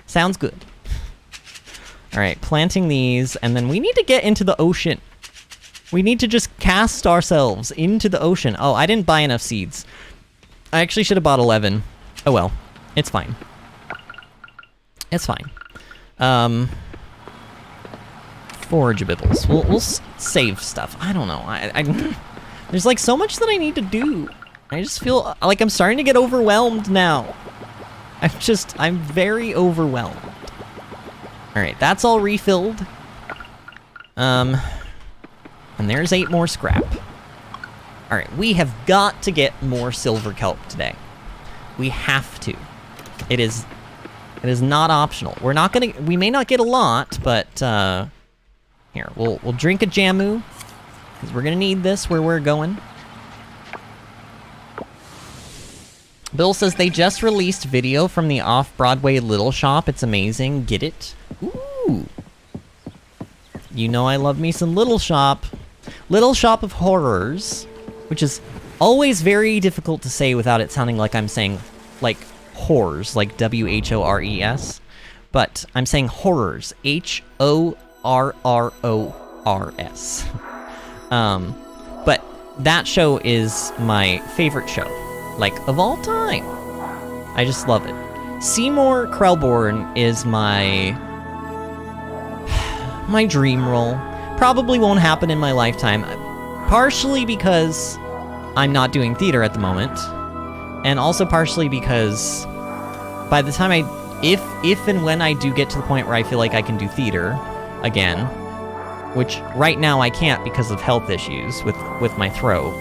Sounds good. All right, planting these, and then we need to get into the ocean. We need to just cast ourselves into the ocean. Oh, I didn't buy enough seeds. I actually should have bought 11. Oh well, it's fine. It's fine. Forageables. We'll save stuff. I don't know. I there's like so much that I need to do. I just feel like I'm starting to get overwhelmed now. I'm very overwhelmed. Alright, that's all refilled. And there's 8 more scrap. Alright, we have got to get more silver kelp today. We have to. It is not optional. We may not get a lot, but here, we'll drink a Jamu, because we're gonna need this where we're going. Bill says they just released video from the off-Broadway Little Shop. It's amazing. Get it? Ooh. You know I love me some Little Shop. Little Shop of Horrors, which is always very difficult to say without it sounding like I'm saying, like, whores, like W-H-O-R-E-S. But I'm saying horrors, H-O-R-R-O-R-S. But that show is my favorite show. Like, of all time. I just love it. Seymour Krelborn is my dream role. Probably won't happen in my lifetime. Partially because I'm not doing theater at the moment. And also partially because by the time if and when I do get to the point where I feel like I can do theater again, which right now I can't because of health issues with my throat,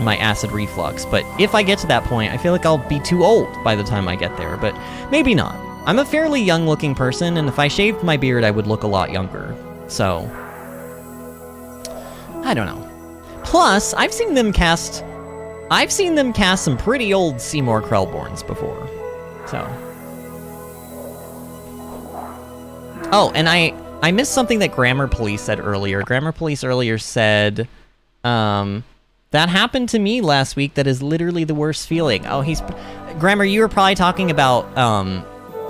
my acid reflux, but if I get to that point, I feel like I'll be too old by the time I get there, but maybe not. I'm a fairly young-looking person, and if I shaved my beard, I would look a lot younger, so... I don't know. Plus, I've seen them cast some pretty old Seymour Krelborns before, so... Oh, and I missed something that Grammar Police said earlier. Grammar Police earlier said, that happened to me last week. That is literally the worst feeling. Oh, Grammar, you were probably talking about,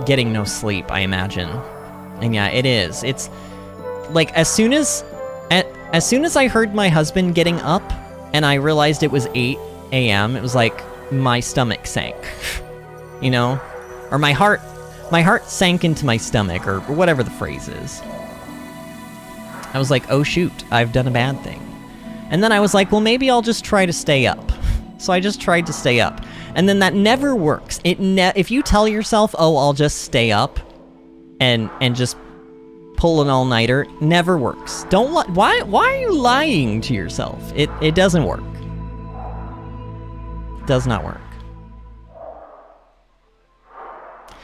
getting no sleep, I imagine. And yeah, it is. It's, like, as soon as I heard my husband getting up, and I realized it was 8 a.m., it was like, my stomach sank. You know? Or my heart sank into my stomach, or whatever the phrase is. I was like, oh shoot, I've done a bad thing. And then I was like, well, maybe I'll just try to stay up. So I just tried to stay up. And then that never works. If you tell yourself, oh, I'll just stay up and just pull an all-nighter, never works. Don't why are you lying to yourself? It doesn't work. It does not work.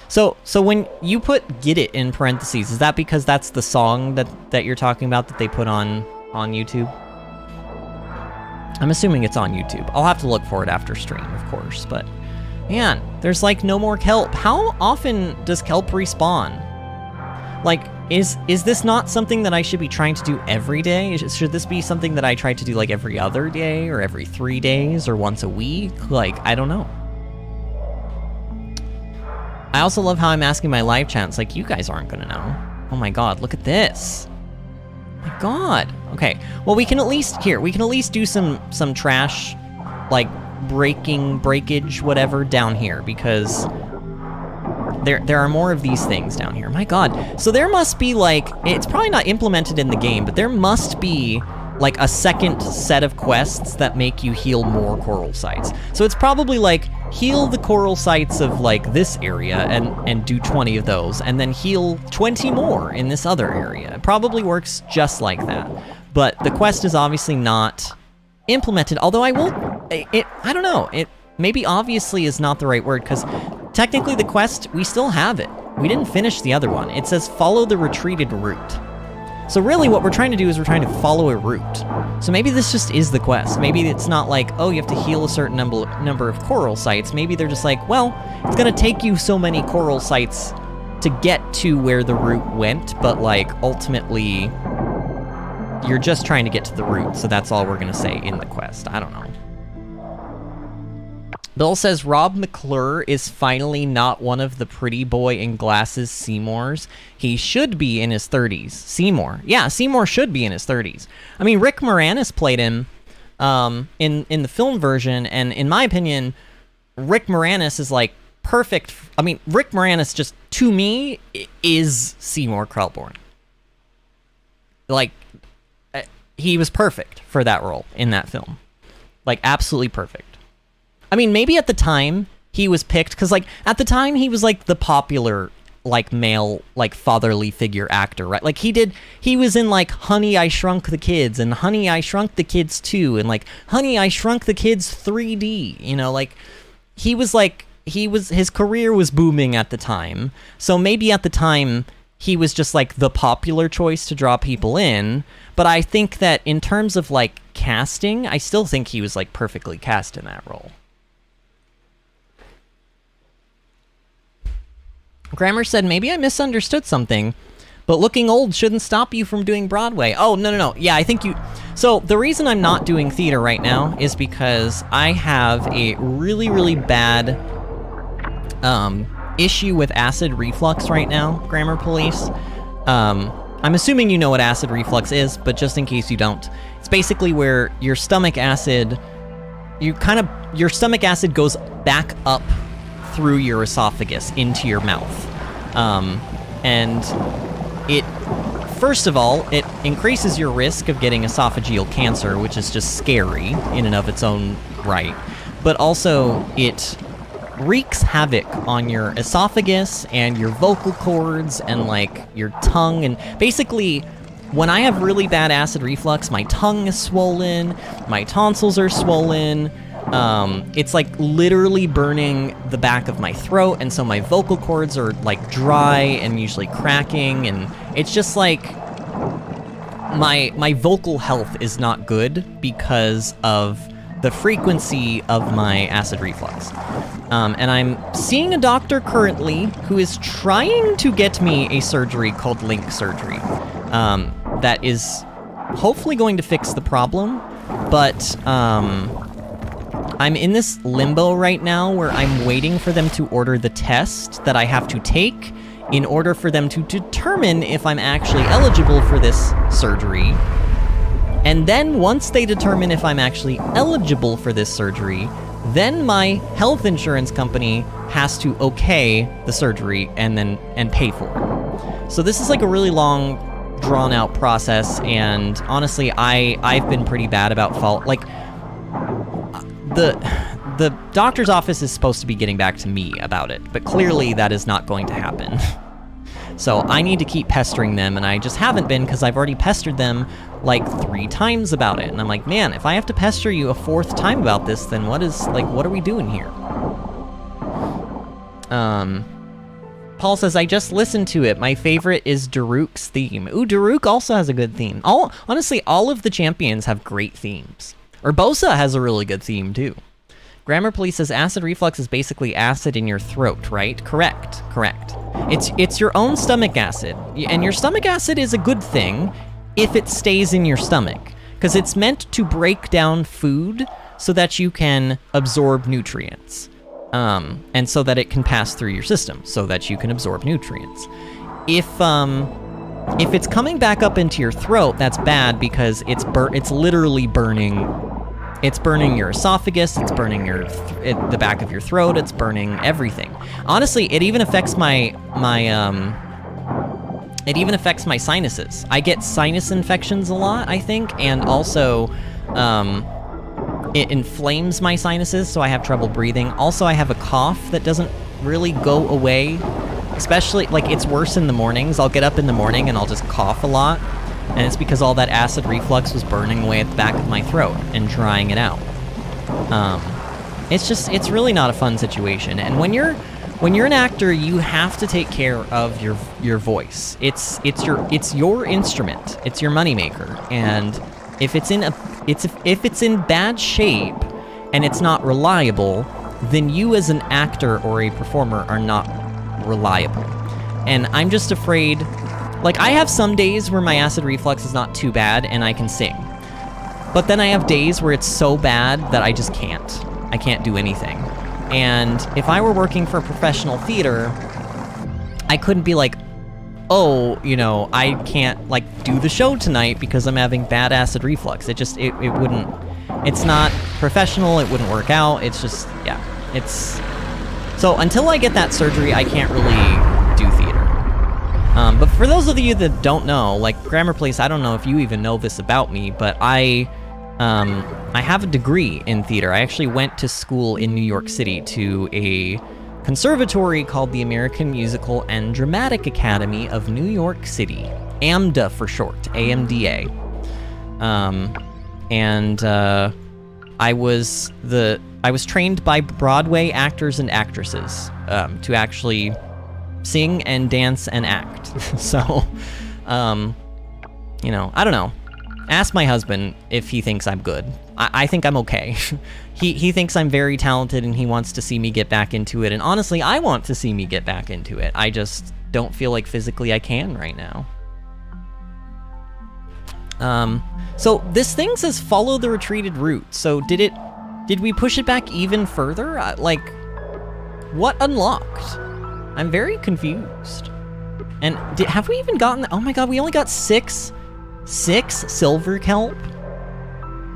So when you put "Get It" in parentheses, is that because that's the song that you're talking about that they put on YouTube? I'm assuming it's on YouTube. I'll have to look for it after stream, of course, but man, there's like no more kelp. How often does kelp respawn? Like, is this not something that I should be trying to do every day? Should this be something that I try to do like every other day, or every 3 days, or once a week? Like, I don't know. I also love how I'm asking my live chats, like, you guys aren't gonna know. Oh my god, look at this. My god. Okay, well, we can at least do some trash, like, breakage, whatever, down here, because there are more of these things down here. My god. So there must be, like, it's probably not implemented in the game, but there must be, like, a second set of quests that make you heal more coral sites. So it's probably, like, heal the coral sites of, like, this area and do 20 of those, and then heal 20 more in this other area. It probably works just like that. But the quest is obviously not implemented, although I don't know, maybe obviously is not the right word, because technically the quest, we still have it. We didn't finish the other one. It says follow the retreated route. So really what we're trying to do is we're trying to follow a route. So maybe this just is the quest. Maybe it's not like, oh, you have to heal a certain number of coral sites. Maybe they're just like, well, it's gonna take you so many coral sites to get to where the route went, but like ultimately you're just trying to get to the route, so that's all we're gonna say in the quest. I don't know. Bill says Rob McClure is finally not one of the pretty boy in glasses Seymours. He should be in his 30s. Seymour. Yeah, Seymour should be in his 30s. I mean, Rick Moranis played him in the film version, and in my opinion, Rick Moranis is like perfect. I mean, Rick Moranis just, to me, is Seymour Krelborn. Like, he was perfect for that role in that film. Like, absolutely perfect. I mean, maybe at the time he was picked, because, like, at the time he was, like, the popular, like, male, like, fatherly figure actor, right? Like, he was in, like, Honey, I Shrunk the Kids, and Honey, I Shrunk the Kids 2, and, like, Honey, I Shrunk the Kids 3D, you know, like, his career was booming at the time, so maybe at the time he was just, like, the popular choice to draw people in, but I think that in terms of, like, casting, I still think he was, like, perfectly cast in that role. Grammar said, maybe I misunderstood something, but looking old shouldn't stop you from doing Broadway. Oh, no. Yeah, I think you... So, the reason I'm not doing theater right now is because I have a really, really bad issue with acid reflux right now, Grammar Police. I'm assuming you know what acid reflux is, but just in case you don't, it's basically where your stomach acid... Your stomach acid goes back up through your esophagus into your mouth. And it, first of all, it increases your risk of getting esophageal cancer, which is just scary in and of its own right. But also, it wreaks havoc on your esophagus and your vocal cords and, like, your tongue. And basically, when I have really bad acid reflux, my tongue is swollen, my tonsils are swollen, it's like literally burning the back of my throat, and so my vocal cords are like dry and usually cracking, and it's just like my vocal health is not good because of the frequency of my acid reflux. And I'm seeing a doctor currently who is trying to get me a surgery called link surgery, that is hopefully going to fix the problem, but I'm in this limbo right now where I'm waiting for them to order the test that I have to take in order for them to determine if I'm actually eligible for this surgery. And then once they determine if I'm actually eligible for this surgery, then my health insurance company has to okay the surgery and pay for it. So this is like a really long, drawn-out process, and honestly, I've been pretty bad about like, the doctor's office is supposed to be getting back to me about it, but clearly that is not going to happen. So I need to keep pestering them, and I just haven't been because I've already pestered them like 3 times about it. And I'm like, man, if I have to pester you a 4th time about this, then what are we doing here? Paul says, I just listened to it. My favorite is Daruk's theme. Ooh, Daruk also has a good theme. Honestly, all of the champions have great themes. Urbosa has a really good theme, too. Grammar Police says, acid reflux is basically acid in your throat, right? Correct. It's your own stomach acid. And your stomach acid is a good thing if it stays in your stomach, because it's meant to break down food so that you can absorb nutrients. And so that it can pass through your system, so that you can absorb nutrients. If it's coming back up into your throat, that's bad because it's literally burning. It's burning your esophagus. It's burning the back of your throat. It's burning everything. Honestly, it even affects my sinuses. I get sinus infections a lot, I think, and also it inflames my sinuses, so I have trouble breathing. Also, I have a cough that doesn't really go away. Especially, like, it's worse in the mornings. I'll get up in the morning and I'll just cough a lot. And it's because all that acid reflux was burning away at the back of my throat and drying it out. It's really not a fun situation. And when you're when you're an actor, you have to take care of your voice. It's your instrument. It's your moneymaker. And if it's in bad shape and it's not reliable, then you as an actor or a performer are not reliable. And I'm just afraid, like, I have some days where my acid reflux is not too bad and I can sing. But then I have days where it's so bad that I just can't. I can't do anything. And if I were working for professional theater, I couldn't be like, oh, you know, I can't, like, do the show tonight because I'm having bad acid reflux. It wouldn't, it's not professional, it wouldn't work out, it's just, yeah, it's... So until I get that surgery, I can't really do theater. But for those of you that don't know, like, Grammar Place, I don't know if you even know this about me, but I have a degree in theater. I actually went to school in New York City to a conservatory called the American Musical and Dramatic Academy of New York City. AMDA for short, AMDA. I was trained by Broadway actors and actresses to actually sing and dance and act. So, you know, I don't know. Ask my husband if he thinks I'm good. I think I'm okay. He thinks I'm very talented and he wants to see me get back into it. And honestly, I want to see me get back into it. I just don't feel like physically I can right now. So this thing says follow the retreated route. So did we push it back even further? Like, what unlocked? I'm very confused. And have we even gotten, oh my god, we only got six silver kelp?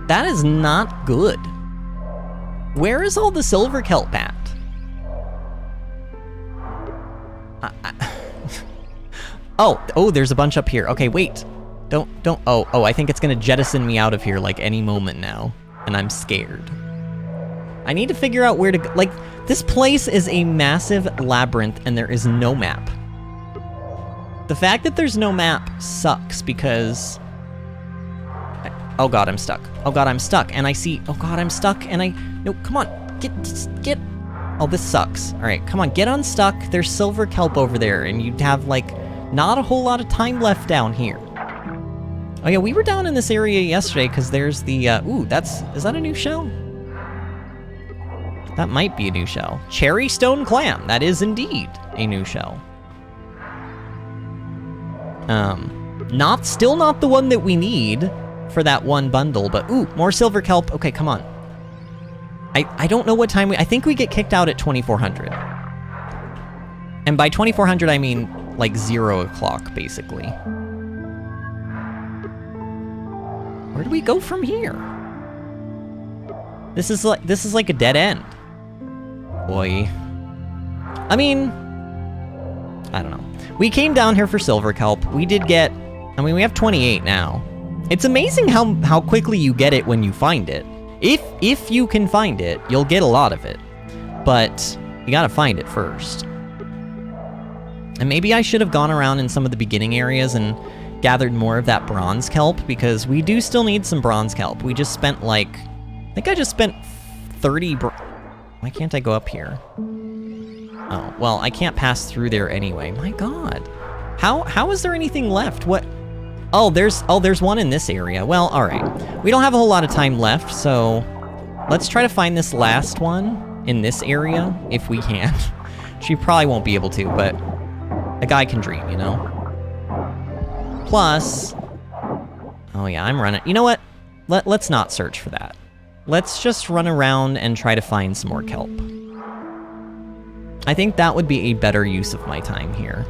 That is not good. Where is all the silver kelp at? Oh, there's a bunch up here. Okay, wait. Don't, oh, I think it's gonna jettison me out of here like any moment now, and I'm scared. I need to figure out where to go. Like, this place is a massive labyrinth and there is no map. The fact that there's no map sucks because... Oh god, I'm stuck. Oh god, I'm stuck. And I see... Oh god, I'm stuck and I... No, come on. Get... Oh, this sucks. Alright, come on, get unstuck. There's silver kelp over there and you'd have, like, not a whole lot of time left down here. Oh yeah, we were down in this area yesterday because there's the... Ooh, is that a new shell? That might be a new shell. Cherry stone clam. That is indeed a new shell. Still not the one that we need for that one bundle, but ooh, more silver kelp. Okay, come on. I don't know what time I think we get kicked out at 2400. And by 2400, I mean like 0 o'clock, basically. Where do we go from here? This is like a dead end. Boy. I mean, I don't know. We came down here for silver kelp. We did get, I mean, we have 28 now. It's amazing how quickly you get it when you find it. If you can find it, you'll get a lot of it. But you gotta find it first. And maybe I should have gone around in some of the beginning areas and gathered more of that bronze kelp, because we do still need some bronze kelp. We just spent like, I think I just spent 30 Why can't I go up here? Oh, well, I can't pass through there anyway. My god. How is there anything left? What? Oh, there's one in this area. Well, all right. We don't have a whole lot of time left, so let's try to find this last one in this area if we can. She probably won't be able to, but a guy can dream, you know? Plus, oh yeah, I'm running. You know what? Let's not search for that. Let's just run around and try to find some more kelp. I think that would be a better use of my time here,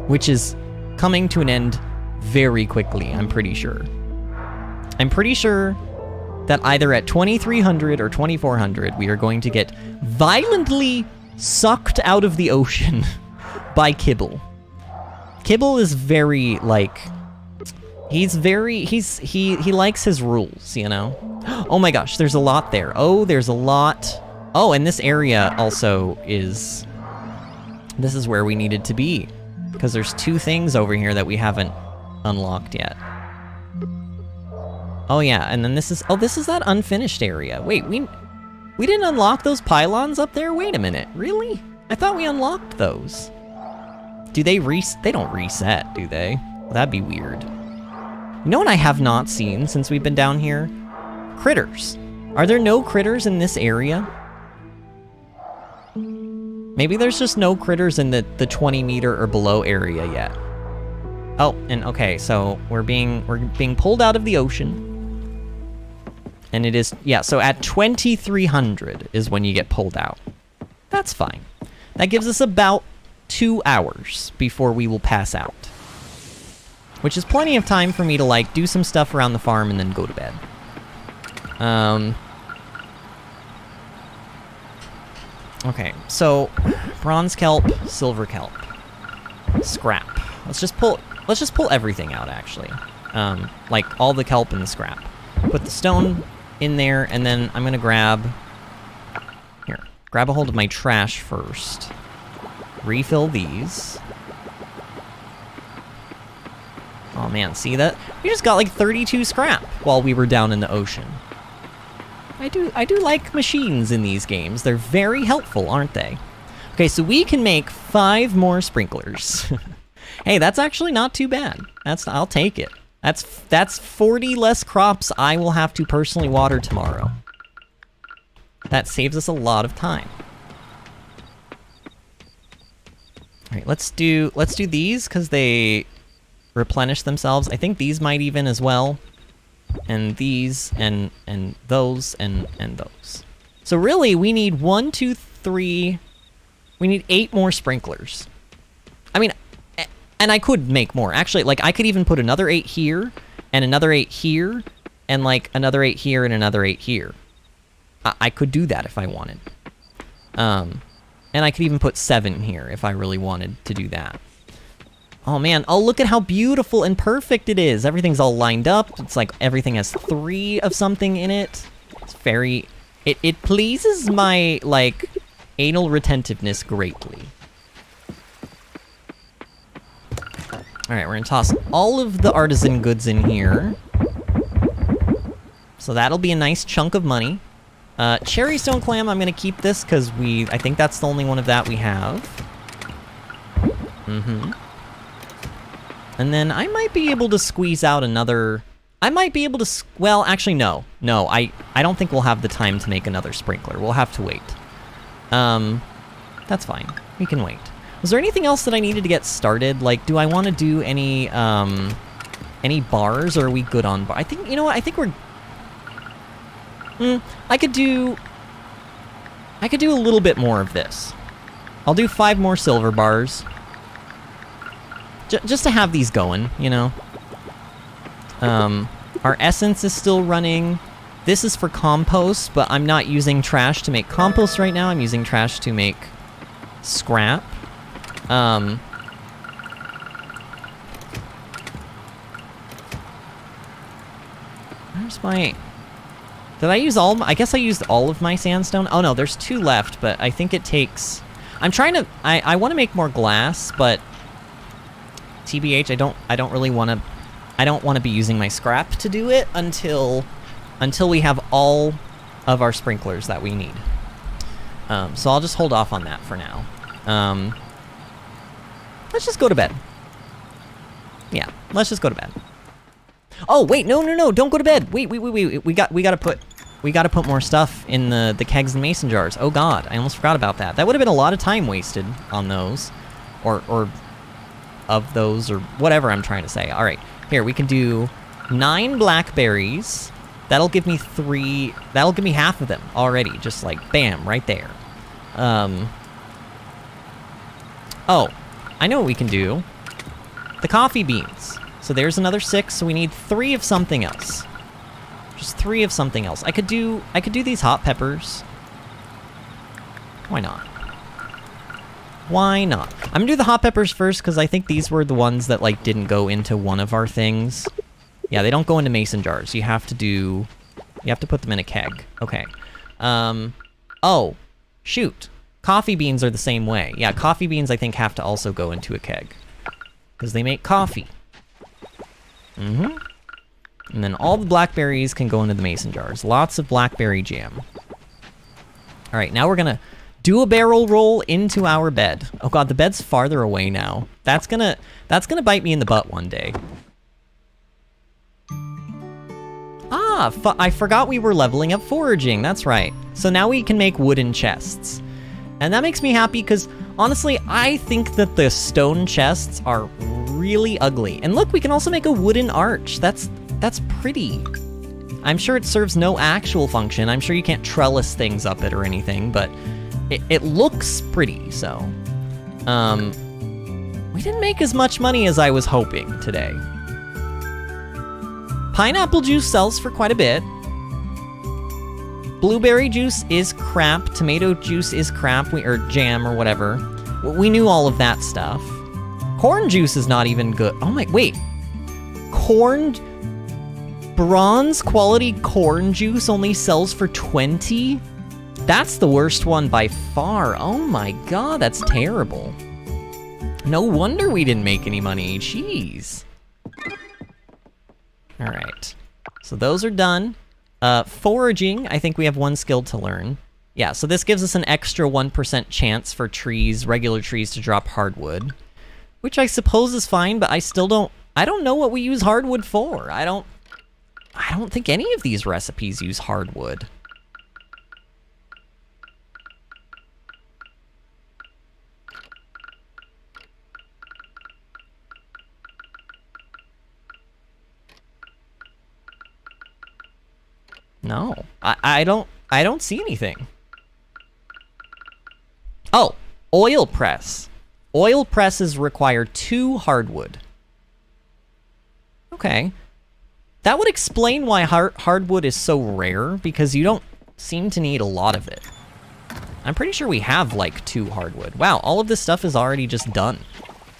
which is coming to an end very quickly, I'm pretty sure. I'm pretty sure that either at 2300 or 2400, we are going to get violently sucked out of the ocean by Kibble. Kibble is very, like, he likes his rules, you know? Oh my gosh, there's a lot there. Oh, there's a lot. Oh, and this area also is, this is where we needed to be, because there's two things over here that we haven't unlocked yet. Oh yeah, and then this is, oh, this is that unfinished area. Wait, we didn't unlock those pylons up there? Wait a minute, really? I thought we unlocked those. Do they they don't reset, do they? Well, that'd be weird. You know what I have not seen since we've been down here? Critters. Are there no critters in this area? Maybe there's just no critters in the 20 meter or below area yet. Oh, and okay, so we're being pulled out of the ocean. And it is, yeah, so at 2300 is when you get pulled out. That's fine. That gives us about 2 hours before we will pass out. Which is plenty of time for me to, like, do some stuff around the farm and then go to bed. Okay, so bronze kelp, silver kelp, scrap. Let's just pull everything out, actually. Like all the kelp and the scrap. Put the stone in there, and then I'm gonna grab a hold of my trash first. Refill these. Oh man, see that? We just got like 32 scrap while we were down in the ocean. I do like machines in these games. They're very helpful, aren't they? Okay, so we can make 5 more sprinklers. Hey, that's actually not too bad. I'll take it. That's 40 less crops I will have to personally water tomorrow. That saves us a lot of time. All right, let's do these because they replenish themselves. I think these might even as well. And these, and those, and those. So really, we need 1, 2, 3... We need 8 more sprinklers. I mean, and I could make more. Actually, like, I could even put another 8 here, and another 8 here, and, like, another 8 here, and another 8 here. I could do that if I wanted. And I could even put 7 here if I really wanted to do that. Oh man, oh look at how beautiful and perfect it is. Everything's all lined up. It's like everything has 3 of something in it. It's very, it pleases my, like, anal retentiveness greatly. All right, we're gonna toss all of the artisan goods in here. So that'll be a nice chunk of money. Cherry stone clam, I'm gonna keep this because I think that's the only one of that we have. Mm-hmm. And then I might be able to squeeze out another... I might be able to... Well, actually, no. No, I don't think we'll have the time to make another sprinkler. We'll have to wait. That's fine. We can wait. Was there anything else that I needed to get started? Like, do I want to do any bars, or are we good on bars? I think, you know what? I think we're... I could do a little bit more of this. I'll do 5 more silver bars. Just to have these going, you know. Our essence is still running. This is for compost, but I'm not using trash to make compost right now. I'm using trash to make scrap. Where's my... Did I use all... I guess I used all of my sandstone. Oh no, there's 2 left, but I think it takes... I'm trying to... I want to make more glass, but... TBH, I don't really want to... I don't want to be using my scrap to do it until we have all of our sprinklers that we need. So I'll just hold off on that for now. Let's just go to bed. Yeah, let's just go to bed. Oh wait, no! Don't go to bed. Wait. We gotta put more stuff in the kegs and mason jars. Oh god, I almost forgot about that. That would have been a lot of time wasted on those, or of those, or whatever I'm trying to say. All right, here we can do 9 blackberries. That'll give me 3. That'll give me half of them already. Just like bam, right there. Oh, I know what we can do. The coffee beans. So there's another 6. So we need 3 of something else. Just 3 of something else. I could do these hot peppers. Why not? Why not? I'm gonna do the hot peppers first because I think these were the ones that like didn't go into one of our things. Yeah, they don't go into mason jars. You have to put them in a keg. Okay. Oh, shoot. Coffee beans are the same way. Yeah, coffee beans I think have to also go into a keg because they make coffee. Mm-hmm. And then all the blackberries can go into the mason jars. Lots of blackberry jam. All right, now we're gonna Do a barrel roll into our bed. Oh god, the bed's farther away now. That's gonna bite me in the butt one day. Ah, I forgot we were leveling up foraging, that's right. So now we can make wooden chests. And that makes me happy because, honestly, I think that the stone chests are really ugly. And look, we can also make a wooden arch. That's pretty. I'm sure it serves no actual function. I'm sure you can't trellis things up it or anything, but it looks pretty, so. We didn't make as much money as I was hoping today. Pineapple juice sells for quite a bit. Blueberry juice is crap. Tomato juice is crap. Or jam or whatever. We knew all of that stuff. Corn juice is not even good. Oh my, wait. Bronze quality corn juice only sells for 20? That's the worst one by far. Oh my god, that's terrible. No wonder we didn't make any money. Jeez. All right, so those are done. Foraging, I think we have one skill to learn. Yeah, so this gives us an extra 1% chance for trees, regular trees, to drop hardwood, which I suppose is fine, but I don't know what we use hardwood for. I don't think any of these recipes use hardwood. No, I don't see anything. Oh, oil press. Oil presses require 2 hardwood. Okay. That would explain why hardwood is so rare, because you don't seem to need a lot of it. I'm pretty sure we have like 2 hardwood. Wow, all of this stuff is already just done.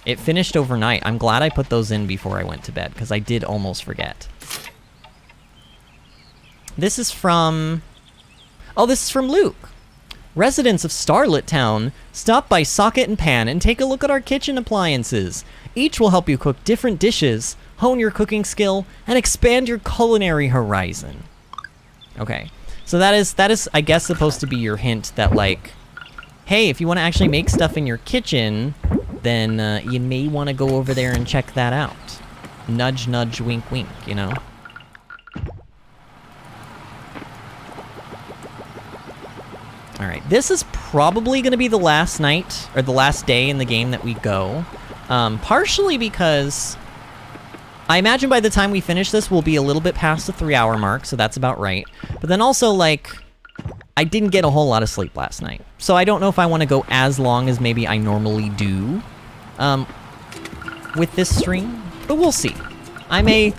It finished overnight. I'm glad I put those in before I went to bed, because I did almost forget. This is from... Oh, this is from Luke. Residents of Starlit Town, stop by Socket and Pan and take a look at our kitchen appliances. Each will help you cook different dishes, hone your cooking skill, and expand your culinary horizon. Okay, so that is, I guess, supposed to be your hint that, like, hey, if you want to actually make stuff in your kitchen, then you may want to go over there and check that out. Nudge, nudge, wink, wink, you know? Alright, this is probably going to be the last night, or the last day in the game that we go. Partially because I imagine by the time we finish this, we'll be a little bit past the 3-hour mark, so that's about right. But then also, like, I didn't get a whole lot of sleep last night. So I don't know if I want to go as long as maybe I normally do with this stream, but we'll see. I may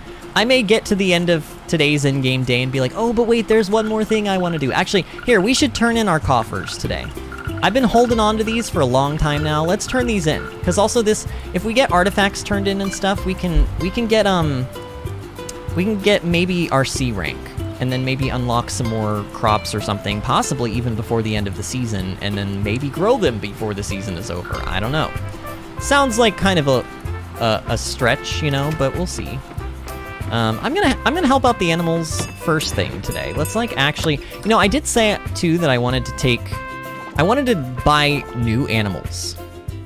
get to the end of today's in-game day and be like, oh, but wait, there's one more thing I want to do. Actually, here, we should turn in our coffers today. I've been holding on to these for a long time now. Let's turn these in, because also this, if we get artifacts turned in and stuff, we can get maybe our C rank, and then maybe unlock some more crops or something, possibly even before the end of the season, and then maybe grow them before the season is over. I don't know. Sounds like kind of a stretch, you know, but we'll see. I'm gonna help out the animals first thing today. Let's like actually, you know, I did say too that I wanted to buy new animals.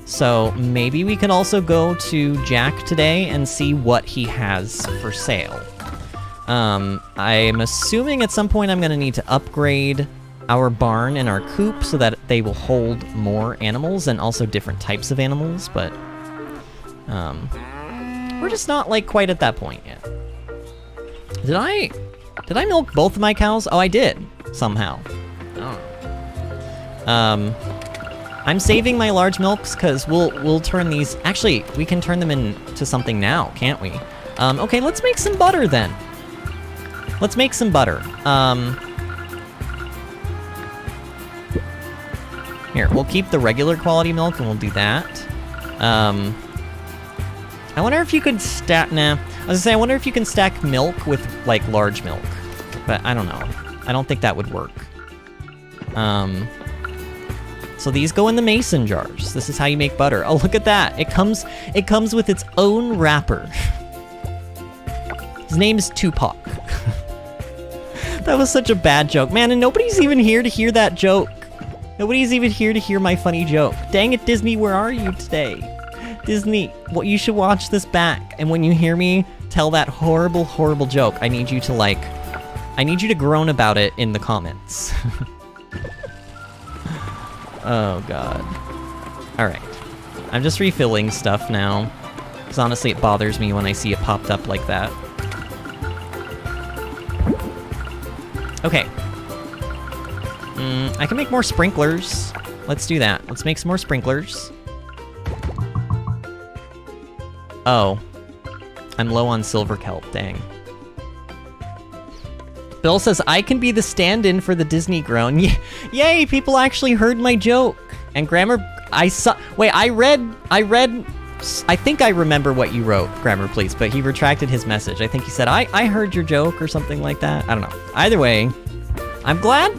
So maybe we can also go to Jack today and see what he has for sale. I'm assuming at some point I'm gonna need to upgrade our barn and our coop so that they will hold more animals and also different types of animals, but we're just not like quite at that point yet. Did I milk both of my cows? Oh, I did, somehow. Oh. I'm saving my large milks because we'll turn these. Actually, we can turn them into something now, can't we? Okay, let's make some butter then. Let's make some butter. Here, we'll keep the regular quality milk and we'll do that. I wonder if you could stack. Nah, I was gonna say I wonder if you can stack milk with like large milk, but I don't know. I don't think that would work. So these go in the mason jars. This is how you make butter. Oh, look at that! It comes with its own wrapper. His name is Tupac. That was such a bad joke, man, and nobody's even here to hear that joke. Nobody's even here to hear my funny joke. Dang it, Disney, where are you today? Disney, well, you should watch this back, and when you hear me tell that horrible, horrible joke, I need you to, like, I need you to groan about it in the comments. Oh, God. Alright. I'm just refilling stuff now, because honestly it bothers me when I see it popped up like that. Okay. I can make more sprinklers. Let's do that. Let's make some more sprinklers. Oh. I'm low on silver kelp, dang. Bill says, I can be the stand-in for the Disney groan. Yay, people actually heard my joke. And Grammar, I think I remember what you wrote, Grammar Please, but he retracted his message. I think he said, I heard your joke or something like that. I don't know. Either way, I'm glad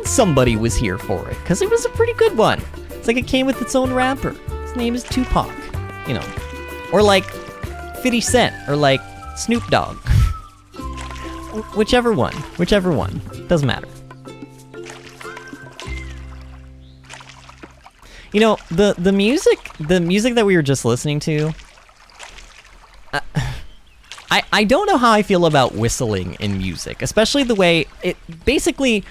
somebody was here for it, because it was a pretty good one. It's like it came with its own rapper. His name is Tupac, you know. Or like 50 Cent, or like Snoop Dogg. Whichever one, doesn't matter. You know, the music that we were just listening to, I don't know how I feel about whistling in music, especially the way it basically,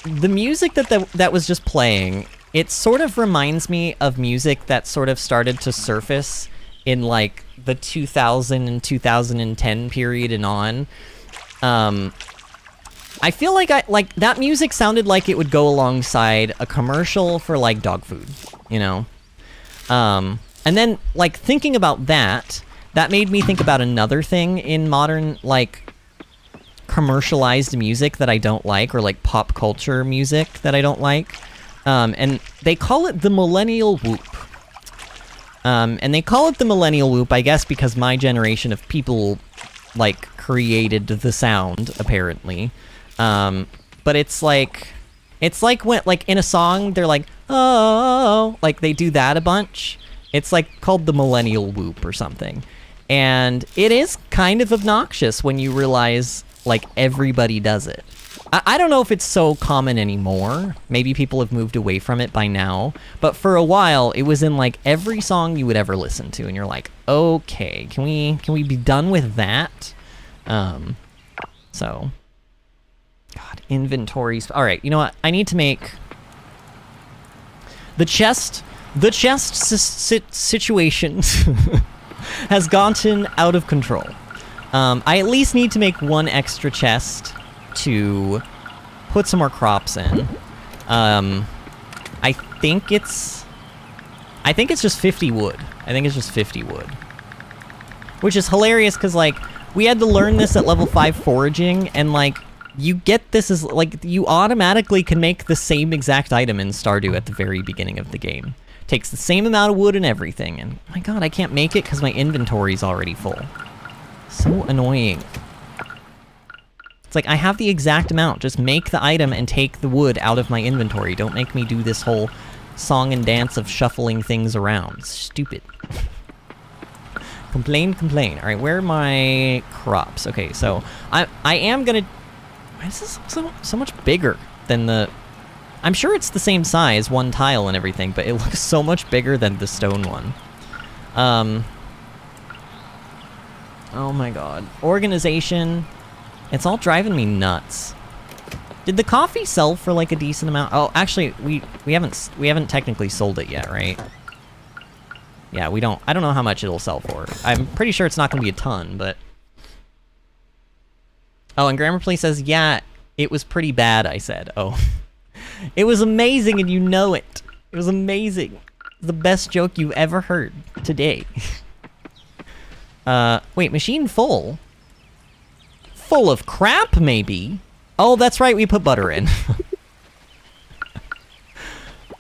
the music that was just playing, it sort of reminds me of music that sort of started to surface in like the 2000 and 2010 period and on. I feel like that music sounded like it would go alongside a commercial for like dog food, you know? And then like thinking about that made me think about another thing in modern like commercialized music that I don't like, or like pop culture music that I don't like. And they call it the millennial whoop. And they call it the millennial whoop, I guess, because my generation of people, like, created the sound, apparently. But it's like when, like, in a song, they're like, oh, like, they do that a bunch. It's, like, called the millennial whoop or something. And it is kind of obnoxious when you realize, like, everybody does it. I don't know if it's so common anymore. Maybe people have moved away from it by now. But for a while, it was in like every song you would ever listen to, and you're like, okay, can we be done with that? So, God, inventories. All right, you know what? I need to make the chest situation has gotten out of control. I at least need to make one extra chest to put some more crops in. I think it's just 50 wood. I think it's just 50 wood. Which is hilarious because, like, we had to learn this at level 5 foraging, and, like, you get this as, like, you automatically can make the same exact item in Stardew at the very beginning of the game. Takes the same amount of wood and everything, and, oh my god, I can't make it because my inventory's already full. So annoying. It's like, I have the exact amount. Just make the item and take the wood out of my inventory. Don't make me do this whole song and dance of shuffling things around. It's stupid. Complain. Alright, where are my crops? Okay, so I am gonna... Why is this so much bigger than the... I'm sure it's the same size, one tile and everything, but it looks so much bigger than the stone one. Oh my god. Organization... It's all driving me nuts. Did the coffee sell for like a decent amount? Oh, actually, we haven't technically sold it yet, right? Yeah, we don't. I don't know how much it'll sell for. I'm pretty sure it's not going to be a ton, but. Oh, and Grammar Please says, yeah, it was pretty bad. I said, oh, it was amazing, and you know it. It was amazing. The best joke you ever heard today. Wait, machine full. Full of crap, maybe? Oh, that's right, we put butter in.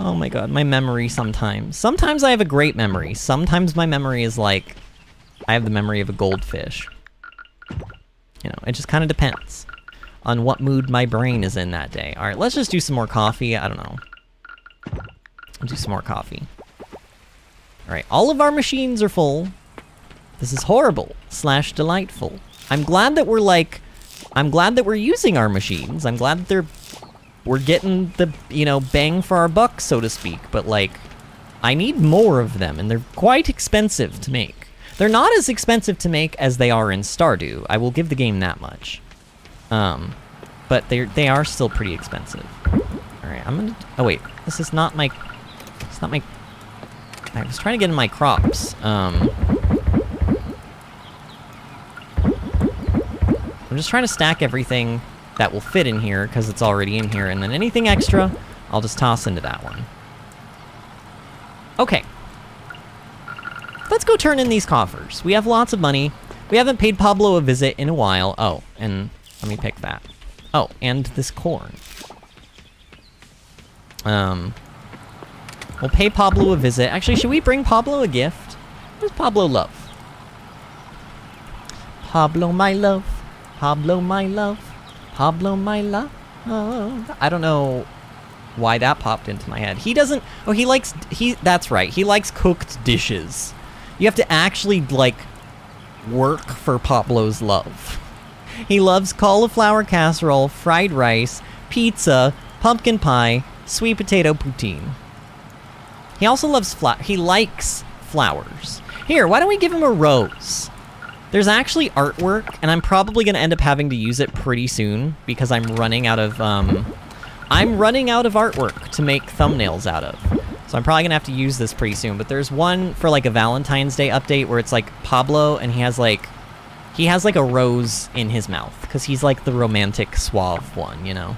Oh my god, my memory sometimes. Sometimes I have a great memory. Sometimes my memory is like, I have the memory of a goldfish. You know, it just kind of depends on what mood my brain is in that day. Alright, let's just do some more coffee. I don't know. Let's do some more coffee. Alright, all of our machines are full. This is horrible / delightful. I'm glad that we're using our machines. I'm glad that they're we're getting the, you know, bang for our buck, so to speak. But, like, I need more of them, and they're quite expensive to make. They're not as expensive to make as they are in Stardew. I will give the game that much. But they are still pretty expensive. Alright, I'm gonna... Oh, wait. This is not my... It's not my... I was trying to get in my crops. I'm just trying to stack everything that will fit in here, because it's already in here, and then anything extra, I'll just toss into that one. Okay. Let's go turn in these coffers. We have lots of money. We haven't paid Pablo a visit in a while. Oh, and let me pick that. Oh, and this corn. We'll pay Pablo a visit. Actually, should we bring Pablo a gift? What does Pablo love? Pablo, my love. Pablo, my love. Pablo, my love. I don't know why that popped into my head. He doesn't... Oh, he likes... That's right. He likes cooked dishes. You have to actually, like, work for Pablo's love. He loves cauliflower casserole, fried rice, pizza, pumpkin pie, sweet potato poutine. He also loves he likes flowers. Here, why don't we give him a rose? There's actually artwork, and I'm probably gonna end up having to use it pretty soon because I'm running out of artwork to make thumbnails out of. So I'm probably gonna have to use this pretty soon. But there's one for like a Valentine's Day update where it's like Pablo, and he has like a rose in his mouth because he's like the romantic, suave one, you know.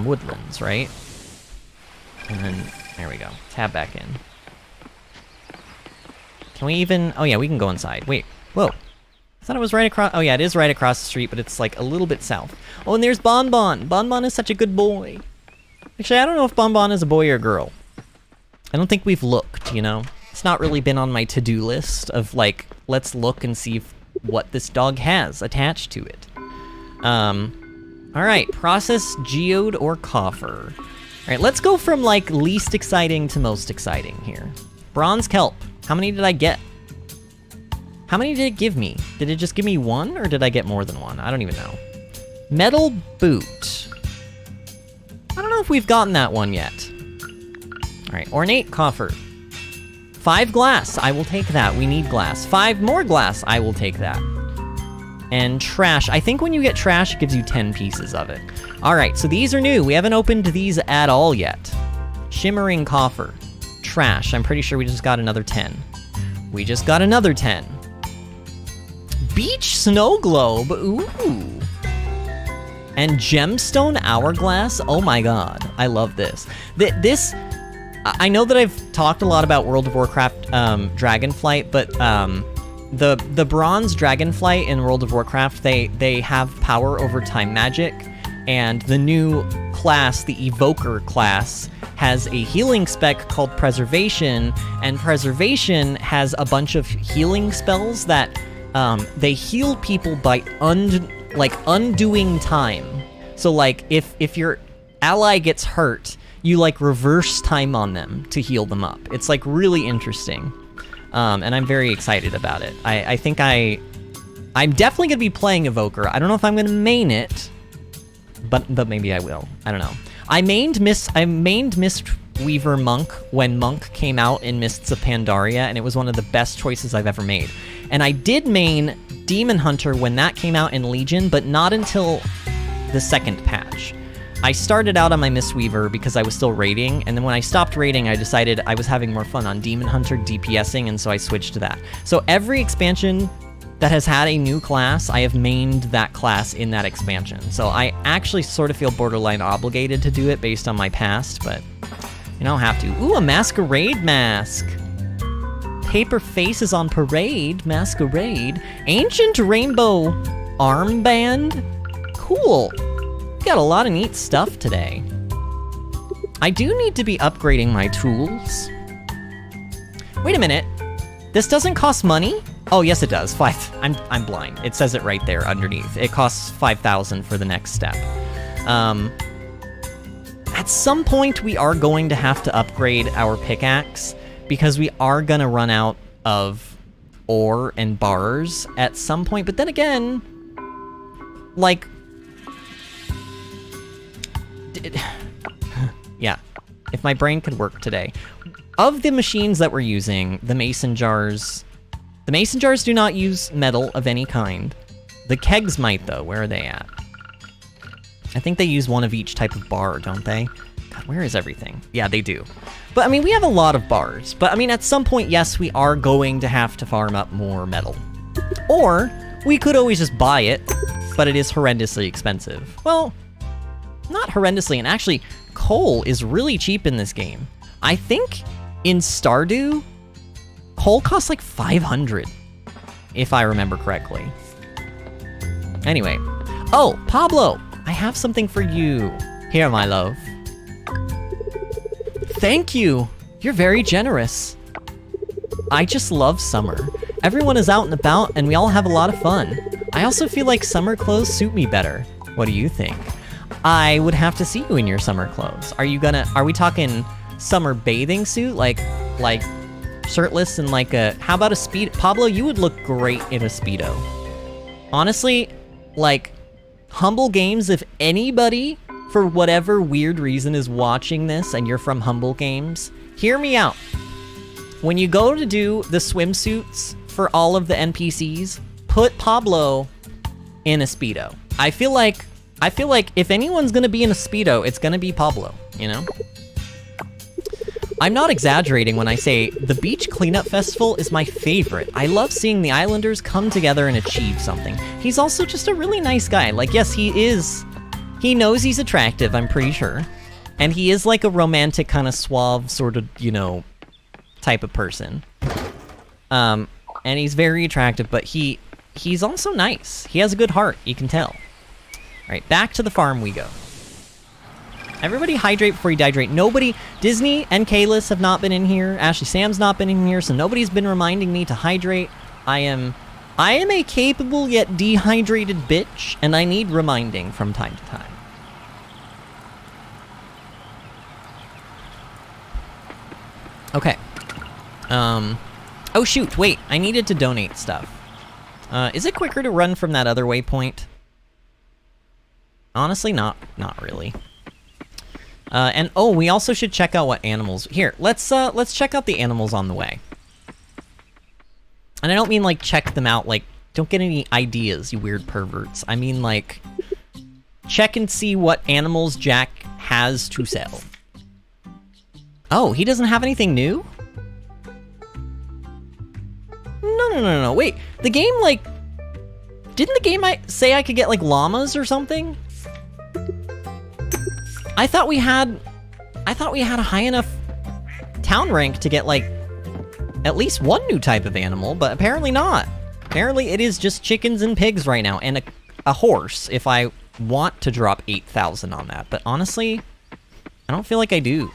Woodlands, right? And then, there we go. Tab back in. Can we even... Oh yeah, we can go inside. Wait, whoa. I thought it was right across... Oh yeah, it is right across the street, but it's like a little bit south. Oh, and there's Bonbon. Bonbon is such a good boy. Actually, I don't know if Bonbon is a boy or a girl. I don't think we've looked, you know? It's not really been on my to-do list of like, let's look and see what this dog has attached to it. Alright, process geode or coffer. Alright, let's go from, like, least exciting to most exciting here. Bronze kelp. How many did I get? How many did it give me? Did it just give me one, or did I get more than one? I don't even know. Metal boot. I don't know if we've gotten that one yet. Alright, ornate coffer. 5 glass. I will take that. We need glass. 5 more glass. I will take that. And trash. I think when you get trash, it gives you 10 pieces of it. Alright, so these are new. We haven't opened these at all yet. Shimmering coffer. Trash. I'm pretty sure we just got another 10. We just got another 10. Beach snow globe. Ooh. And gemstone hourglass. Oh my god. I love this. I know that I've talked a lot about World of Warcraft Dragonflight, but the bronze Dragonflight in World of Warcraft, they have power over time magic, and the new class, the Evoker class, has a healing spec called Preservation, and Preservation has a bunch of healing spells that they heal people by undoing time. So like if your ally gets hurt, you like reverse time on them to heal them up. It's like really interesting. And I'm very excited about it. I think I'm definitely gonna be playing Evoker. I don't know if I'm gonna main it, but maybe I will. I don't know. I mained Mistweaver Monk when Monk came out in Mists of Pandaria, and it was one of the best choices I've ever made. And I did main Demon Hunter when that came out in Legion, but not until the second patch. I started out on my Mistweaver because I was still raiding, and then when I stopped raiding, I decided I was having more fun on Demon Hunter DPSing, and so I switched to that. So every expansion that has had a new class, I have mained that class in that expansion. So I actually sort of feel borderline obligated to do it based on my past, but you don't have to. Ooh, a masquerade mask. Paper faces on parade, masquerade. Ancient rainbow armband. Cool. We got a lot of neat stuff today. I do need to be upgrading my tools. Wait a minute. This doesn't cost money? Oh, yes it does. I'm blind. It says it right there underneath. It costs 5,000 for the next step. At some point, we are going to have to upgrade our pickaxe because we are gonna run out of ore and bars at some point. But then again, like, Yeah, if my brain could work today. Of the machines that we're using, the Mason Jars do not use metal of any kind. The kegs might, though. Where are they at? I think they use one of each type of bar, don't they? God, where is everything? Yeah, they do. But, I mean, we have a lot of bars. But, I mean, at some point, yes, we are going to have to farm up more metal. Or, we could always just buy it, but it is horrendously expensive. Well, not horrendously, and actually, coal is really cheap in this game. I think in Stardew, coal costs like 500, if I remember correctly. Anyway. Oh, Pablo! I have something for you. Here, my love. Thank you! You're very generous. I just love summer. Everyone is out and about, and we all have a lot of fun. I also feel like summer clothes suit me better. What do you think? I would have to see you in your summer clothes. Are we talking summer bathing suit? Like shirtless and like how about a speed? Pablo, you would look great in a Speedo. Honestly, like, Humble Games, if anybody, for whatever weird reason, is watching this and you're from Humble Games, hear me out. When you go to do the swimsuits for all of the NPCs, put Pablo in a Speedo. I feel like if anyone's gonna be in a Speedo, it's gonna be Pablo, you know? I'm not exaggerating when I say the Beach Cleanup Festival is my favorite. I love seeing the Islanders come together and achieve something. He's also just a really nice guy. Like, yes, he knows he's attractive, I'm pretty sure. And he is like a romantic kind of suave sort of, you know, type of person. And he's very attractive, but he's also nice. He has a good heart, you can tell. All right, back to the farm we go. Everybody hydrate before you dehydrate. Nobody, Disney and Kalis have not been in here. Ashley Sam's not been in here, so nobody's been reminding me to hydrate. I am a capable yet dehydrated bitch, and I need reminding from time to time. Okay. Oh shoot, wait, I needed to donate stuff. Is it quicker to run from that other waypoint? Honestly, not really. And oh, we also should check out what animals. Here, let's check out the animals on the way. And I don't mean like check them out, like don't get any ideas, you weird perverts. I mean like check and see what animals Jack has to sell. Oh, he doesn't have anything new? No. Wait, the game like didn't the game say I could get like llamas or something? I thought we had a high enough town rank to get, like, at least one new type of animal, but apparently not. Apparently it is just chickens and pigs right now, and a horse, if I want to drop 8,000 on that. But honestly, I don't feel like I do.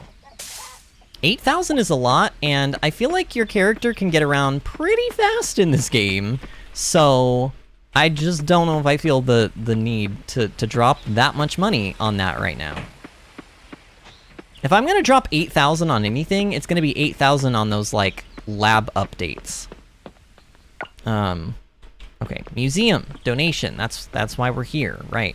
8,000 is a lot, and I feel like your character can get around pretty fast in this game, so I just don't know if I feel the need to drop that much money on that right now. If I'm gonna drop 8,000 on anything, it's gonna be 8,000 on those, like, lab updates. Okay, museum, donation, that's why we're here, right.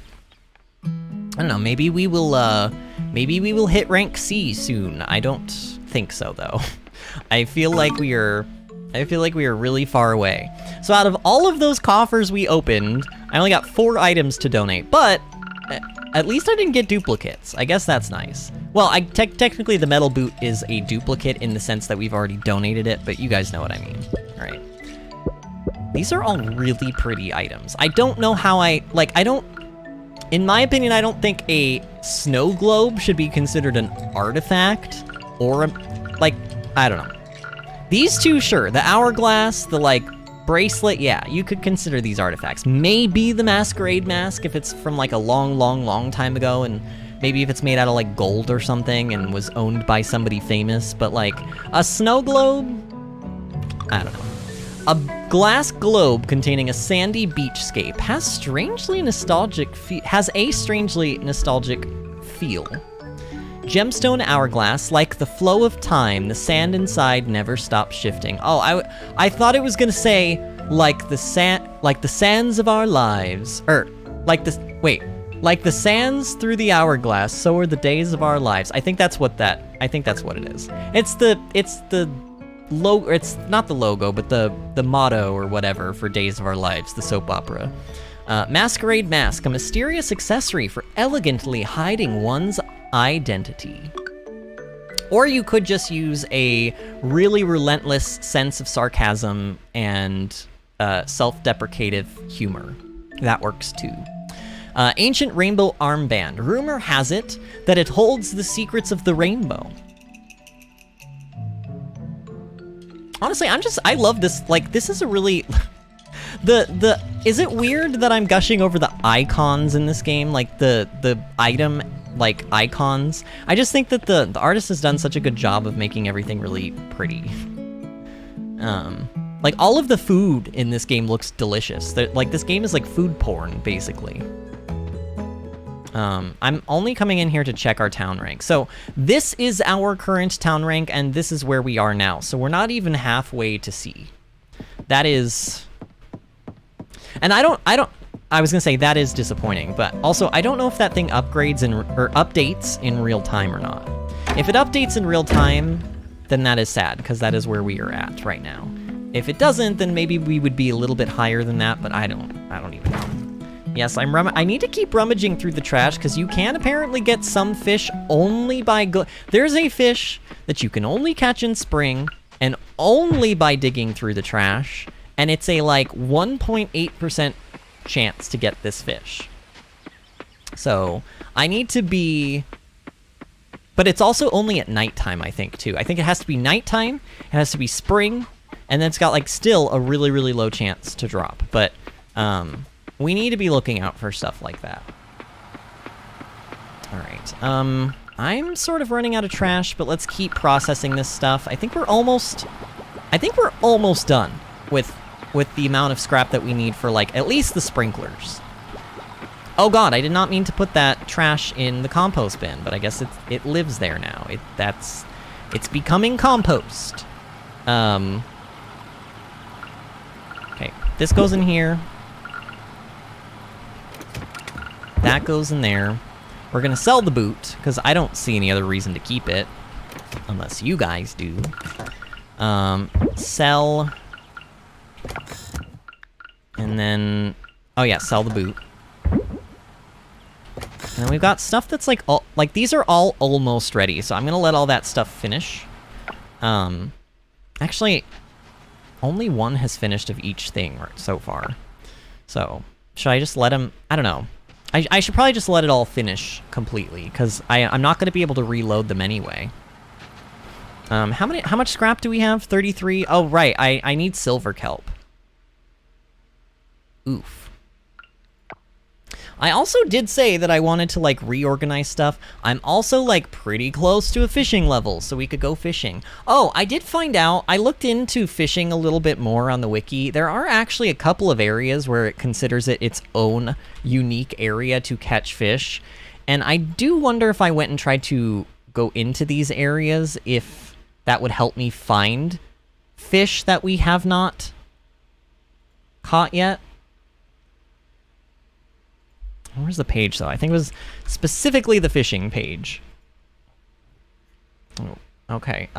I don't know, maybe we will hit rank C soon. I don't think so, though. I feel like we are really far away. So out of all of those coffers we opened, I only got 4 items to donate, but at least I didn't get duplicates. I guess that's nice. Well, technically the metal boot is a duplicate in the sense that we've already donated it, but you guys know what I mean. All right. These are all really pretty items. I don't know how in my opinion, I don't think a snow globe should be considered an artifact or I don't know. These two, sure. The hourglass, the bracelet, yeah, you could consider these artifacts. Maybe the masquerade mask if it's from a long time ago, and maybe if it's made out of gold or something and was owned by somebody famous, but a snow globe? I don't know. A glass globe containing a sandy beachscape has a strangely nostalgic feel. Gemstone hourglass, like the flow of time, the sand inside never stops shifting. Oh, I thought it was gonna say like the sands of our lives, wait, Like the sands through the hourglass, so are the days of our lives. I think that's what it is. It's the logo, it's not the logo, but the motto or whatever for Days of Our Lives, the soap opera. Masquerade mask, a mysterious accessory for elegantly hiding one's identity. Or you could just use a really relentless sense of sarcasm and self-deprecative humor. That works too. Ancient rainbow armband. Rumor has it that it holds the secrets of the rainbow. Honestly, I love this. Like, this is a really... Is it weird that I'm gushing over the icons in this game? Like, the item, like, icons? I just think that the artist has done such a good job of making everything really pretty. Like, all of the food in this game looks delicious. Like, this game is like food porn, basically. I'm only coming in here to check our town rank. So this is our current town rank, and this is where we are now. So we're not even halfway to C. That is... And I was gonna say that is disappointing, but also I don't know if that thing upgrades or updates in real time or not. If it updates in real time, then that is sad, because that is where we are at right now. If it doesn't, then maybe we would be a little bit higher than that, but I don't even know. Yes, I need to keep rummaging through the trash, because you can apparently get some fish only by there's a fish that you can only catch in spring, and only by digging through the trash, and it's a, like, 1.8% chance to get this fish. So, I need to be... But it's also only at nighttime, I think, too. I think it has to be nighttime, it has to be spring, and then it's got, like, still a really, really low chance to drop. But, we need to be looking out for stuff like that. Alright, I'm sort of running out of trash, but let's keep processing this stuff. I think we're almost done with the amount of scrap that we need for, like, at least the sprinklers. Oh god, I did not mean to put that trash in the compost bin, but I guess it lives there now. It's becoming compost. Okay, this goes in here. That goes in there. We're gonna sell the boot, because I don't see any other reason to keep it. Unless you guys do. Sell. And then... Oh yeah, sell the boot. And then we've got stuff that's like... these are all almost ready, so I'm gonna let all that stuff finish. Actually, only one has finished of each thing so far. So, should I just let him... I don't know. I should probably just let it all finish completely, because I'm not going to be able to reload them anyway. How much scrap do we have? 33? Oh, right. I need silver kelp. Oof. I also did say that I wanted to, like, reorganize stuff. I'm also, like, pretty close to a fishing level, so we could go fishing. Oh, I did find out, I looked into fishing a little bit more on the wiki. There are actually a couple of areas where it considers it its own unique area to catch fish. And I do wonder if I went and tried to go into these areas, if that would help me find fish that we have not caught yet. Where's the page, though? I think it was specifically the fishing page. Oh, okay.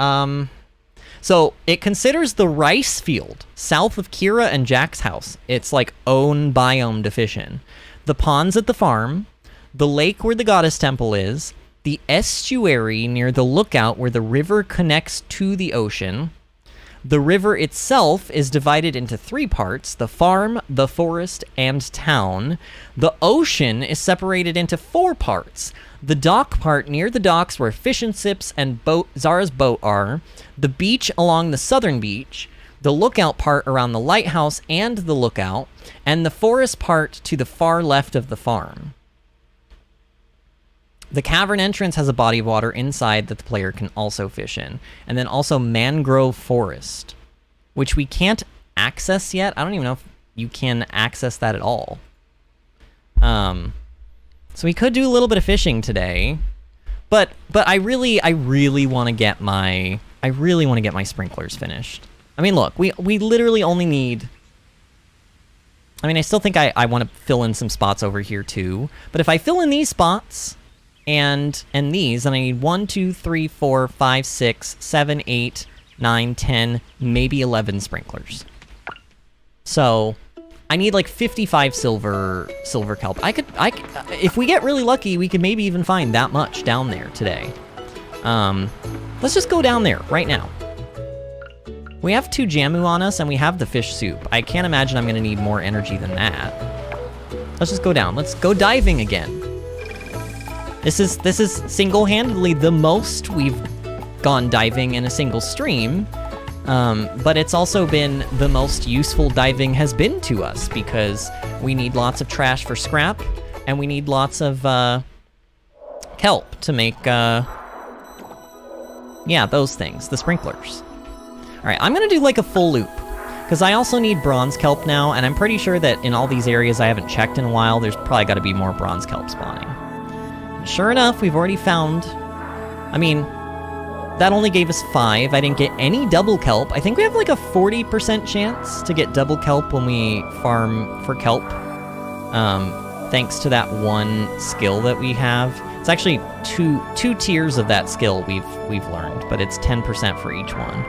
So, it considers the rice field south of Kira and Jack's house. It's, like, own biome to fish in. The ponds at the farm, the lake where the goddess temple is, the estuary near the lookout where the river connects to the ocean. The river itself is divided into 3 parts: the farm, the forest, and town. The ocean is separated into 4 parts: the dock part near the docks where Fish and Sips and Zara's boat are, the beach along the southern beach, the lookout part around the lighthouse and the lookout, and the forest part to the far left of the farm. The cavern entrance has a body of water inside that the player can also fish in. And then also mangrove forest, which we can't access yet. I don't even know if you can access that at all. So we could do a little bit of fishing today, but I really want to get my sprinklers finished. I mean, look, we literally only need... I mean, I still think I want to fill in some spots over here too. But if I fill in these spots and these, then I need 1, 2, 3, 4, 5, 6, 7, 8, 9, 10, maybe 11 sprinklers. So I need like 55 silver kelp. I could, if we get really lucky, we could maybe even find that much down there today. Let's just go down there right now. We have 2 Jamu on us, and we have the fish soup. I can't imagine I'm gonna need more energy than that. Let's just go down. Let's go diving again. This is single-handedly the most we've gone diving in a single stream, but it's also been the most useful diving has been to us, because we need lots of trash for scrap, and we need lots of kelp to make, yeah, those things, the sprinklers. All right, I'm gonna do like a full loop, because I also need bronze kelp now, and I'm pretty sure that in all these areas I haven't checked in a while, there's probably gotta be more bronze kelp spawning. And sure enough, we've already found, I mean, that only gave us 5. I didn't get any double kelp. I think we have like a 40% chance to get double kelp when we farm for kelp, thanks to that one skill that we have. It's actually two tiers of that skill we've learned, but it's 10% for each one.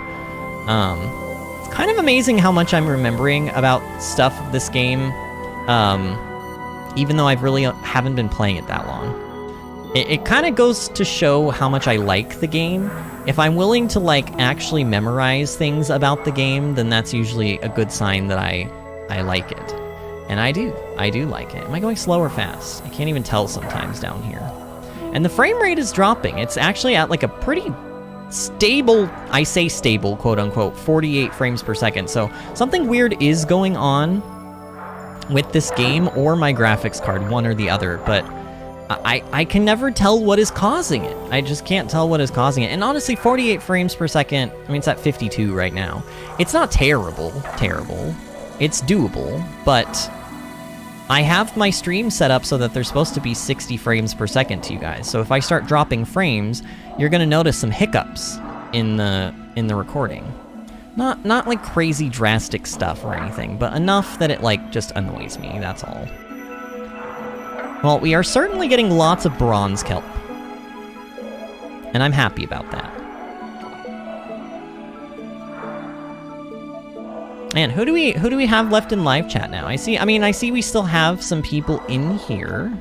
It's kind of amazing how much I'm remembering about stuff of this game, even though I've really haven't been playing it that long. It kind of goes to show how much I like the game. If I'm willing to like actually memorize things about the game, then that's usually a good sign that I like it. And I do like it. Am I going slow or fast? I can't even tell sometimes down here. And the frame rate is dropping. It's actually at like a pretty stable, I say stable, quote unquote, 48 frames per second. So something weird is going on with this game or my graphics card, one or the other, but I can never tell what is causing it. I just can't tell what is causing it. And honestly, 48 frames per second, I mean, it's at 52 right now. It's not terrible. It's doable, but I have my stream set up so that they're supposed to be 60 frames per second to you guys. So if I start dropping frames, you're gonna notice some hiccups in the recording. Not like crazy drastic stuff or anything, but enough that it like just annoys me, that's all. Well, we are certainly getting lots of bronze kelp, and I'm happy about that. Man, who do we have left in live chat now? I see we still have some people in here.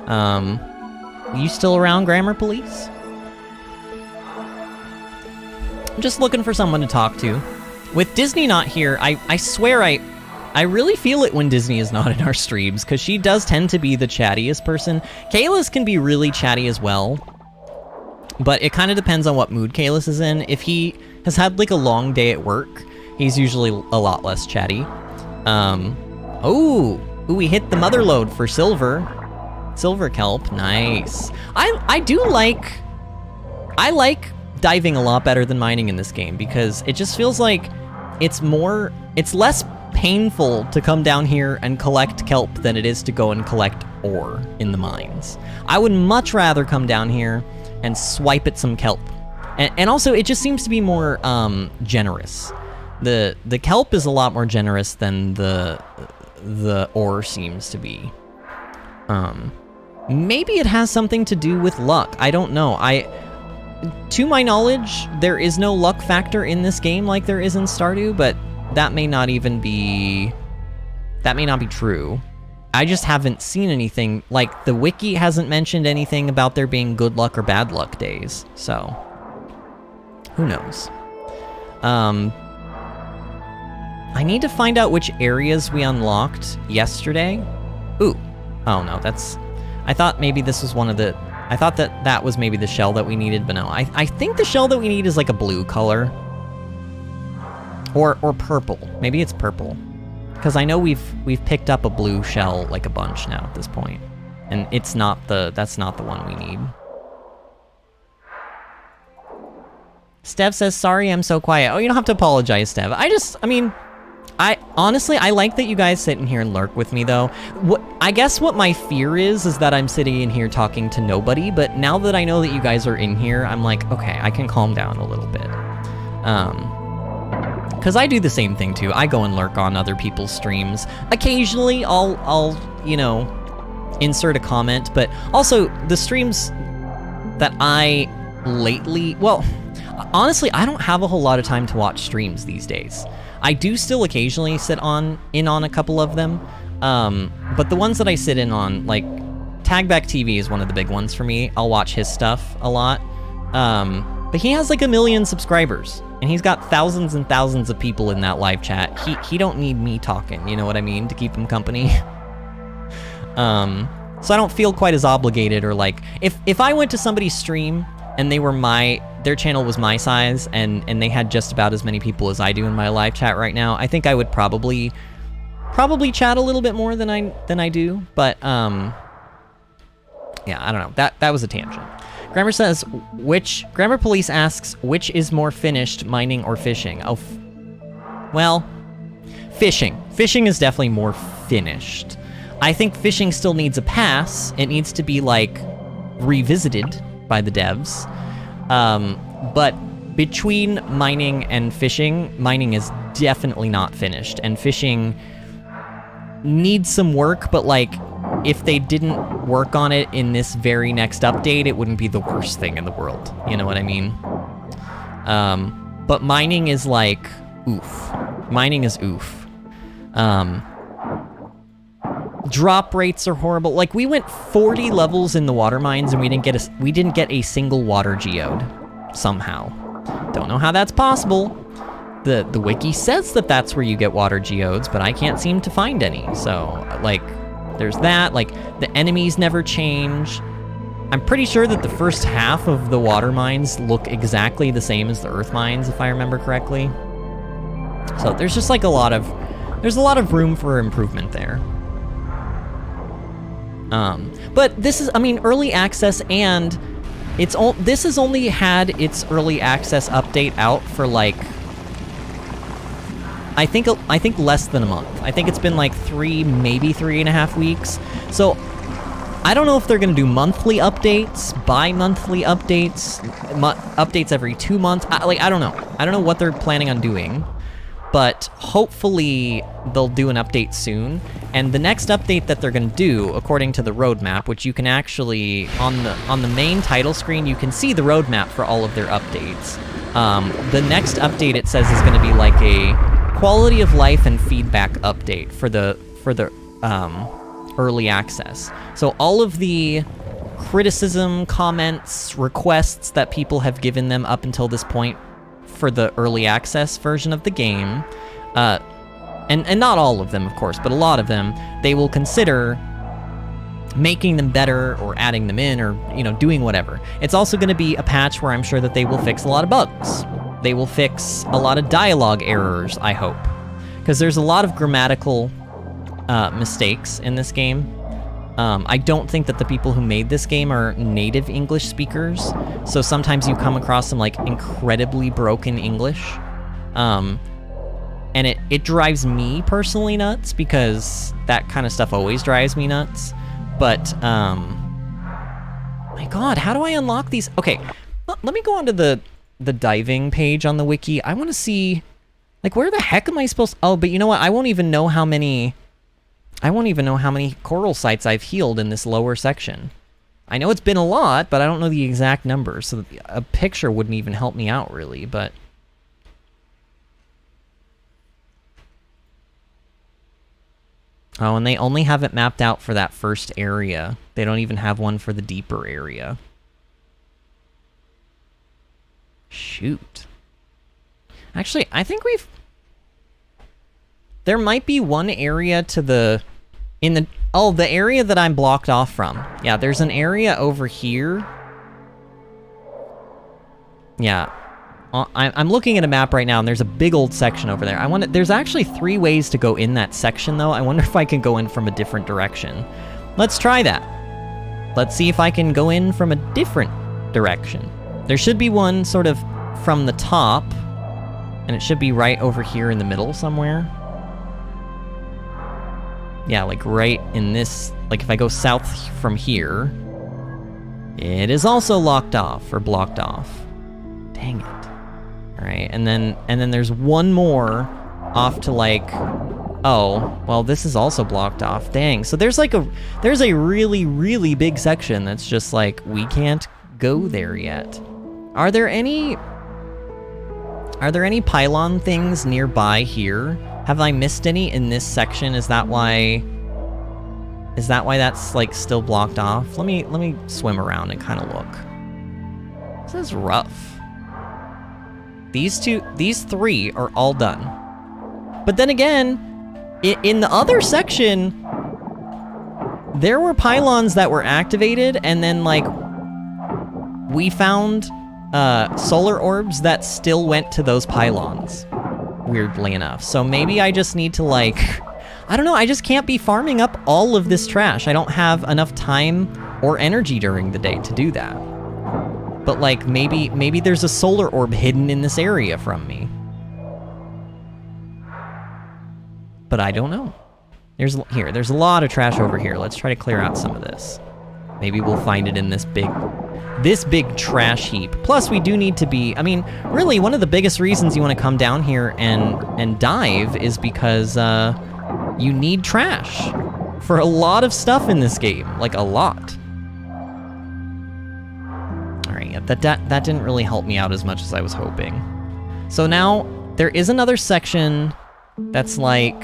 You still around, Grammar Police? I'm just looking for someone to talk to. With Disney not here, I swear I really feel it when Disney is not in our streams, because she does tend to be the chattiest person. Kalis can be really chatty as well, but it kind of depends on what mood Kalis is in. If he has had like a long day at work, he's usually a lot less chatty. Ooh, we hit the mother lode for silver kelp, nice. I like diving a lot better than mining in this game, because it just feels like it's less painful to come down here and collect kelp than it is to go and collect ore in the mines. I would much rather come down here and swipe at some kelp. And also, it just seems to be more generous. The kelp is a lot more generous than the ore seems to be. Maybe it has something to do with luck. I don't know. To my knowledge, there is no luck factor in this game like there is in Stardew, but that may not be true. I just haven't seen anything, like the wiki hasn't mentioned anything about there being good luck or bad luck days, so who knows. I need to find out which areas we unlocked yesterday. Ooh, oh no, I thought maybe this was one of the, I thought that was maybe the shell that we needed, but no, I think the shell that we need is like a blue color. Or purple. Maybe it's purple. Because I know we've picked up a blue shell like a bunch now at this point. And that's not the one we need. Stev says, sorry I'm so quiet. Oh, you don't have to apologize, Stev. I honestly, I like that you guys sit in here and lurk with me, though. I guess what my fear is that I'm sitting in here talking to nobody, but now that I know that you guys are in here, I'm like, okay, I can calm down a little bit. Because I do the same thing too. I go and lurk on other people's streams. Occasionally, I'll you know, insert a comment, but also the streams that I lately, well, honestly, I don't have a whole lot of time to watch streams these days. I do still occasionally sit in on a couple of them, but the ones that I sit in on, like, Tagback TV is one of the big ones for me. I'll watch his stuff a lot, but he has like 1 million subscribers, and he's got thousands and thousands of people in that live chat. He don't need me talking, you know what I mean, to keep him company. So I don't feel quite as obligated, or like, if I went to somebody's stream and they were their channel was my size, and they had just about as many people as I do in my live chat right now, I think I would probably chat a little bit more than I do, but yeah, I don't know. That was a tangent. Grammar says, Grammar Police asks, which is more finished, mining or fishing? Oh, well, fishing. Fishing is definitely more finished. I think fishing still needs a pass. It needs to be, like, revisited by the devs. But between mining and fishing, mining is definitely not finished. And fishing needs some work, but, like, if they didn't work on it in this very next update, it wouldn't be the worst thing in the world. You know what I mean? But mining is, like, oof. Mining is oof. Drop rates are horrible. Like, we went 40 levels in the water mines and we didn't get a single water geode somehow. Don't know how that's possible. The wiki says that that's where you get water geodes, but I can't seem to find any. So, like, there's that. Like, the enemies never change. I'm pretty sure that the first half of the water mines look exactly the same as the earth mines, if I remember correctly. So there's just like there's a lot of room for improvement there. But this is, I mean, early access, and this has only had its early access update out for like, I think less than a month. I think it's been like 3, maybe 3.5 weeks. So I don't know if they're gonna do monthly updates, bi-monthly updates, updates every 2 months. I don't know. I don't know what they're planning on doing, but hopefully they'll do an update soon. And the next update that they're gonna do, according to the roadmap, which you can actually, on the main title screen, you can see the roadmap for all of their updates. The next update, it says, is gonna be like a quality of life and feedback update for the early access. So all of the criticism, comments, requests that people have given them up until this point for the early access version of the game, and not all of them, of course, but a lot of them, they will consider making them better or adding them in, or, you know, doing whatever. It's also going to be a patch where I'm sure that they will fix a lot of bugs. They will fix a lot of dialogue errors, I hope, because there's a lot of grammatical mistakes in this game. I don't think that the people who made this game are native English speakers, so sometimes you come across some like incredibly broken English, and it drives me personally nuts, because that kind of stuff always drives me nuts. But my God, how do I unlock these? Okay, let me go onto the diving page on the wiki. I want to see, like, where the heck am I supposed to... Oh, but you know what? I won't even know how many coral sites I've healed in this lower section. I know it's been a lot, but I don't know the exact number, so a picture wouldn't even help me out, really, but... Oh, and they only have it mapped out for that first area. They don't even have one for the deeper area. Shoot. Actually, I think there might be one area to the... the area that I'm blocked off from. Yeah, there's an area over here. Yeah. I'm looking at a map right now, and there's a big old section over there. There's actually 3 ways to go in that section, though. I wonder if I can go in from a different direction. Let's try that. Let's see if I can go in from a different direction. There should be one sort of from the top, and it should be right over here in the middle somewhere. Yeah, like right in this, like if I go south from here, it is also locked off or blocked off. Dang it. All right, and then there's one more off to like, oh, well, this is also blocked off. Dang. So there's a really, really big section that's just like, we can't go there yet. Are there any pylon things nearby here? Have I missed any in this section? Is that why that's like still blocked off? Let me swim around and kind of look. This is rough. These three are all done. But then again, in the other section, there were pylons that were activated, and then like we found solar orbs that still went to those pylons, weirdly enough. So maybe I just need to like, I don't know, I just can't be farming up all of this trash. I don't have enough time or energy during the day to do that. But like maybe there's a solar orb hidden in this area from me. But I don't know. There's a lot of trash over here. Let's try to clear out some of this. Maybe we'll find it in this big trash heap. Plus, we do need to be, I mean, really, one of the biggest reasons you want to come down here and dive is because you need trash for a lot of stuff in this game, like a lot. All right, yeah, that didn't really help me out as much as I was hoping. So now there is another section that's like,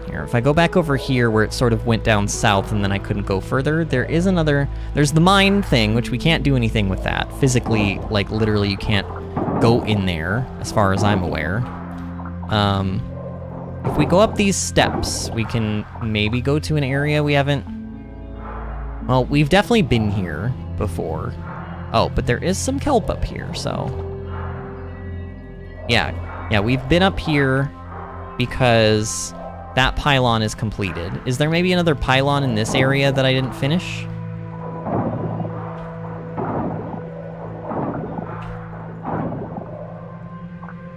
here, if I go back over here where it sort of went down south and then I couldn't go further, there's the mine thing, which we can't do anything with that. Physically, like literally you can't go in there, as far as I'm aware. If we go up these steps, we can maybe go to an area we haven't, well, we've definitely been here before. Oh, but there is some kelp up here, so. Yeah, we've been up here because that pylon is completed. Is there maybe another pylon in this area that I didn't finish?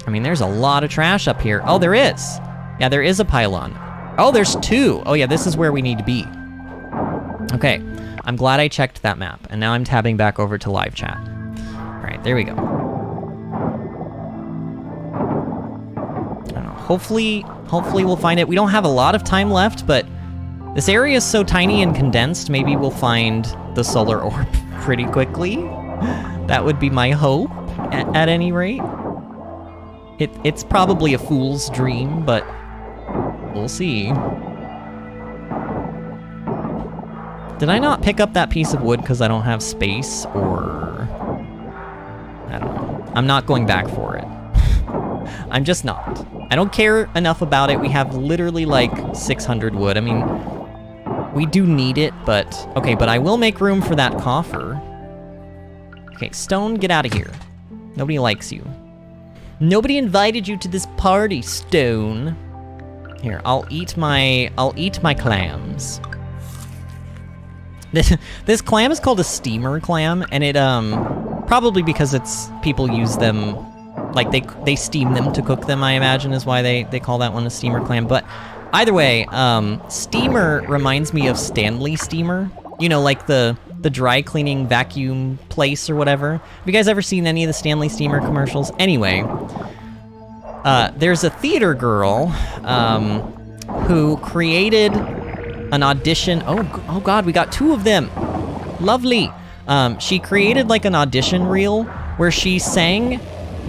I mean, there's a lot of trash up here. Oh, there is. Yeah, there is a pylon. Oh, there's two. Oh yeah, this is where we need to be. Okay, I'm glad I checked that map, and now I'm tabbing back over to live chat. All right, there we go. I don't know, hopefully we'll find it. We don't have a lot of time left, but this area is so tiny and condensed, maybe we'll find the solar orb pretty quickly. That would be my hope, at any rate. It's probably a fool's dream, but we'll see. Did I not pick up that piece of wood because I don't have space, or I don't know. I'm not going back for it. I'm just not. I don't care enough about it. We have literally like 600 wood. I mean, we do need it, but okay, but I will make room for that coffer. Okay, Stone, get out of here. Nobody likes you. Nobody invited you to this party, Stone. Here, I'll eat my clams. This clam is called a steamer clam, and it probably because people use them, like they steam them to cook them, I imagine is why they call that one a steamer clam. But either way, steamer reminds me of Stanley Steamer. You know, like the dry cleaning vacuum place or whatever. Have you guys ever seen any of the Stanley Steamer commercials? Anyway, there's a theater girl who created an audition. Oh God, we got two of them. Lovely. She created like an audition reel where she sang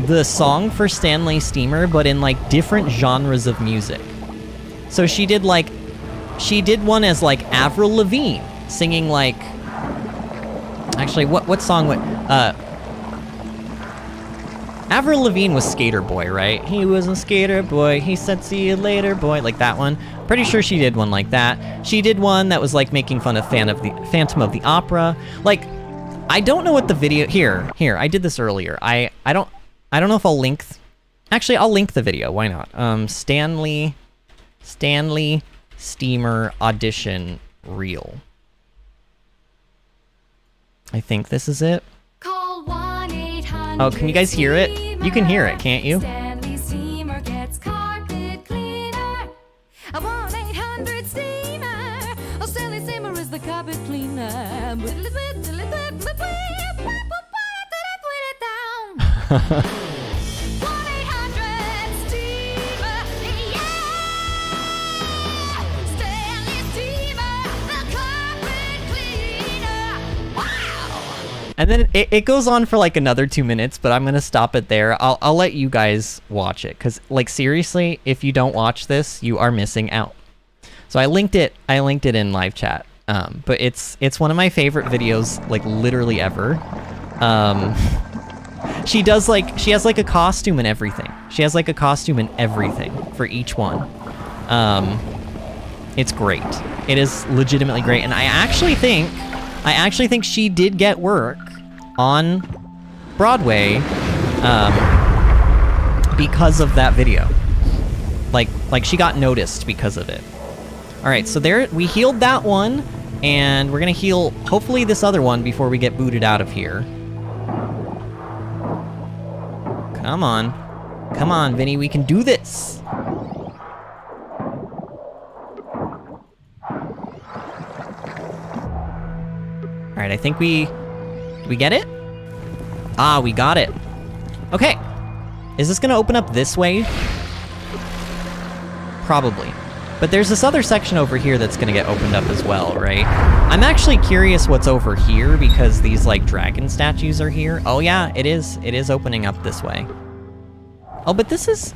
the song for Stanley Steamer, but in like different genres of music. So she did one as like Avril Lavigne singing like, actually, what song would, Avril Lavigne was Skater Boy, right? He was a skater boy, he said see you later boy, like that one. Pretty sure she did one like that. She did one that was like making fun of Phantom of the Opera. Like, I don't know what the video, here, I did this earlier. I don't know if I'll link, actually I'll link the video, why not? Stanley Steamer audition reel. I think this is it. Call 1-800. Oh, can you guys hear it? You can hear it, can't you? Stanley Steamer gets carpet cleaner. A 1-800 steamer. Oh, Stanley Steamer is the carpet cleaner. 1-800-STEAMER, yeah! Stanley Steamer, the carpet cleaner. Wow! And then it goes on for like another 2 minutes, but I'm gonna stop it there. I'll let you guys watch it, because like seriously, if you don't watch this, you are missing out. So I linked it in live chat. But it's one of my favorite videos, like literally ever. She has like a costume and everything. She has like a costume and everything for each one. It's great. It is legitimately great, and I actually think she did get work on Broadway because of that video. Like she got noticed because of it. All right, so there we healed that one, and we're gonna heal hopefully this other one before we get booted out of here. Come on, Vinny, we can do this. All right, I think did we get it? Ah, we got it. Okay, is this gonna open up this way? Probably. But there's this other section over here that's gonna get opened up as well, right? I'm actually curious what's over here, because these like dragon statues are here. Oh yeah, it is opening up this way. Oh, but this is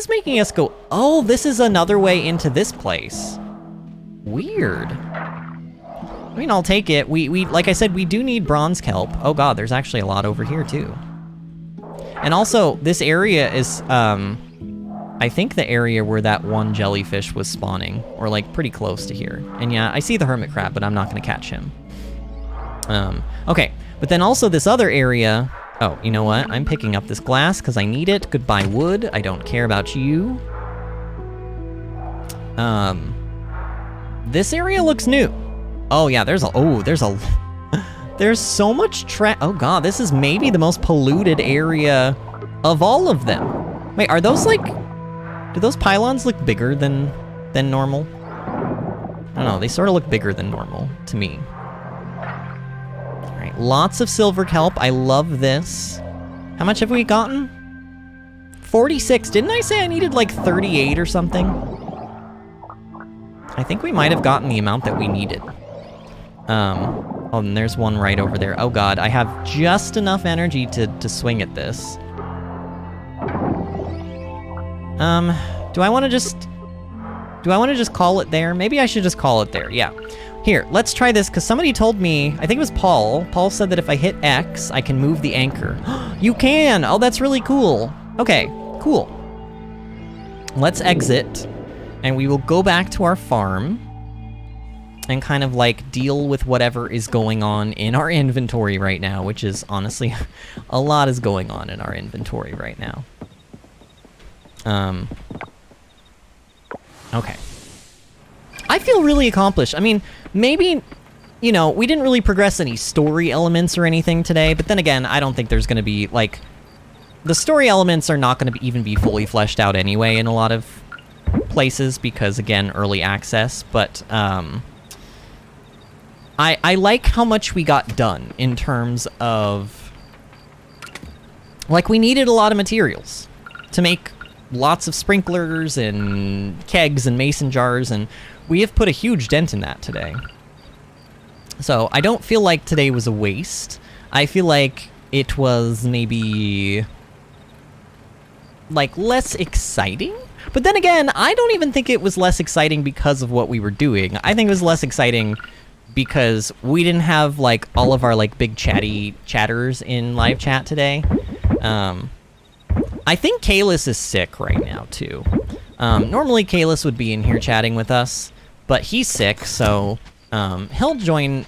making us go, oh, this is another way into this place. Weird. I mean, I'll take it. We like I said, we do need bronze kelp. Oh god, there's actually a lot over here too. And also, this area is, I think the area where that one jellyfish was spawning, or like pretty close to here. And yeah, I see the hermit crab, but I'm not gonna catch him. Okay, but then also this other area, oh, you know what? I'm picking up this glass because I need it. Goodbye wood, I don't care about you. This area looks new. Oh yeah, there's so much trash. Oh god, this is maybe the most polluted area of all of them. Wait, are those like, do those pylons look bigger than normal? I don't know, they sort of look bigger than normal to me. All right, lots of silver kelp. I love this. How much have we gotten? 46. Didn't I say I needed like 38 or something? I think we might have gotten the amount that we needed. Oh, and there's one right over there. Oh god, I have just enough energy to swing at this. Do I want to just call it there? Maybe I should just call it there, yeah. Here, let's try this, because somebody told me, I think it was Paul. Paul said that if I hit X, I can move the anchor. You can! Oh, that's really cool. Okay, cool. Let's exit, and we will go back to our farm and kind of like deal with whatever is going on in our inventory right now, which is honestly, a lot is going on in our inventory right now. Okay. I feel really accomplished. I mean, maybe, you know, we didn't really progress any story elements or anything today, but then again, I don't think there's gonna be, like, the story elements are not gonna even be fully fleshed out anyway in a lot of places, because, again, early access, but, I like how much we got done in terms of, like, we needed a lot of materials to make lots of sprinklers and kegs and mason jars, and we have put a huge dent in that today. So I don't feel like today was a waste. I feel like it was maybe, like, less exciting. But then again, I don't even think it was less exciting because of what we were doing. I think it was less exciting because we didn't have, like, all of our, like, big chatters in live chat today. I think Kalis is sick right now, too. Normally, Kalis would be in here chatting with us, but he's sick, so he'll join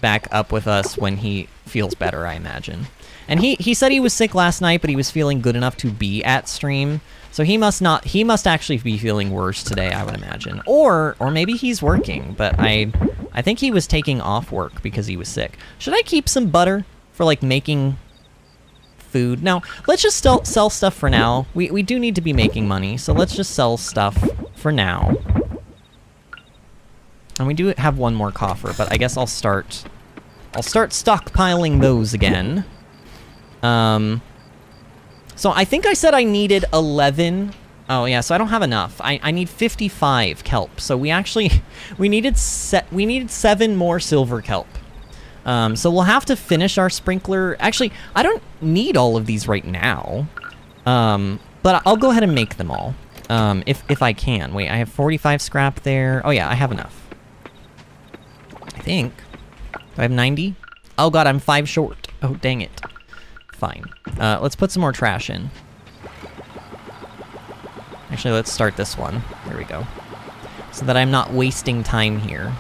back up with us when he feels better, I imagine. And he said he was sick last night, but he was feeling good enough to be at stream, so he must actually be feeling worse today, I would imagine. Or maybe he's working, but I think he was taking off work because he was sick. Should I keep some butter for, like, making food? No, let's just sell stuff for now. We do need to be making money, so let's just sell stuff for now. And we do have one more coffer, but I guess I'll start stockpiling those again. So I think I said I needed 11. Oh yeah, so I don't have enough. I need 55 kelp. So we actually we needed 7 more silver kelp. So we'll have to finish our sprinkler. Actually, I don't need all of these right now. But I'll go ahead and make them all. If I can. Wait, I have 45 scrap there. Oh yeah, I have enough. I think. Do I have 90? Oh god, I'm 5 short. Oh, dang it. Fine. Let's put some more trash in. Actually, let's start this one. There we go. So that I'm not wasting time here.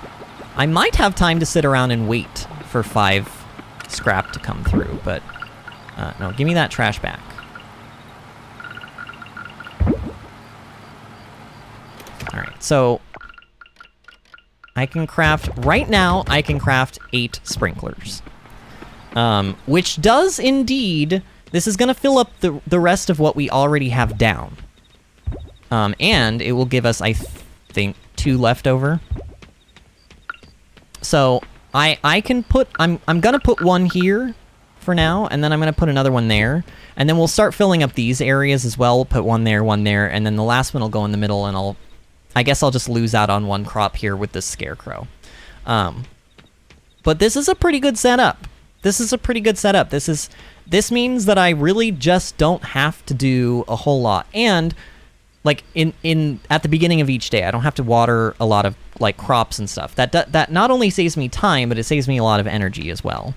I might have time to sit around and wait for 5 scrap to come through, but... no, give me that trash back. Alright, so... I can craft... Right now, I can craft 8 sprinklers. Which does indeed... This is going to fill up the rest of what we already have down. And it will give us, I think, 2 left over. So, I can put... I'm gonna put 1 here for now, and then I'm gonna put another one there. And then we'll start filling up these areas as well. We'll put 1 there, 1 there, and then the last one will go in the middle, and I guess I'll just lose out on 1 crop here with this scarecrow. But this is a pretty good setup. This is a pretty good setup. This means that I really just don't have to do a whole lot. And... like at the beginning of each day, I don't have to water a lot of like crops and stuff. That not only saves me time, but it saves me a lot of energy as well,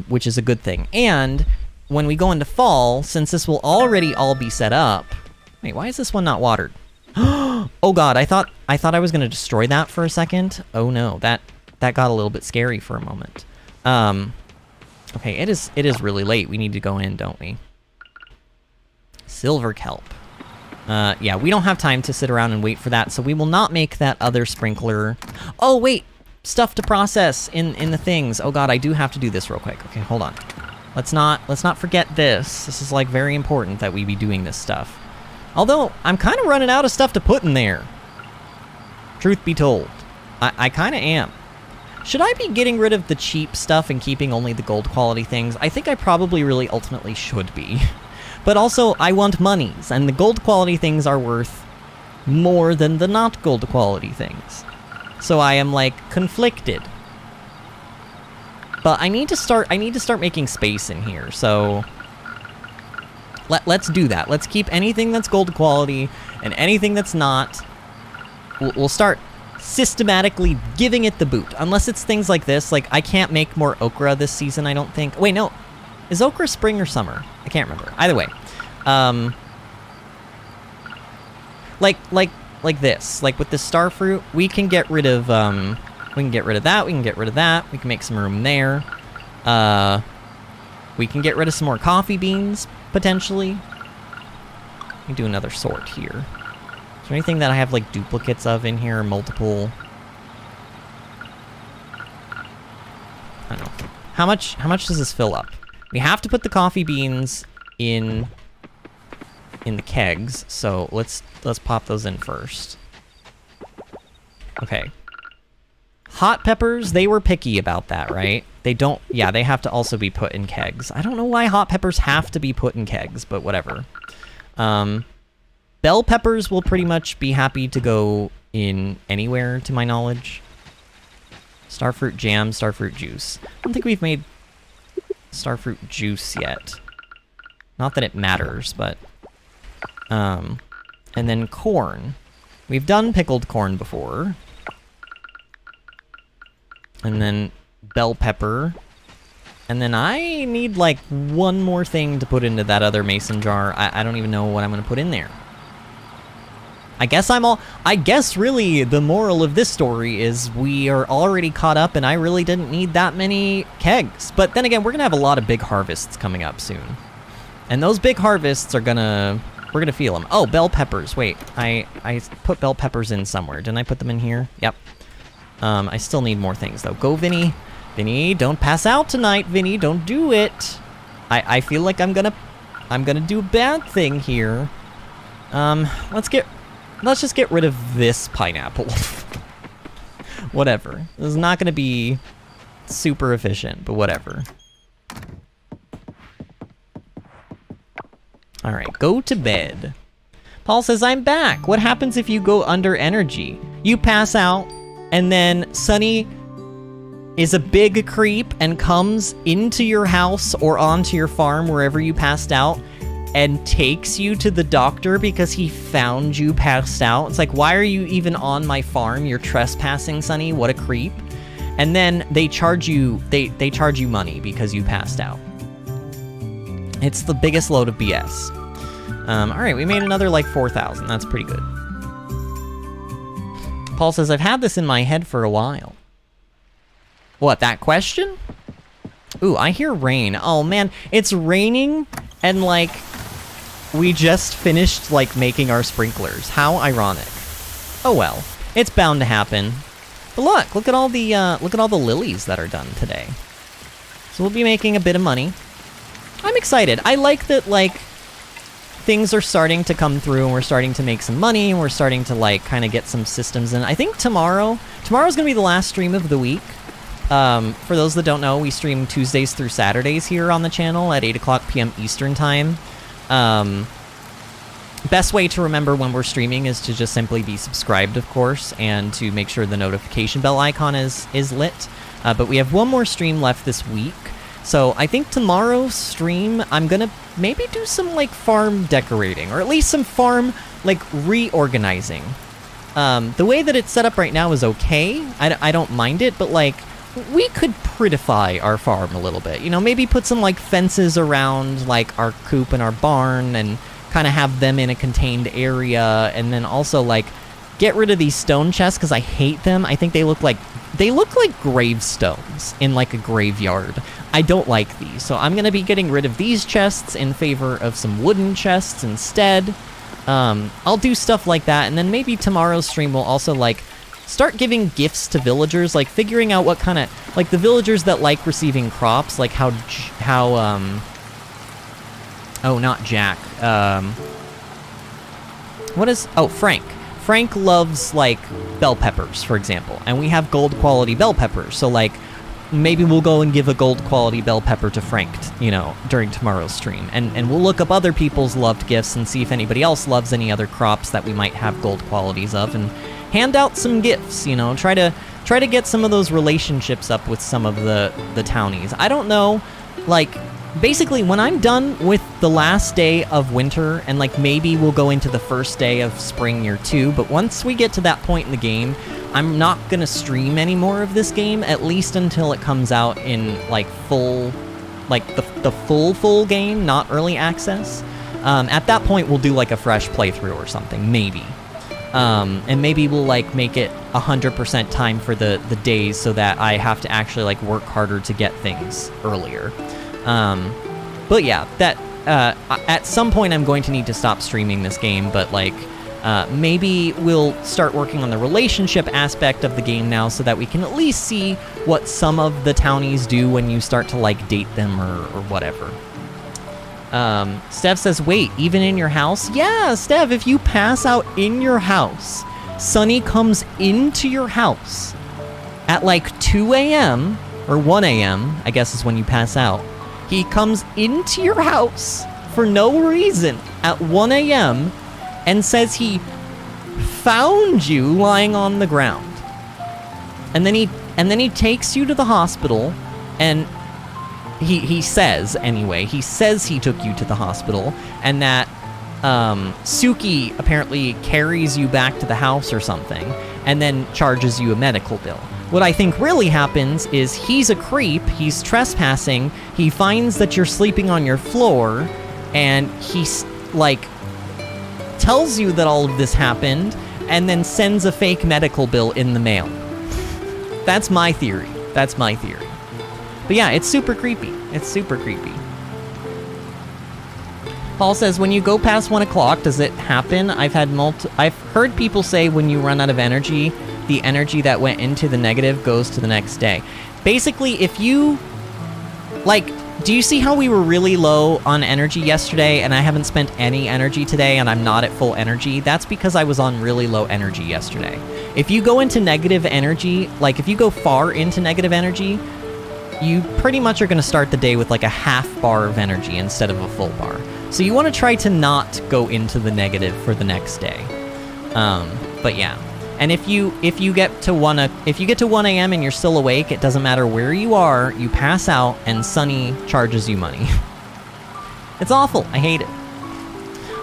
which is a good thing. And when we go into fall, since this will already all be set up, wait, why is this one not watered? Oh god, I thought I was gonna destroy that for a second. Oh no, that got a little bit scary for a moment. Okay, it is really late. We need to go in, don't we? Silver kelp. Yeah, we don't have time to sit around and wait for that, so we will not make that other sprinkler. Oh, wait! Stuff to process in the things. Oh god, I do have to do this real quick. Okay, hold on. Let's not forget this. This is, like, very important that we be doing this stuff. Although, I'm kind of running out of stuff to put in there. Truth be told. I kind of am. Should I be getting rid of the cheap stuff and keeping only the gold quality things? I think I probably really ultimately should be. But also, I want monies, and the gold quality things are worth more than the not gold quality things. So I am, like, conflicted. But I need to start making space in here, so... Let's do that. Let's keep anything that's gold quality, and anything that's not... We'll start systematically giving it the boot. Unless it's things like this, like, I can't make more okra this season, I don't think. Wait, no. Is okra spring or summer? I can't remember. Either way. Like this. Like with the star fruit, we can get rid of, we can get rid of that, we can get rid of that, we can make some room there. We can get rid of some more coffee beans, potentially. Let me do another sort here. Is there anything that I have, like, duplicates of in here, multiple? I don't know. How much does this fill up? We have to put the coffee beans in the kegs, so let's pop those in first. Okay. Hot peppers, they were picky about that, right? They don't, yeah, they have to also be put in kegs. I don't know why hot peppers have to be put in kegs, but whatever. Bell peppers will pretty much be happy to go in anywhere, to my knowledge. Starfruit jam, starfruit juice. I don't think we've made starfruit juice yet. Not that it matters, but... and then corn. We've done pickled corn before. And then bell pepper. And then I need, like, one more thing to put into that other mason jar. I don't even know what I'm going to put in there. I guess really the moral of this story is we are already caught up and I really didn't need that many kegs. But then again, we're going to have a lot of big harvests coming up soon. And those big harvests are we're gonna feel them. Oh, bell peppers. Wait, I put bell peppers in somewhere. Didn't I put them in here? Yep. I still need more things though. Go, Vinny. Vinny, don't pass out tonight, Vinny. Don't do it. I feel like I'm gonna do a bad thing here. Let's just get rid of this pineapple. Whatever. This is not gonna be super efficient, but whatever. All right, go to bed. Paul says, I'm back. What happens if you go under energy? You pass out, and then Sunny is a big creep and comes into your house or onto your farm, wherever you passed out, and takes you to the doctor because he found you passed out. It's like, why are you even on my farm? You're trespassing, Sunny. What a creep. And then they charge you, they charge you money because you passed out. It's the biggest load of BS. All right, we made another like 4,000. That's pretty good. Paul says, I've had this in my head for a while. What, that question? Ooh, I hear rain. Oh man, it's raining and like we just finished like making our sprinklers. How ironic. Oh well, it's bound to happen. But look at all the lilies that are done today. So we'll be making a bit of money. I'm excited. I like that like things are starting to come through and we're starting to make some money and we're starting to like kind of get some systems in. I think tomorrow's gonna be the last stream of the week. For those that don't know, we stream Tuesdays through Saturdays here on the channel at 8:00 p.m. Eastern time. Best way to remember when we're streaming is to just simply be subscribed, of course, and to make sure the notification bell icon is lit. But we have one more stream left this week. So I think tomorrow's stream, I'm gonna maybe do some like farm decorating, or at least some farm like reorganizing. The way that it's set up right now is okay. I don't mind it, but like we could prettify our farm a little bit. You know, maybe put some like fences around like our coop and our barn and kind of have them in a contained area, and then also like get rid of these stone chests because I hate them. I think they look like gravestones in like a graveyard. I don't like these, so I'm gonna be getting rid of these chests in favor of some wooden chests instead. I'll do stuff like that, and then maybe tomorrow's stream will also like start giving gifts to villagers, like figuring out what kind of like the villagers that like receiving crops, like how oh, not Jack. Frank. Frank loves, like, bell peppers, for example. And we have gold quality bell peppers. So, like, maybe we'll go and give a gold quality bell pepper to Frank, you know, during tomorrow's stream. And we'll look up other people's loved gifts and see if anybody else loves any other crops that we might have gold qualities of. And hand out some gifts, you know. Try to get some of those relationships up with some of the townies. I don't know, like... Basically, when I'm done with the last day of winter, and like maybe we'll go into the first day of spring year 2, but once we get to that point in the game, I'm not gonna stream any more of this game, at least until it comes out in like full, like the full game, not early access. At that point, we'll do like a fresh playthrough or something, maybe. And maybe we'll like make it 100% time for the days so that I have to actually like work harder to get things earlier. But yeah, that, at some point I'm going to need to stop streaming this game, but like, maybe we'll start working on the relationship aspect of the game now so that we can at least see what some of the townies do when you start to like date them or whatever. Steph says, wait, even in your house? Yeah, Steph, if you pass out in your house, Sunny comes into your house at like 2 a.m. or 1 a.m., I guess is when you pass out. He comes into your house for no reason at 1 a.m. and says he found you lying on the ground. And then he takes you to the hospital, and he says he took you to the hospital, and that Suki apparently carries you back to the house or something, and then charges you a medical bill. What I think really happens is he's a creep, he's trespassing, he finds that you're sleeping on your floor, and he's, like, tells you that all of this happened, and then sends a fake medical bill in the mail. That's my theory. But yeah, it's super creepy. Paul says, when you go past 1 o'clock, does it happen? I've heard people say when you run out of energy, the energy that went into the negative goes to the next day. Basically, if you, like, do you see how we were really low on energy yesterday and I haven't spent any energy today and I'm not at full energy? That's because I was on really low energy yesterday. If you go into negative energy, like if you go far into negative energy, you pretty much are going to start the day with like a half bar of energy instead of a full bar. So you want to try to not go into the negative for the next day. But yeah. And if you get to 1 a.m. and you're still awake, it doesn't matter where you are, you pass out and Sunny charges you money. It's awful. I hate it.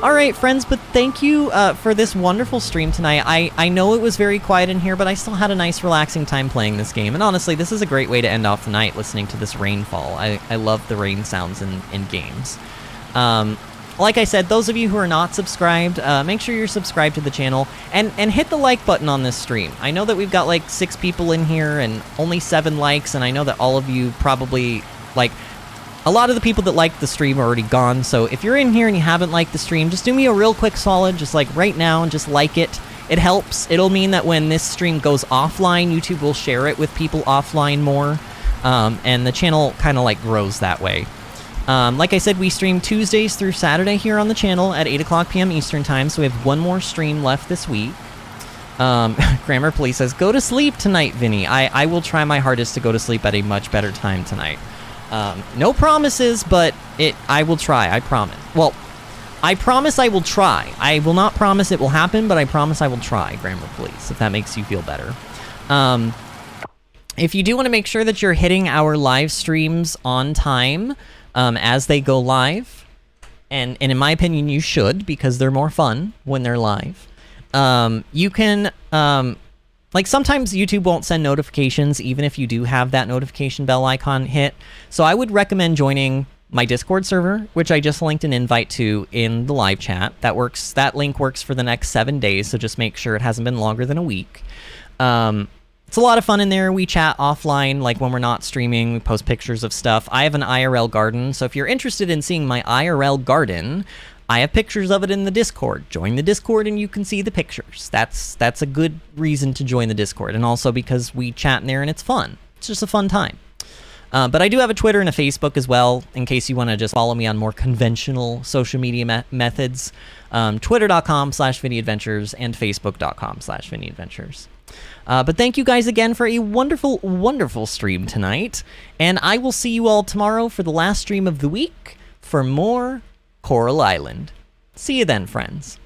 Alright, friends, but thank you for this wonderful stream tonight. I know it was very quiet in here, but I still had a nice, relaxing time playing this game. And honestly, this is a great way to end off the night, listening to this rainfall. I love the rain sounds in games. Like I said, those of you who are not subscribed, make sure you're subscribed to the channel. And hit the like button on this stream. I know that we've got like 6 people in here and only 7 likes, and I know that all of you probably, like... A lot of the people that liked the stream are already gone, so if you're in here and you haven't liked the stream, just do me a real quick solid, just like right now, and just like it. It helps. It'll mean that when this stream goes offline, YouTube will share it with people offline more, and the channel kind of like grows that way. Like I said, we stream Tuesdays through Saturday here on the channel at 8 o'clock p.m. Eastern Time, so we have 1 more stream left this week. Grammar Police says, go to sleep tonight, Vinny. I will try my hardest to go to sleep at a much better time tonight. No promises, but I will try, I promise. Well, I promise I will try. I will not promise it will happen, but I promise I will try, Grammar Police, if that makes you feel better. If you do want to make sure that you're hitting our live streams on time as they go live, and in my opinion you should, because they're more fun when they're live, you can... Like, sometimes YouTube won't send notifications even if you do have that notification bell icon hit. So I would recommend joining my Discord server, which I just linked an invite to in the live chat. That link works for the next 7 days, so just make sure it hasn't been longer than a week. It's a lot of fun in there. We chat offline, like when we're not streaming. We post pictures of stuff. I have an IRL garden, so if you're interested in seeing my IRL garden... I have pictures of it in the Discord. Join the Discord and you can see the pictures. That's a good reason to join the Discord. And also because we chat in there and it's fun. It's just a fun time. But I do have a Twitter and a Facebook as well, in case you want to just follow me on more conventional social media methods. Twitter.com/VinnyAdventures and Facebook.com/VinnyAdventures. But thank you guys again for a wonderful, wonderful stream tonight. And I will see you all tomorrow for the last stream of the week for more Coral Island. See you then, friends.